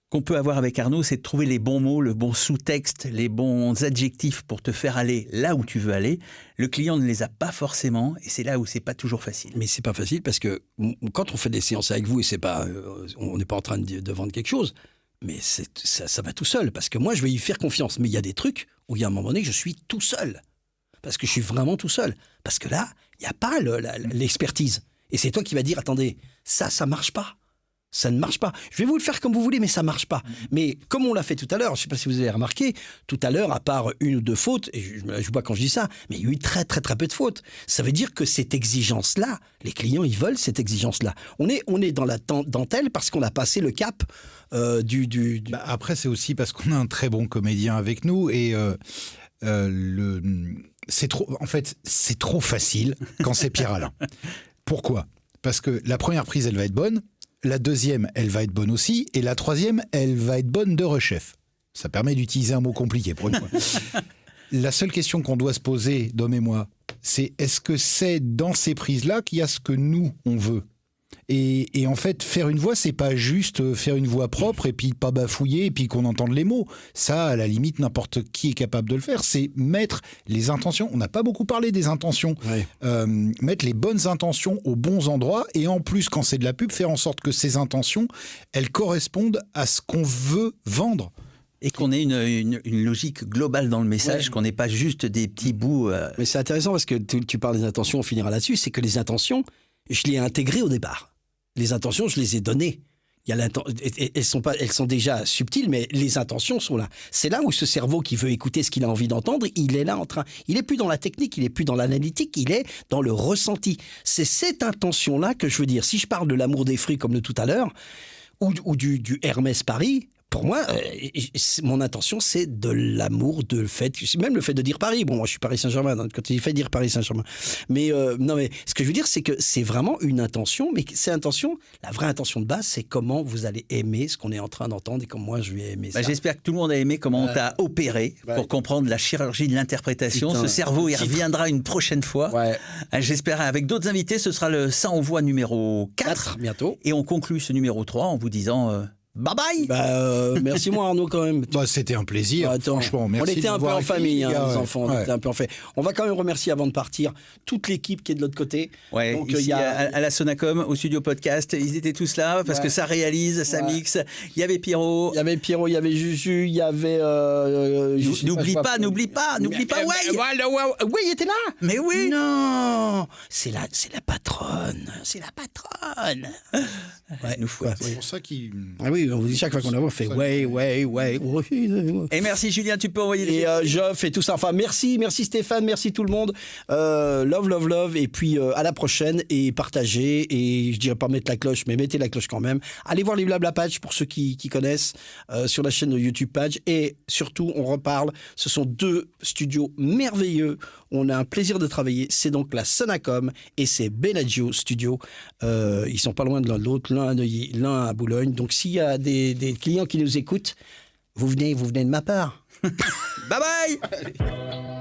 qu'on peut avoir avec Arnaud, c'est de trouver les bons mots, le bon sous-texte, les bons adjectifs pour te faire aller là où tu veux aller. Le client ne les a pas forcément, et c'est là où c'est pas toujours facile. Mais c'est pas facile parce que quand on fait des séances avec vous, et c'est pas, on n'est pas en train de vendre quelque chose, mais ça va tout seul, parce que moi je vais y faire confiance. Mais il y a des trucs où il y a un moment donné, je suis tout seul, parce que je suis vraiment tout seul, parce que là, il n'y a pas l'expertise. Et c'est toi qui vas dire, attendez, ça marche pas. Ça ne marche pas. Je vais vous le faire comme vous voulez, mais ça ne marche pas. Mais comme on l'a fait tout à l'heure, je ne sais pas si vous avez remarqué, tout à l'heure, à part une ou deux fautes, et je ne me la joue pas quand je dis ça, mais il y a eu très très très peu de fautes. Ça veut dire que cette exigence-là, les clients, ils veulent cette exigence-là. On est dans la dentelle parce qu'on a passé le cap du... Après, c'est aussi parce qu'on a un très bon comédien avec nous, et c'est trop facile quand c'est Pierre-Alain. Pourquoi ? Parce que la première prise, elle va être bonne. La deuxième, elle va être bonne aussi. Et la troisième, elle va être bonne de rechef. Ça permet d'utiliser un mot compliqué pour une fois. La seule question qu'on doit se poser, Dom et moi, c'est est-ce que c'est dans ces prises-là qu'il y a ce que nous, on veut ? Et en fait, faire une voix, c'est pas juste faire une voix propre et puis pas bafouiller et puis qu'on entende les mots. Ça, à la limite, n'importe qui est capable de le faire. C'est mettre les intentions. On n'a pas beaucoup parlé des intentions. Ouais. Mettre les bonnes intentions aux bons endroits et en plus, quand c'est de la pub, faire en sorte que ces intentions, elles correspondent à ce qu'on veut vendre. Et qu'on ait une logique globale dans le message, qu'on n'ait pas juste des petits bouts. Mais c'est intéressant parce que tu parles des intentions, on finira là-dessus. C'est que les intentions, je les ai intégrées au départ. Les intentions, je les ai données. Elles sont déjà subtiles, mais les intentions sont là. C'est là où ce cerveau qui veut écouter ce qu'il a envie d'entendre, il est là il est plus dans la technique, il est plus dans l'analytique, il est dans le ressenti. C'est cette intention-là que je veux dire. Si je parle de l'amour des fruits comme de tout à l'heure, ou du Hermès Paris, pour moi, mon intention, c'est de l'amour, de le fait, même le fait de dire Paris. Bon, moi, je suis Paris Saint-Germain, hein, quand il fait dire Paris Saint-Germain. Mais non, mais ce que je veux dire, c'est que c'est vraiment une intention, mais cette intention, la vraie intention de base, c'est comment vous allez aimer ce qu'on est en train d'entendre et comme moi, je vais aimer ça. J'espère que tout le monde a aimé comment on t'a opéré pour comprendre la chirurgie de l'interprétation. Putain, ce cerveau, il reviendra une prochaine fois. J'espère avec d'autres invités, ce sera le Ça Envoie numéro 4 bientôt. Et on conclut ce numéro 3 en vous disant bye bye. Merci moi Arnaud quand même. C'était un plaisir. Franchement, merci. On était un peu en famille, les enfants. Ouais. On était un peu en fait. On va quand même remercier avant de partir toute l'équipe qui est de l'autre côté. Ouais, donc ici, à la Sonacom, au studio podcast, ils étaient tous là parce que ça réalise, ça mixe. Il y avait Pierrot. Il y avait Juju, il y avait. N'oublie pas, ouais. Oui, il était là. Mais oui. Non, c'est la patronne. C'est la patronne. C'est pour ça qu'il. Ah oui, on vous dit chaque fois qu'on a fait ouais. Et merci Julien, tu peux envoyer les. Et je fais tout ça. Enfin, merci Stéphane, merci tout le monde. Love. Et puis à la prochaine et partagez. Et je dirais pas mettre la cloche, mais mettez la cloche quand même. Allez voir les Blabla Patch pour ceux qui connaissent sur la chaîne de YouTube Patch. Et surtout, on reparle. Ce sont 2 studios merveilleux. On a un plaisir de travailler. C'est donc la Sonacom et c'est Bellagio Studio. Ils sont pas loin de l'un de l'autre, l'un à Neuilly, l'un à Boulogne. Donc s'il y a des clients qui nous écoutent, vous venez de ma part. Bye bye.